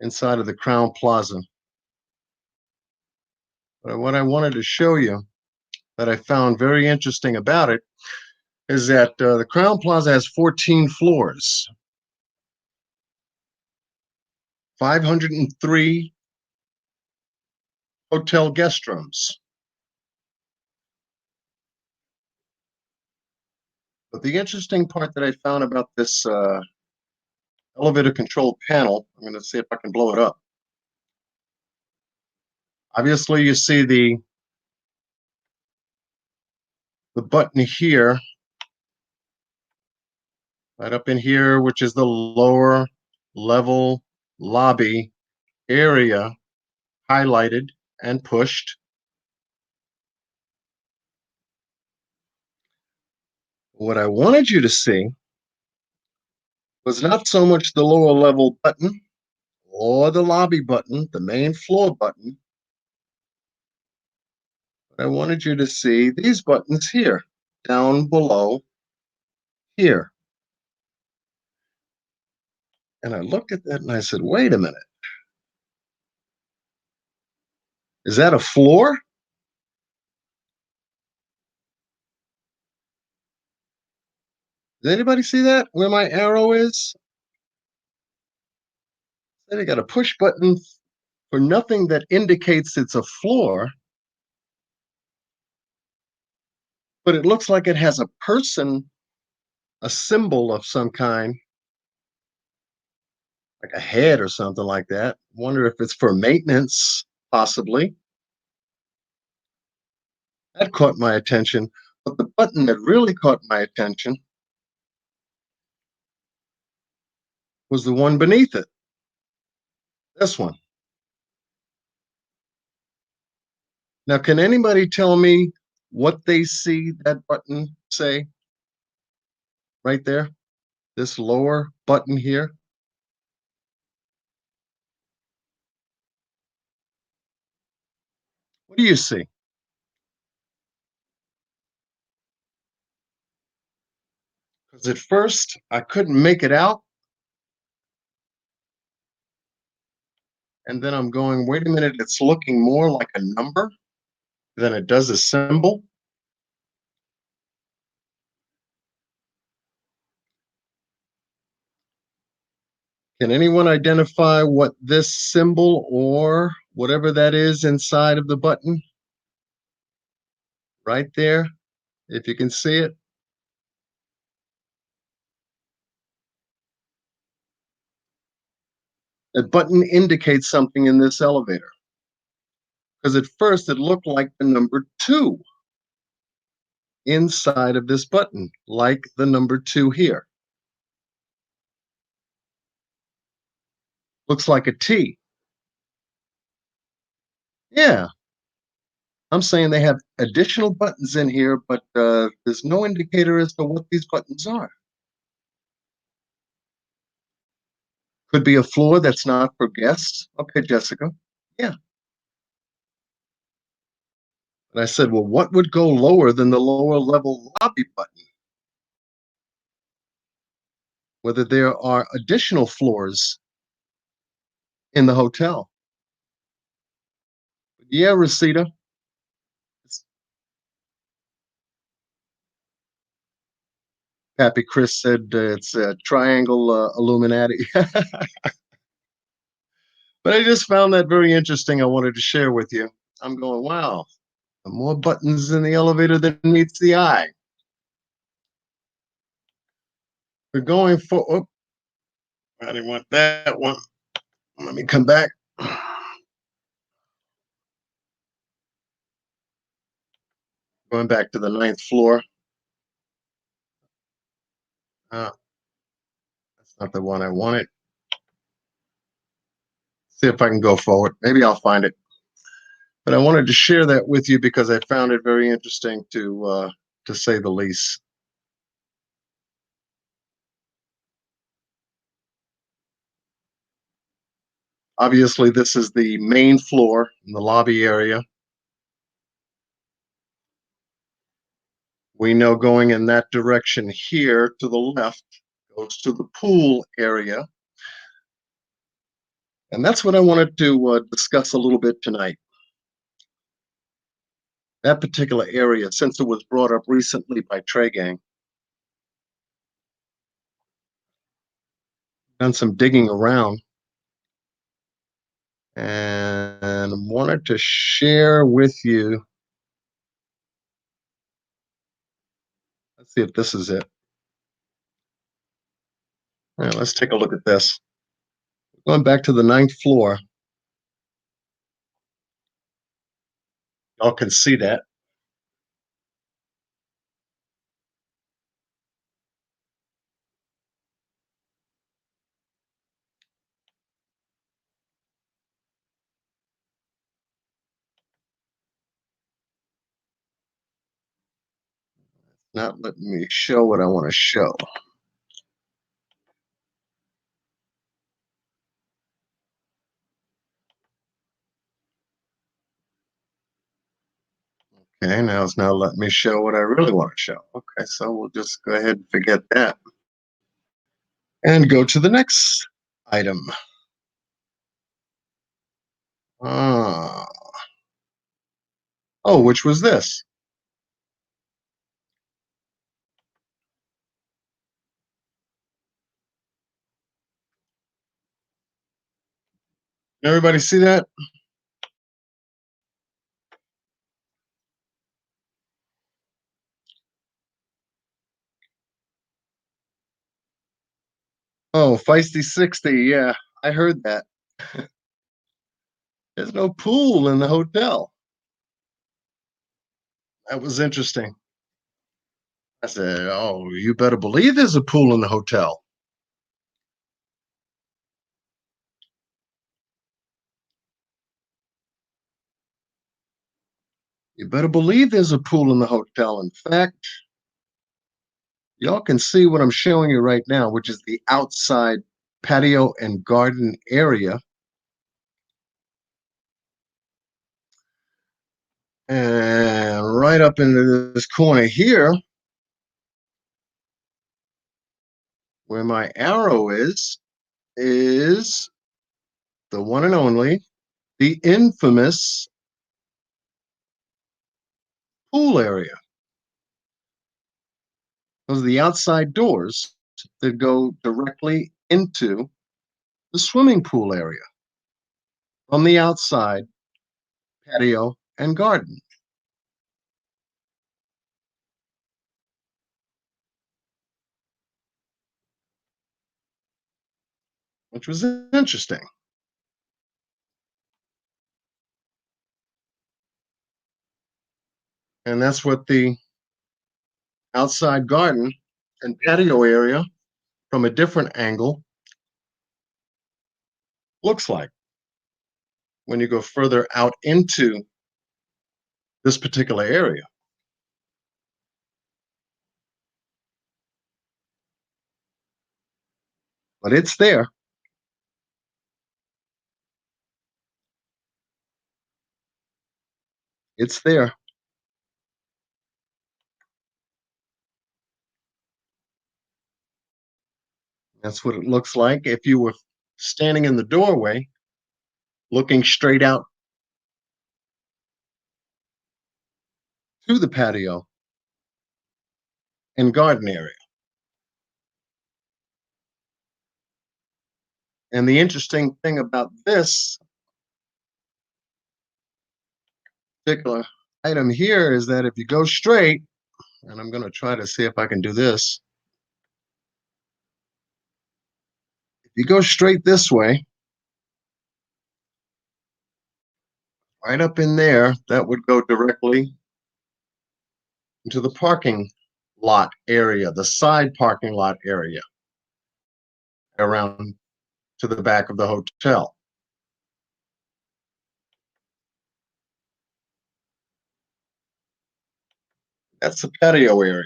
inside of the Crown Plaza. But what I wanted to show you that I found very interesting about it is that the Crown Plaza has 14 floors, 503 hotel guest rooms. But the interesting part that I found about this elevator control panel, I'm going to see if I can blow it up. Obviously, you see the button here, right up in here, which is the lower level lobby area, highlighted and pushed. What I wanted you to see was not so much the lower level button or the lobby button, the main floor button, but I wanted you to see these buttons here. down below here. And I looked at that and I said, wait a minute. Is that a floor? Does anybody see that where my arrow is? Then I got a push button for nothing that indicates it's a floor, but it looks like it has a person, a symbol of some kind, like a head or something like that. Wonder if it's for maintenance, possibly. That caught my attention. But the button that really caught my attention was the one beneath it. This one. Now, can anybody tell me what they see that button say right there? This lower button here? What do you see? Because at first I couldn't make it out. And then I'm going, wait a minute, it's looking more like a number than it does a symbol. Can anyone identify what this symbol or whatever that is inside of the button? Right there, if you can see it. That button indicates something in this elevator. Because at first it looked like the number 2 inside of this button, like the number 2 here. Looks like a T. Yeah, I'm saying they have additional buttons in here, but there's no indicator as to what these buttons are. Could be a floor that's not for guests. Okay, Jessica. Yeah. And I said, well, what would go lower than the lower level lobby button? Whether there are additional floors in the hotel. Yeah, Rosita. Happy Chris said it's a triangle Illuminati. But I just found that very interesting. I wanted to share with you. I'm going, wow, more buttons in the elevator than meets the eye. We're going for, oh, I didn't want that one. Let me come back. Going back to the 9th floor. That's not the one I wanted. See if I can go forward. Maybe I'll find it. But I wanted to share that with you because I found it very interesting to say the least. Obviously, this is the main floor in the lobby area. We know going in that direction here to the left goes to the pool area. And that's what I wanted to discuss a little bit tonight. That particular area, since it was brought up recently by Trey Gang, done some digging around and wanted to share with you. Let's see if this is it. All right, let's take a look at this. Going back to the 9th floor. Y'all can see that. Not letting me show what I want to show. Okay, now it's now let me show what I really want to show. Okay, so we'll just go ahead and forget that and go to the next item. Ah, oh, which was this? Everybody see that? Oh, Feisty 60. Yeah, I heard that. There's no pool in the hotel. That was interesting. I said, oh, you better believe there's a pool in the hotel. You better believe there's a pool in the hotel. In fact, y'all can see what I'm showing you right now, which is the outside patio and garden area. And right up into this corner here, where my arrow is the one and only, the infamous pool area. Those are the outside doors that go directly into the swimming pool area from the outside patio and garden, which was interesting. And that's what the outside garden and patio area from a different angle looks like when you go further out into this particular area. But it's there. It's there. That's what it looks like if you were standing in the doorway looking straight out to the patio and garden area. And the interesting thing about this particular item here is that if you go straight, and I'm going to try to see if I can do this. If you go straight this way, right up in there, that would go directly into the parking lot area, the side parking lot area around to the back of the hotel. That's the patio area.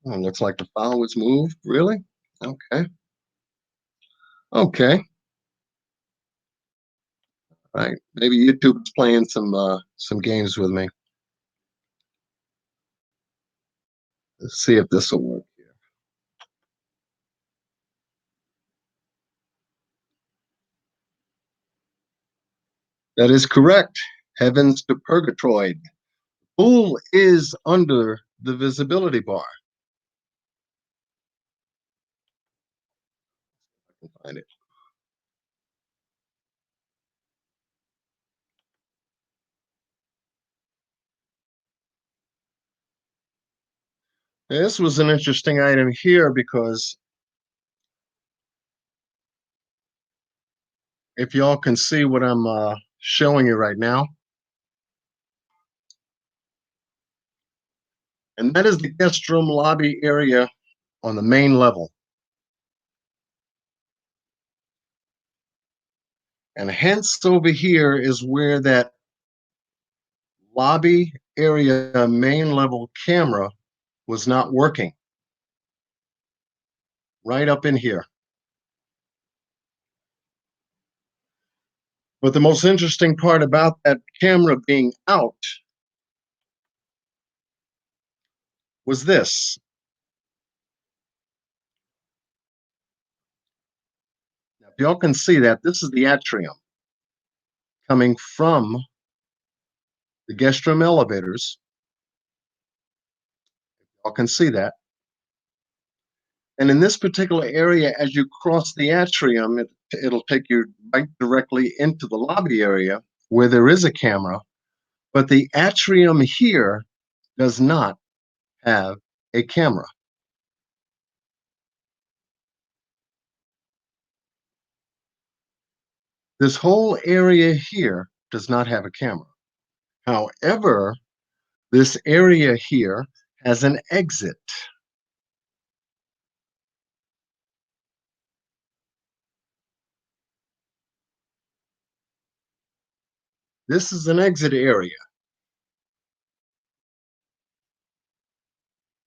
Oh, looks like the file was moved. Really? Okay. Okay. All right. Maybe YouTube's playing some games with me. Let's see if this will work here. That is correct. Heavens to Purgatroyd. Pool is under the visibility bar. I can find it. This was an interesting item here because if y'all can see what I'm showing you right now, and that is the guest room lobby area on the main level. And hence over here is where that lobby area main level camera was not working. Right up in here. But the most interesting part about that camera being out was this. Now, if y'all can see that, this is the atrium coming from the guest room elevators. Y'all can see that. And in this particular area, as you cross the atrium, it'll take you right directly into the lobby area where there is a camera. But the atrium here does not have a camera. This whole area here does not have a camera. However, this area here has an exit. This is an exit area.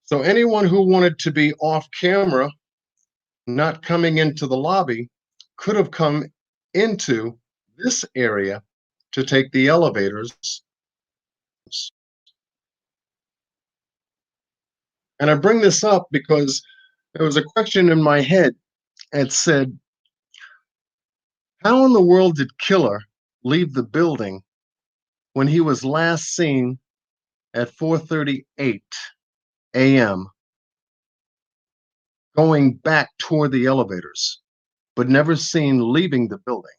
So anyone who wanted to be off camera, not coming into the lobby, could have come into this area to take the elevators. And I bring this up because there was a question in my head that said, how in the world did Killer leave the building when he was last seen at 4:38 a.m. going back toward the elevators, but never seen leaving the building?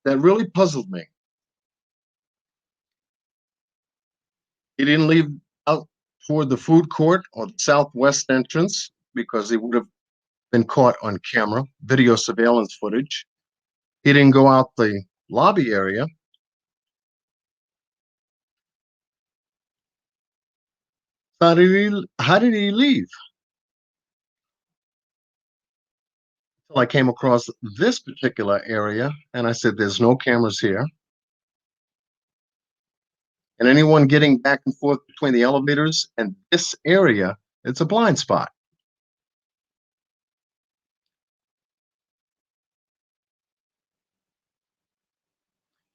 That really puzzled me. He didn't leave out toward the food court or the southwest entrance because he would have been caught on camera, video surveillance footage. He didn't go out the lobby area. How did he leave? Until I came across this particular area and I said, there's no cameras here. And anyone getting back and forth between the elevators and this area, it's a blind spot.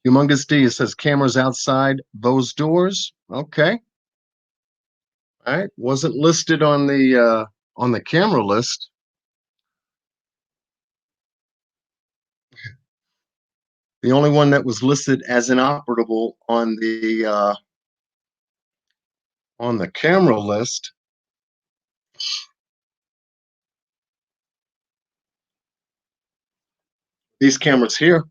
Humongous D says cameras outside those doors. Okay. All right. Wasn't listed on the camera list. The only one that was listed as inoperable on the camera list these cameras here.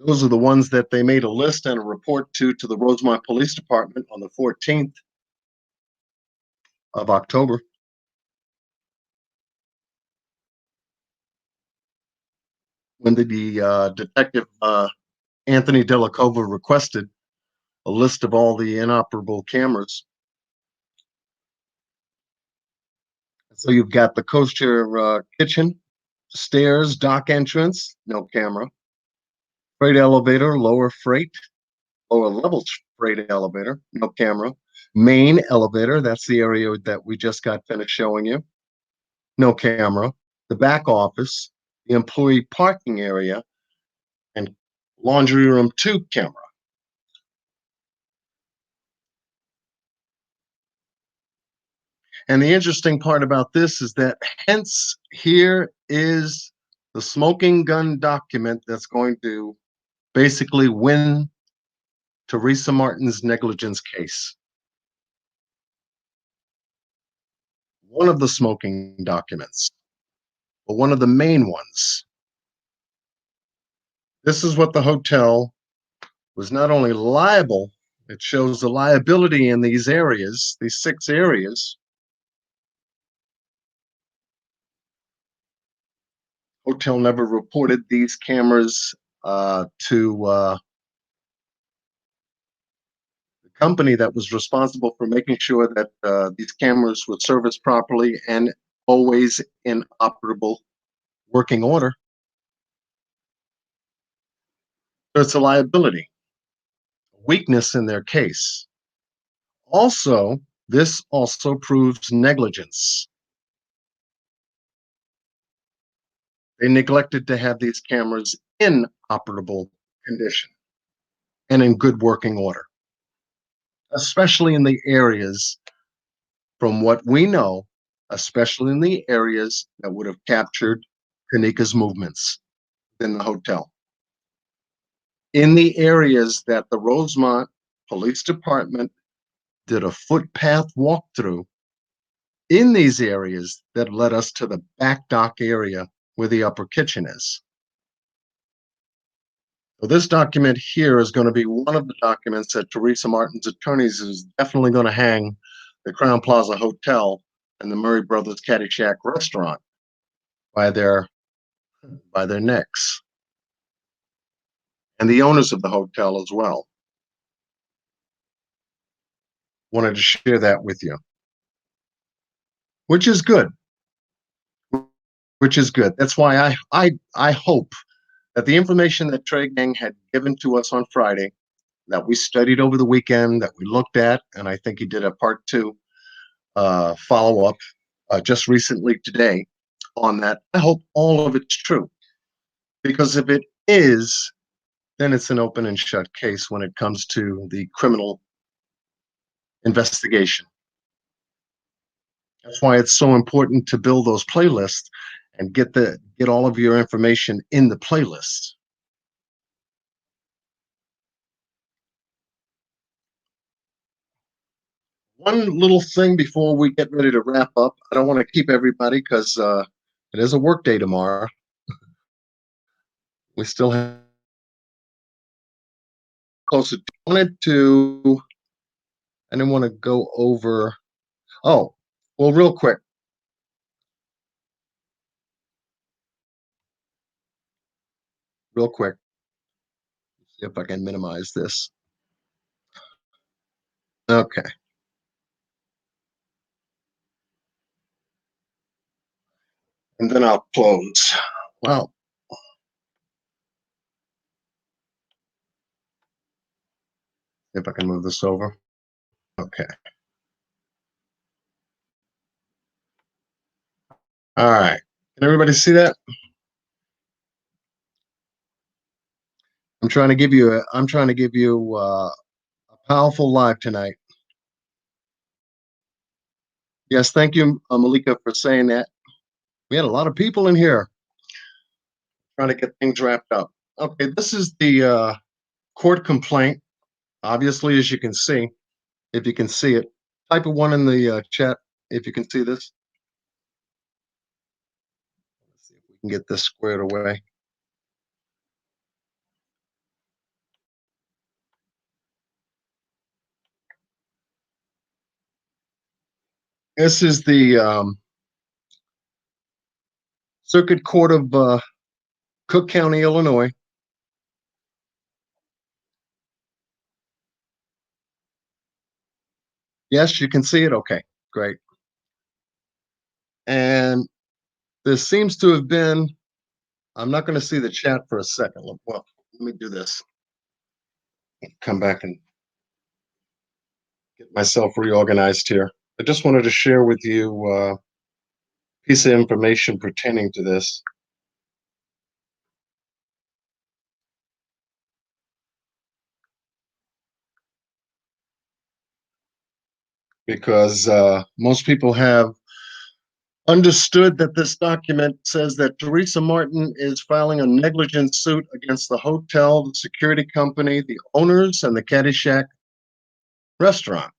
Those are the ones that they made a list and a report to the Rosemont Police Department on the 14th of October. When the detective Anthony Delacova requested a list of all the inoperable cameras. So you've got the coaster kitchen, stairs, dock entrance, no camera. Freight elevator, lower level freight elevator, no camera. Main elevator, that's the area that we just got finished showing you, no camera. The back office, the employee parking area, and laundry room 2 camera. And the interesting part about this is that hence here is the smoking gun document that's going to basically win Teresa Martin's negligence case. One of the smoking documents, but one of the main ones. This is what the hotel was not only liable, it shows the liability in these areas, these 6 areas. Hotel never reported these cameras to the company that was responsible for making sure that these cameras would service properly and always in operable working order. So it's a liability, weakness in their case. Also, this also proves negligence. They neglected to have these cameras in operable condition and in good working order, especially in the areas, from what we know, especially in the areas that would have captured Kenneka's movements in the hotel. In the areas that the Rosemont Police Department did a footpath walkthrough, in these areas that led us to the back dock area where the upper kitchen is. So this document here is going to be one of the documents that Teresa Martin's attorneys is definitely going to hang the Crown Plaza Hotel and the Murray Brothers Caddyshack restaurant by their necks, and the owners of the hotel as well. Wanted to share that with you, which is good. Which is good. That's why I hope that the information that Trey Gang had given to us on Friday, that we studied over the weekend, that we looked at, and I think he did a part two follow up just recently today on that. I hope all of it's true, because if it is, then it's an open and shut case when it comes to the criminal investigation. That's why it's so important to build those playlists and get all of your information in the playlist. One little thing before we get ready to wrap up. I don't want to keep everybody because it is a work day tomorrow. We still have closer. I didn't want to go over. Oh, well, real quick. Real quick. See if I can minimize this. Okay. And then I'll close. Well, if I can move this over. Okay. All right. Can everybody see that? I'm trying to give you a powerful live tonight. Yes, thank you, Malika, for saying that. We had a lot of people in here trying to get things wrapped up. Okay, this is the court complaint. Obviously, as you can see, if you can see it, type of one in the chat if you can see this. Let's see if we can get this squared away. This is the Circuit Court of Cook County, Illinois. Yes, you can see it? Okay, great. And there seems to have been, I'm not going to see the chat for a second. Well, let me do this. Come back and get myself reorganized here. I just wanted to share with you a piece of information pertaining to this. Because most people have understood that this document says that Teresa Martin is filing a negligence suit against the hotel, the security company, the owners, and the Caddyshack restaurant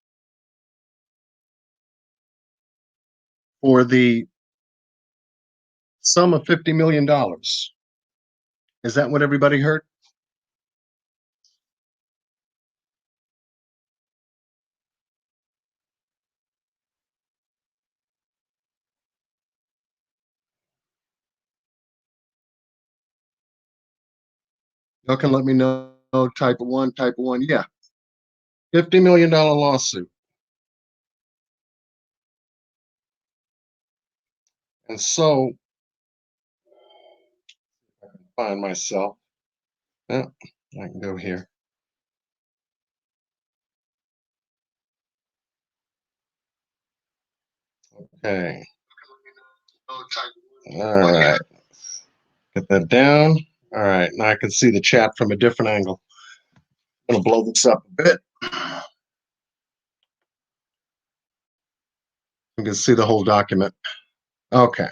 for the sum of $50 million. Is that what everybody heard? Y'all can let me know, type of one, type of one. Yeah, $50 million lawsuit. And so, I can find myself. Yeah, I can go here. Okay. All right. Get that down. All right, now I can see the chat from a different angle. I'm gonna blow this up a bit. You can see the whole document. Okay.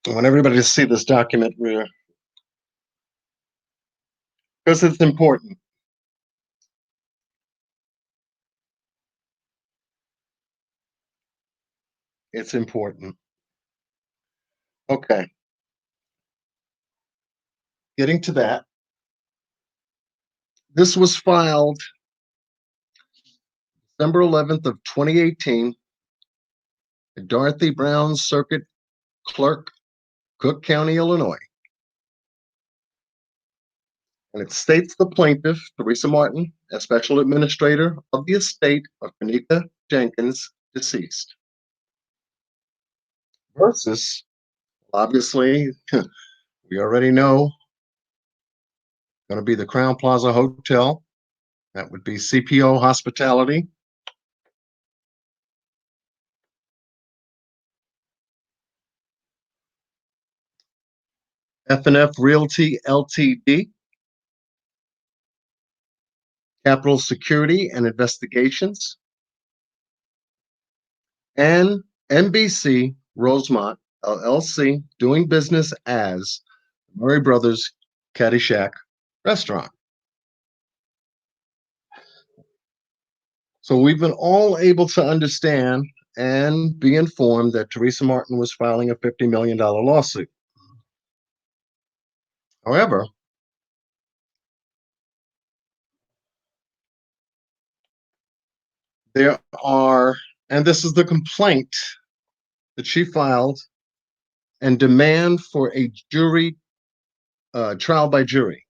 I want everybody to see this document because it's important. It's important. Okay. Getting to that. This was filed December 11th of 2018 at Dorothy Brown Circuit Clerk, Cook County, Illinois. And it states the plaintiff, Teresa Martin, as special administrator of the estate of Kenneka Jenkins, deceased. Versus, obviously, we already know, going to be the Crown Plaza Hotel. That would be CPO Hospitality. F&F Realty Ltd. Capital Security and Investigations. And NBC Rosemont LLC, doing business as Murray Brothers Caddyshack Restaurant. So we've been all able to understand and be informed that Teresa Martin was filing a $50 million lawsuit. However, there are, and this is the complaint that she filed, and demand for a jury trial by jury.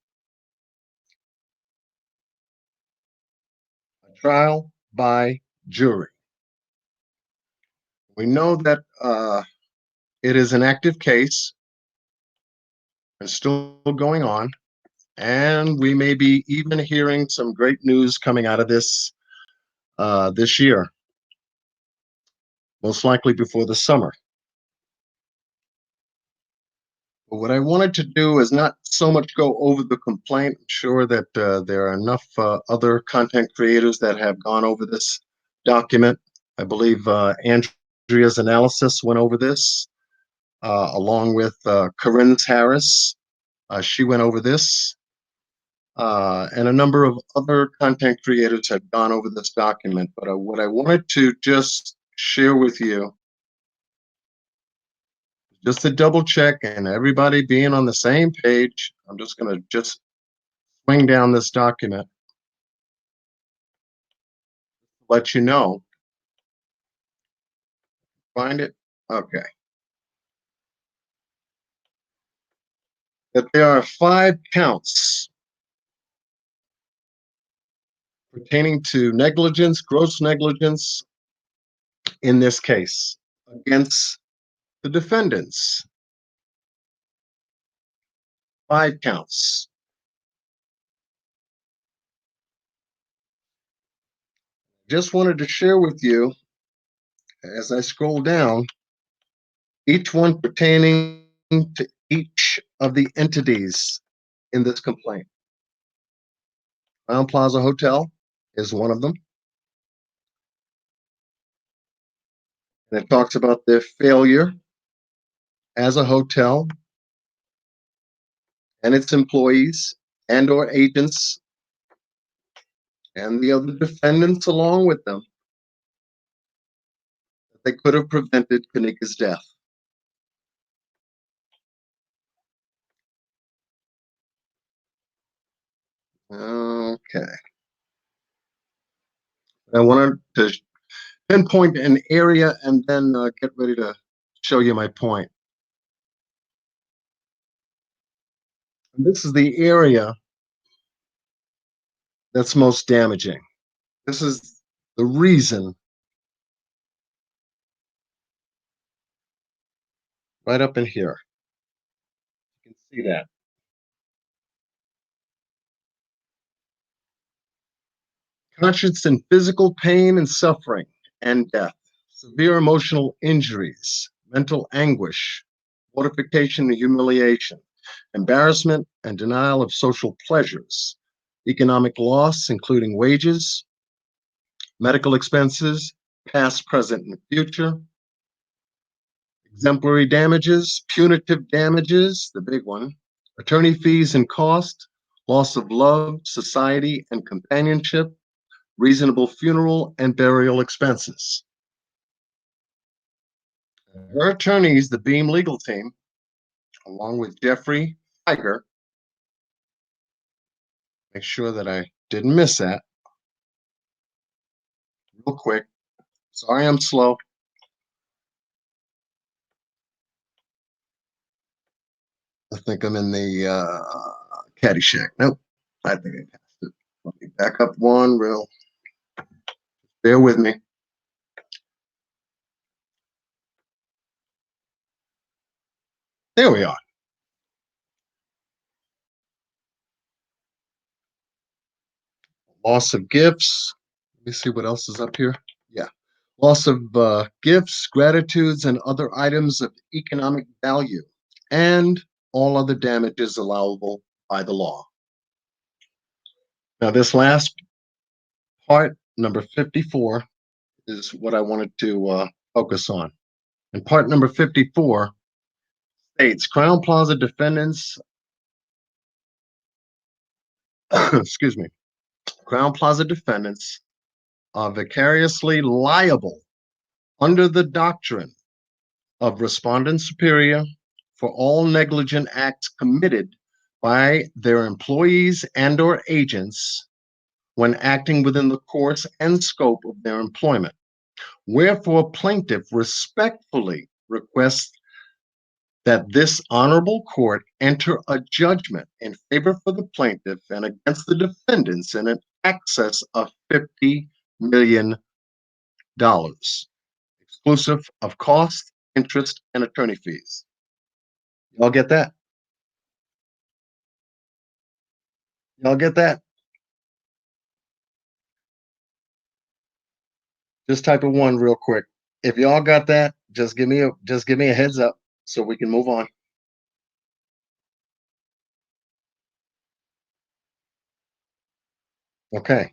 A trial by jury. We know that it is an active case and still going on, and we may be even hearing some great news coming out of this this year, most likely before the summer. But what I wanted to do is not so much go over the complaint. I'm sure that there are enough other content creators that have gone over this document. I believe Andrea's analysis went over this, along with Corinne Harris. She went over this, and a number of other content creators have gone over this document. But what I wanted to just share with you, just to double check and everybody being on the same page, I'm just going to just swing down this document, let you know. Find it? Okay. That there are 5 counts pertaining to negligence, gross negligence in this case against the defendants. 5 counts. Just wanted to share with you, as I scroll down, each one pertaining to each of the entities in this complaint. Crown Plaza Hotel is one of them. And it talks about their failure as a hotel and its employees and or agents and the other defendants along with them, that they could have prevented Kenneka's death. Okay. I wanted to pinpoint an area and then get ready to show you my point. And this is the area that's most damaging. This is the reason, right up in here. You can see that. Conscious and physical pain and suffering and death, severe emotional injuries, mental anguish, mortification and humiliation, embarrassment and denial of social pleasures, economic loss, including wages, medical expenses, past, present, and future, exemplary damages, punitive damages, the big one, attorney fees and cost, loss of love, society, and companionship, reasonable funeral and burial expenses. Her attorneys, the Beam legal team, along with Jeffrey Tiger, make sure that I didn't miss that real quick. Sorry, I'm slow. I think I'm in the Caddyshack. Nope, I think I passed it. Let me back up one real. Bear with me. There we are. Loss of gifts. Let me see what else is up here. Yeah. Loss of gifts, gratitudes, and other items of economic value, and all other damages allowable by the law. Now, this last part, number 54, is what I wanted to focus on. And part number 54 states Crown Plaza defendants, excuse me, Crown Plaza defendants are vicariously liable under the doctrine of respondent superior for all negligent acts committed by their employees and or agents when acting within the course and scope of their employment. Wherefore, plaintiff respectfully requests that this honorable court enter a judgment in favor for the plaintiff and against the defendants in an excess of $50 million, exclusive of cost, interest, and attorney fees. Y'all get that? Y'all get that? Just type of one real quick. If y'all got that, just give me a heads up so we can move on. Okay.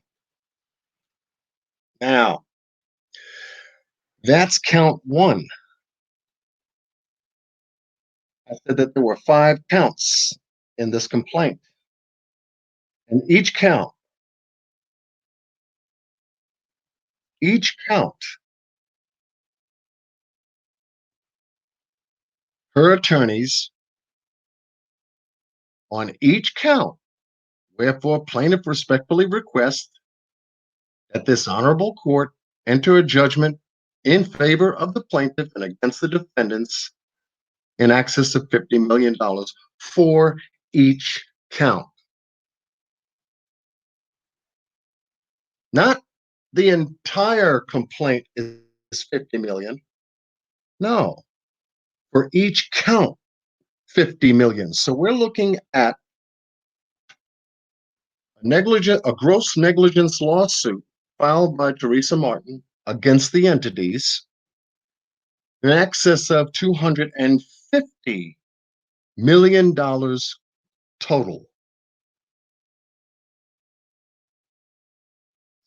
Now, that's count one. I said that there were 5 counts in this complaint. And each count, her attorneys on each count, wherefore plaintiff respectfully requests that this honorable court enter a judgment in favor of the plaintiff and against the defendants in excess of $50 million for each count. Not the entire complaint is 50 million. No, for each count, 50 million. So we're looking at a gross negligence lawsuit filed by Teresa Martin against the entities in excess of $250 million total.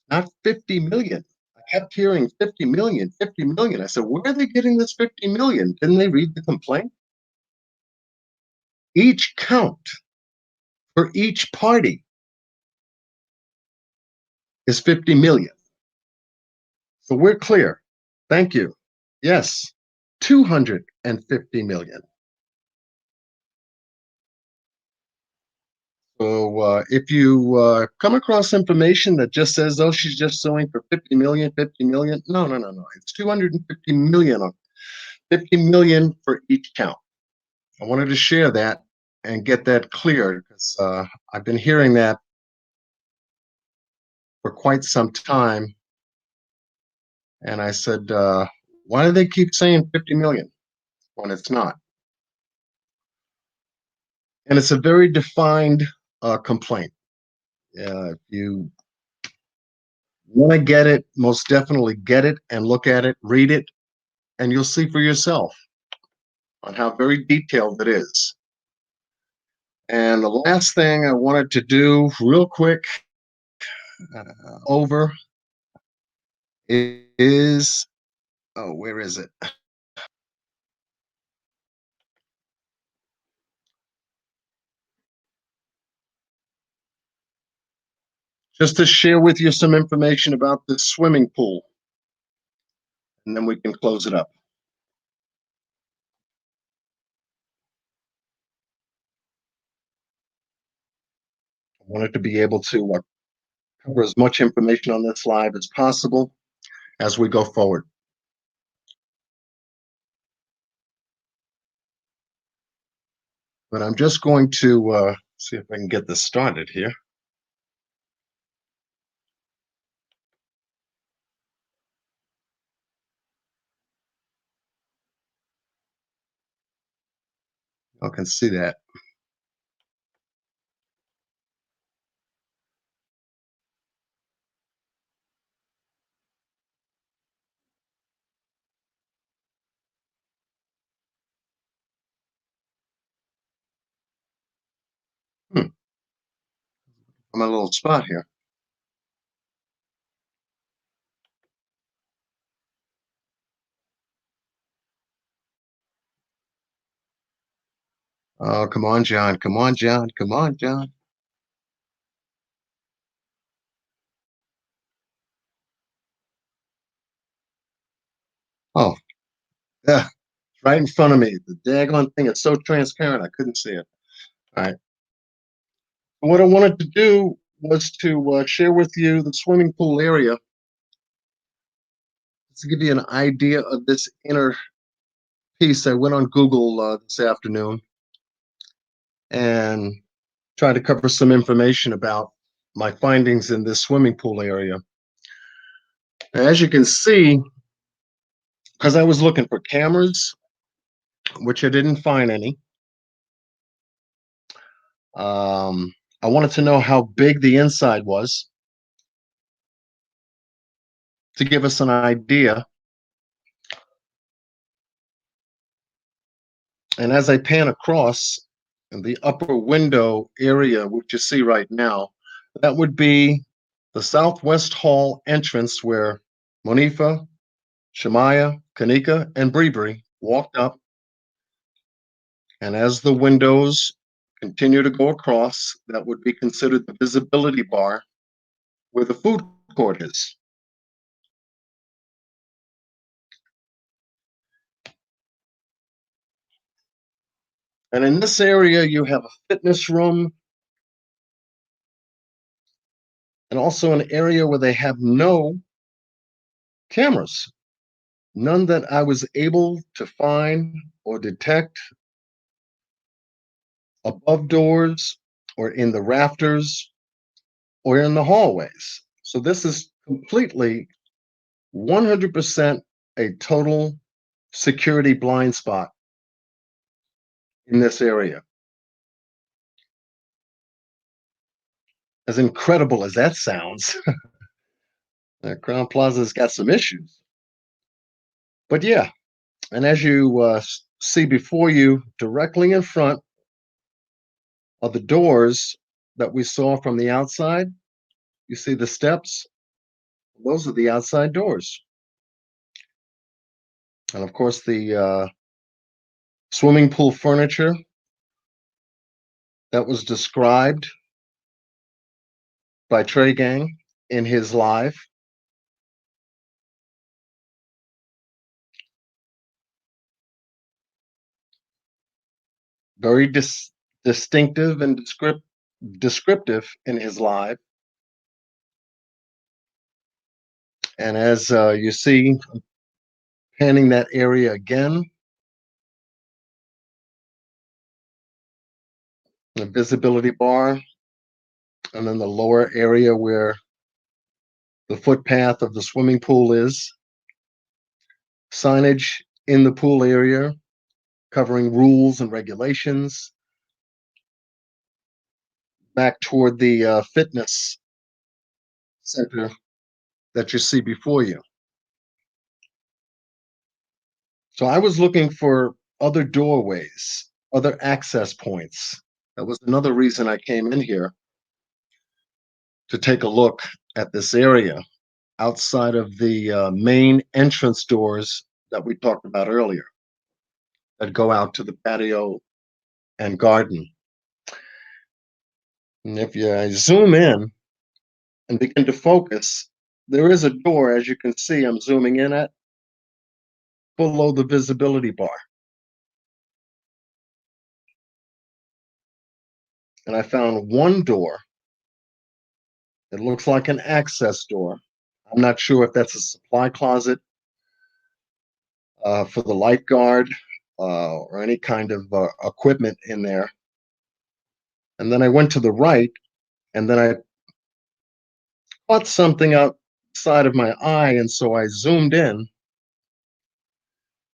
Not 50 million. I kept hearing 50 million, 50 million. I said, where are they getting this 50 million? Didn't they read the complaint? Each count for each party is 50 million. So we're clear. Thank you. Yes, 250 million. So if you come across information that just says, oh, she's just suing for 50 million, 50 million. No. It's 250 million, 50 million for each count. I wanted to share that and get that cleared because I've been hearing that for quite some time. And I said, why do they keep saying 50 million when it's not? And it's a very defined complaint. If you Want to get it, most definitely get it and look at it, read it, and you'll see for yourself on how very detailed it is. And the last thing I wanted to do real quick over is, oh, where is it? Just to share with you some information about this swimming pool, and then we can close it up. I wanted to be able to cover as much information on this live as possible as we go forward. But I'm just going to see if I can get this started here. I can see that. Hmm. I'm a little spot here. Oh, come on, John. Come on, John. Come on, John. Oh, yeah, right in front of me. The daggone thing is so transparent, I couldn't see it. All right. What I wanted to do was to share with you the swimming pool area to give you an idea of this inner piece. I went on Google this afternoon and tried to cover some information about my findings in this swimming pool area. As you can see, because I was looking for cameras, which I didn't find any, I wanted to know how big the inside was to give us an idea. And as I pan across in the upper window area, which you see right now, that would be the southwest hall entrance where Monifa, Shemaya, Kenneka, and Bribri walked up. And as the windows continue to go across, that would be considered the visibility bar where the food court is. And in this area, you have a fitness room and also an area where they have no cameras. None that I was able to find or detect above doors or in the rafters or in the hallways. So this is completely 100% a total security blind spot in this area. As incredible as that sounds, Crown Plaza's got some issues. But yeah, and as you see before you, directly in front of the doors that we saw from the outside, you see the steps. Those are the outside doors. And of course, the swimming pool furniture that was described by Trey Gang in his live. Very distinctive and descriptive in his live. And as you see, panning that area again, the visibility bar, and then the lower area where the footpath of the swimming pool is. Signage in the pool area covering rules and regulations. Back toward the fitness center that you see before you. So I was looking for other doorways, other access points. That was another reason I came in here to take a look at this area outside of the main entrance doors that we talked about earlier that go out to the patio and garden. And if you zoom in and begin to focus, there is a door, as you can see, I'm zooming in at below the visibility bar. And I found one door. It looks like an access door. I'm not sure if that's a supply closet for the lifeguard or any kind of equipment in there. And then I went to the right, and then I caught something outside of my eye, and so I zoomed in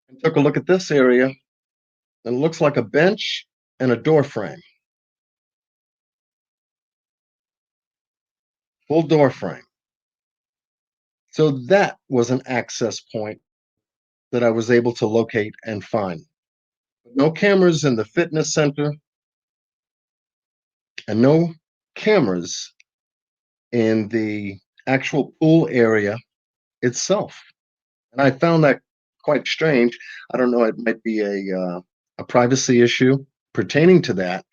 and took a look at this area, and it looks like a bench and a door frame, full door frame. So that was an access point that I was able to locate and find. No cameras in the fitness center and no cameras in the actual pool area itself. And I found that quite strange. I don't know, it might be a privacy issue pertaining to that,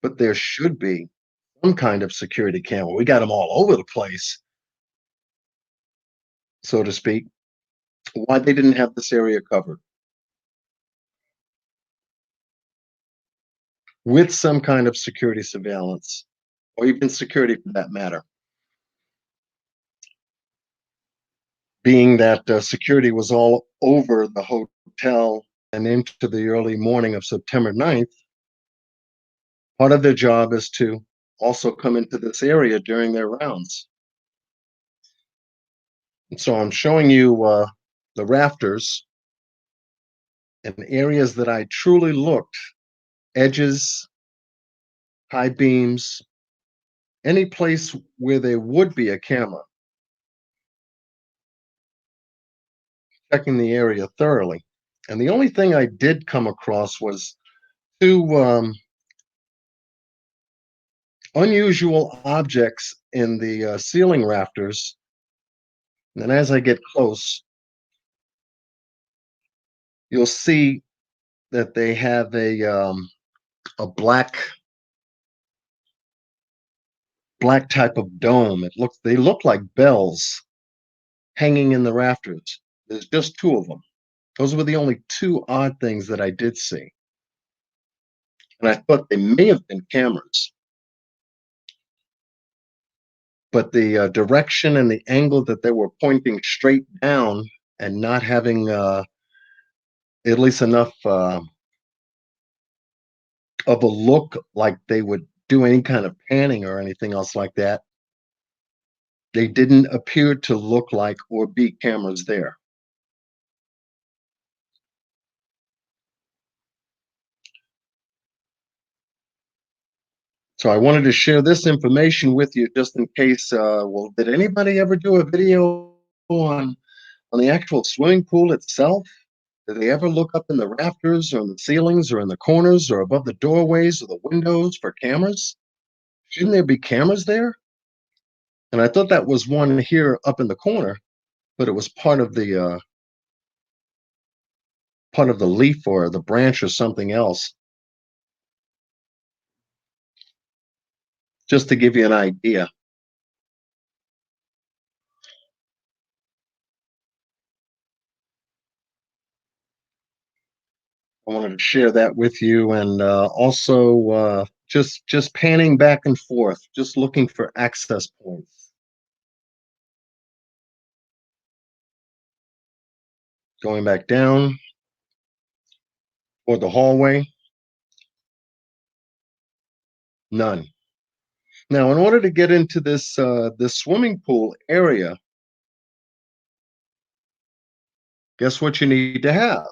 but there should be some kind of security camera. We got them all over the place, so to speak. Why they didn't have this area covered with some kind of security surveillance, or even security for that matter, being that security was all over the hotel and into the early morning of September 9th. Part of their job is to also come into this area during their rounds. And so I'm showing you the rafters and areas that I truly looked, edges, high beams, any place where there would be a camera, checking the area thoroughly. And the only thing I did come across was two unusual objects in the ceiling rafters. And as I get close, you'll see that they have a black type of dome. They look like bells hanging in the rafters. There's just two of them. Those were the only two odd things that I did see. And I thought they may have been cameras, but the direction and the angle that they were pointing straight down and not having at least enough of a look like they would do any kind of panning or anything else like that. They didn't appear to look like or be cameras there. So I wanted to share this information with you just in case. Well, did anybody ever do a video on the actual swimming pool itself? Did they ever look up in the rafters or in the ceilings or in the corners or above the doorways or the windows for cameras? Shouldn't there be cameras there? And I thought that was one here up in the corner, but it was part of the leaf or the branch or something else. Just to give you an idea. I wanted to share that with you, and also just panning back and forth, just looking for access points. Going back down toward the hallway, none. Now, in order to get into this swimming pool area, guess what you need to have?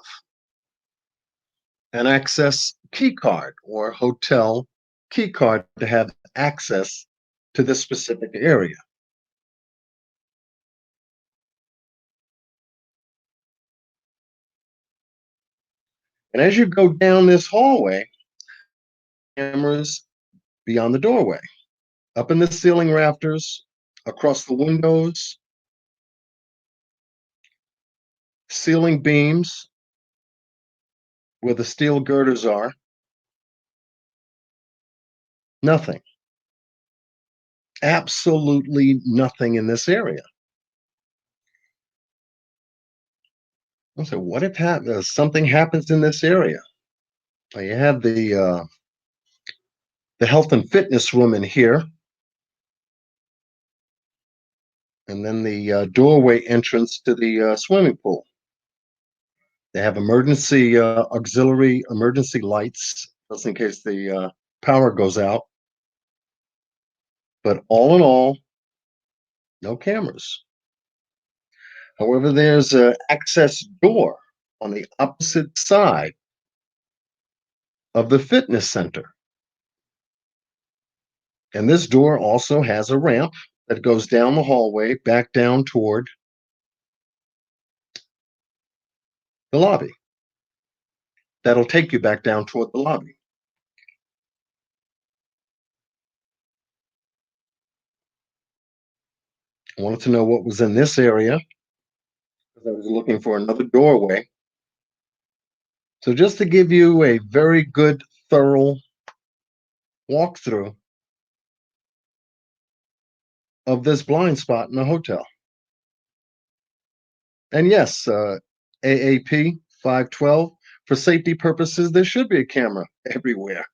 An access key card or hotel key card to have access to this specific area. And as you go down this hallway, cameras beyond the doorway, up in the ceiling rafters, across the windows, ceiling beams where the steel girders are. Nothing. Absolutely nothing in this area. I said, what if something happens in this area? Well, you have the health and fitness room in here, and then the doorway entrance to the swimming pool. They have emergency auxiliary emergency lights just in case the power goes out. But all in all, no cameras. However, there's an access door on the opposite side of the fitness center. And this door also has a ramp that goes down the hallway back down toward the lobby. That'll take you back down toward the lobby. I wanted to know what was in this area because I was looking for another doorway. So just to give you a very good, thorough walkthrough of this blind spot in the hotel. And yes, AAP 512, for safety purposes, there should be a camera everywhere.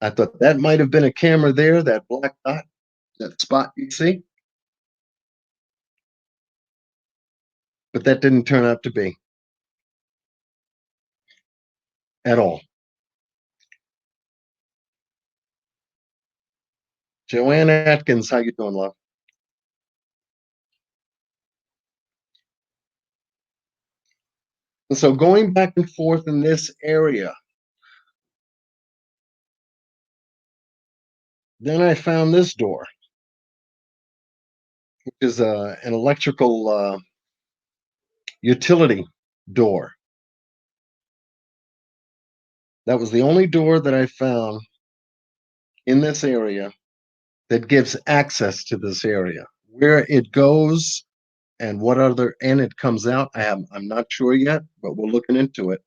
I thought that might have been a camera there, that black dot, that spot you see, but that didn't turn out to be at all. Joanne Atkins, how you doing, love? And so going back and forth in this area, then I found this door, which is an electrical utility door. That was the only door that I found in this area that gives access to this area. Where it goes and what other end it comes out, I'm not sure yet, but we're looking into it.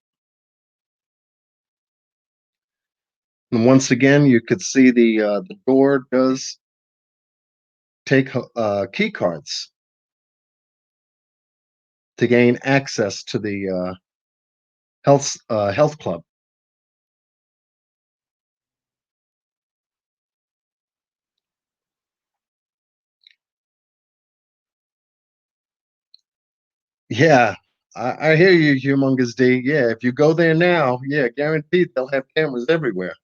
And once again, you could see the door does take key cards to gain access to the health club. Yeah, I hear you, Humongous D. Yeah, if you go there now, yeah, guaranteed they'll have cameras everywhere,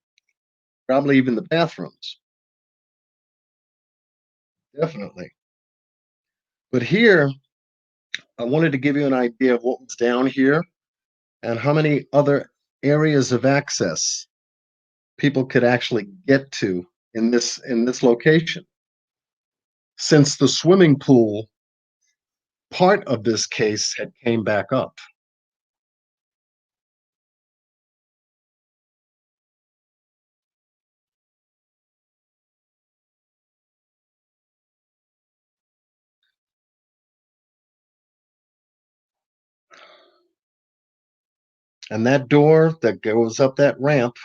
probably even the bathrooms. Definitely. But here, I wanted to give you an idea of what was down here and how many other areas of access people could actually get to in this location. Since the swimming pool part of this case had came back up. And that door that goes up that ramp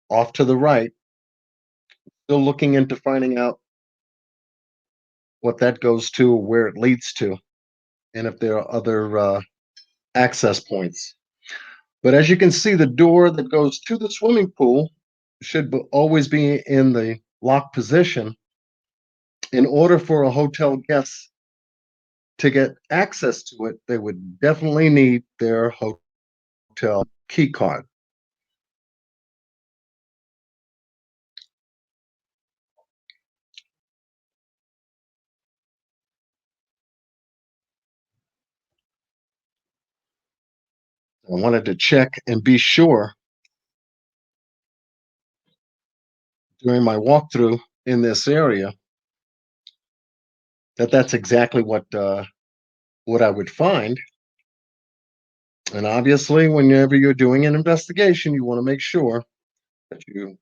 off to the right, still looking into finding out what that goes to, where it leads to, and if there are other access points. But as you can see, the door that goes to the swimming pool should always be in the locked position. In order for a hotel guest to get access to it, they would definitely need their hotel key card. I wanted to check and be sure during my walkthrough in this area that that's exactly what I would find. And obviously, whenever you're doing an investigation, you want to make sure that you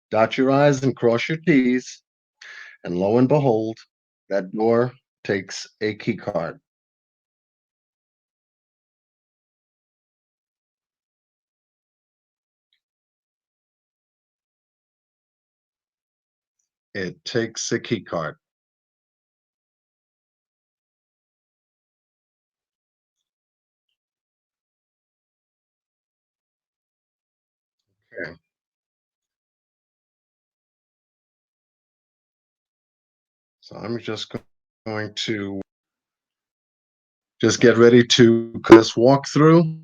dot your I's and cross your T's. And lo and behold, that door takes a key card. It takes a key card. Okay. So I'm just going to just get ready to this walkthrough,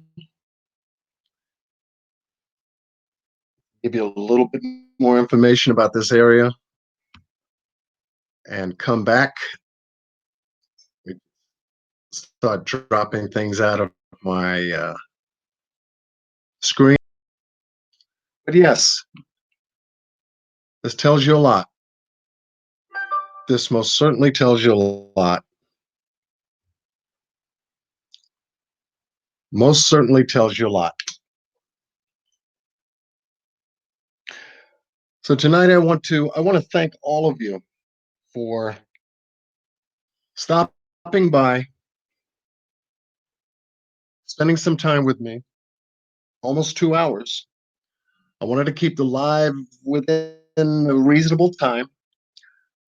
give you a little bit more information about this area, and come back. We start dropping things out of my screen. But yes, this tells you a lot. This most certainly tells you a lot. Most certainly tells you a lot. So tonight I want to thank all of you for stopping by, spending some time with me, almost 2 hours. I wanted to keep the live within a reasonable time,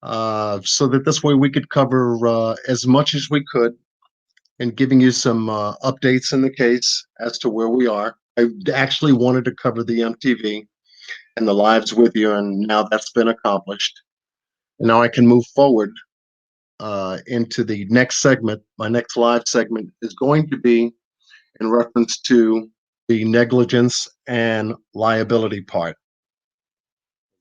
so that this way we could cover as much as we could and giving you some updates in the case as to where we are. I actually wanted to cover the MTV and the lives with you, and now that's been accomplished. Now I can move forward into the next segment. My next live segment is going to be in reference to the negligence and liability part.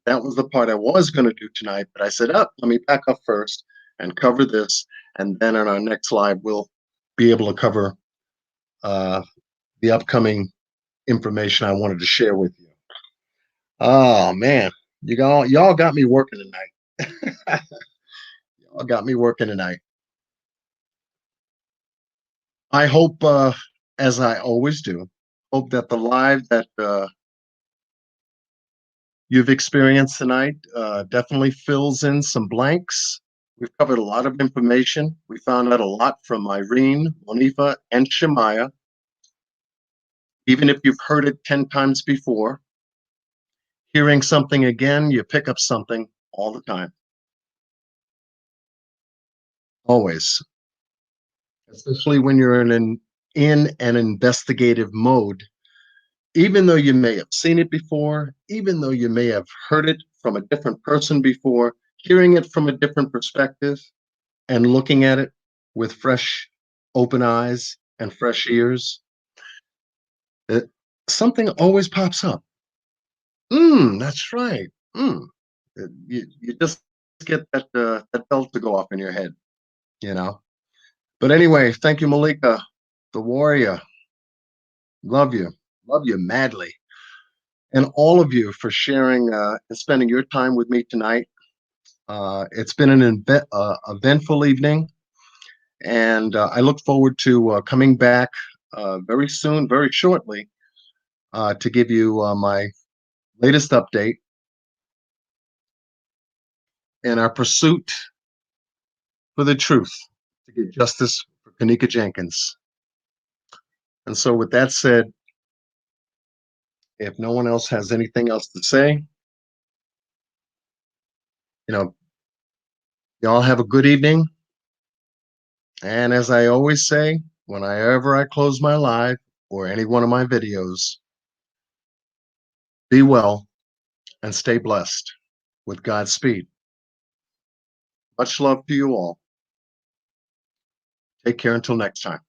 That was the part I was going to do tonight, but I said, oh, let me back up first and cover this. And then in our next live, we'll be able to cover uh, the upcoming information I wanted to share with you. Oh, man. Y'all got me working tonight. Y'all got me working tonight. I hope, as I always do, hope that the live that you've experienced tonight definitely fills in some blanks. We've covered a lot of information. We found out a lot from Irene, Monifa, and Shemaya. Even if you've heard it 10 times before, hearing something again, you pick up something all the time. Always. Especially when you're in an investigative mode. Even though you may have seen it before, even though you may have heard it from a different person before, hearing it from a different perspective and looking at it with fresh, open eyes and fresh ears, uh, something always pops up. That's right. You just get that bell to go off in your head, you know. But anyway, thank you, Malika, the warrior. Love you madly, and all of you for sharing and spending your time with me tonight. It's been an eventful evening, and I look forward to coming back very soon, very shortly, to give you my latest update in our pursuit for the truth, to get justice for Kenneka Jenkins. And so, with that said, if no one else has anything else to say, you know, y'all have a good evening. And as I always say, whenever I close my live or any one of my videos, be well and stay blessed with Godspeed. Much love to you all. Take care until next time.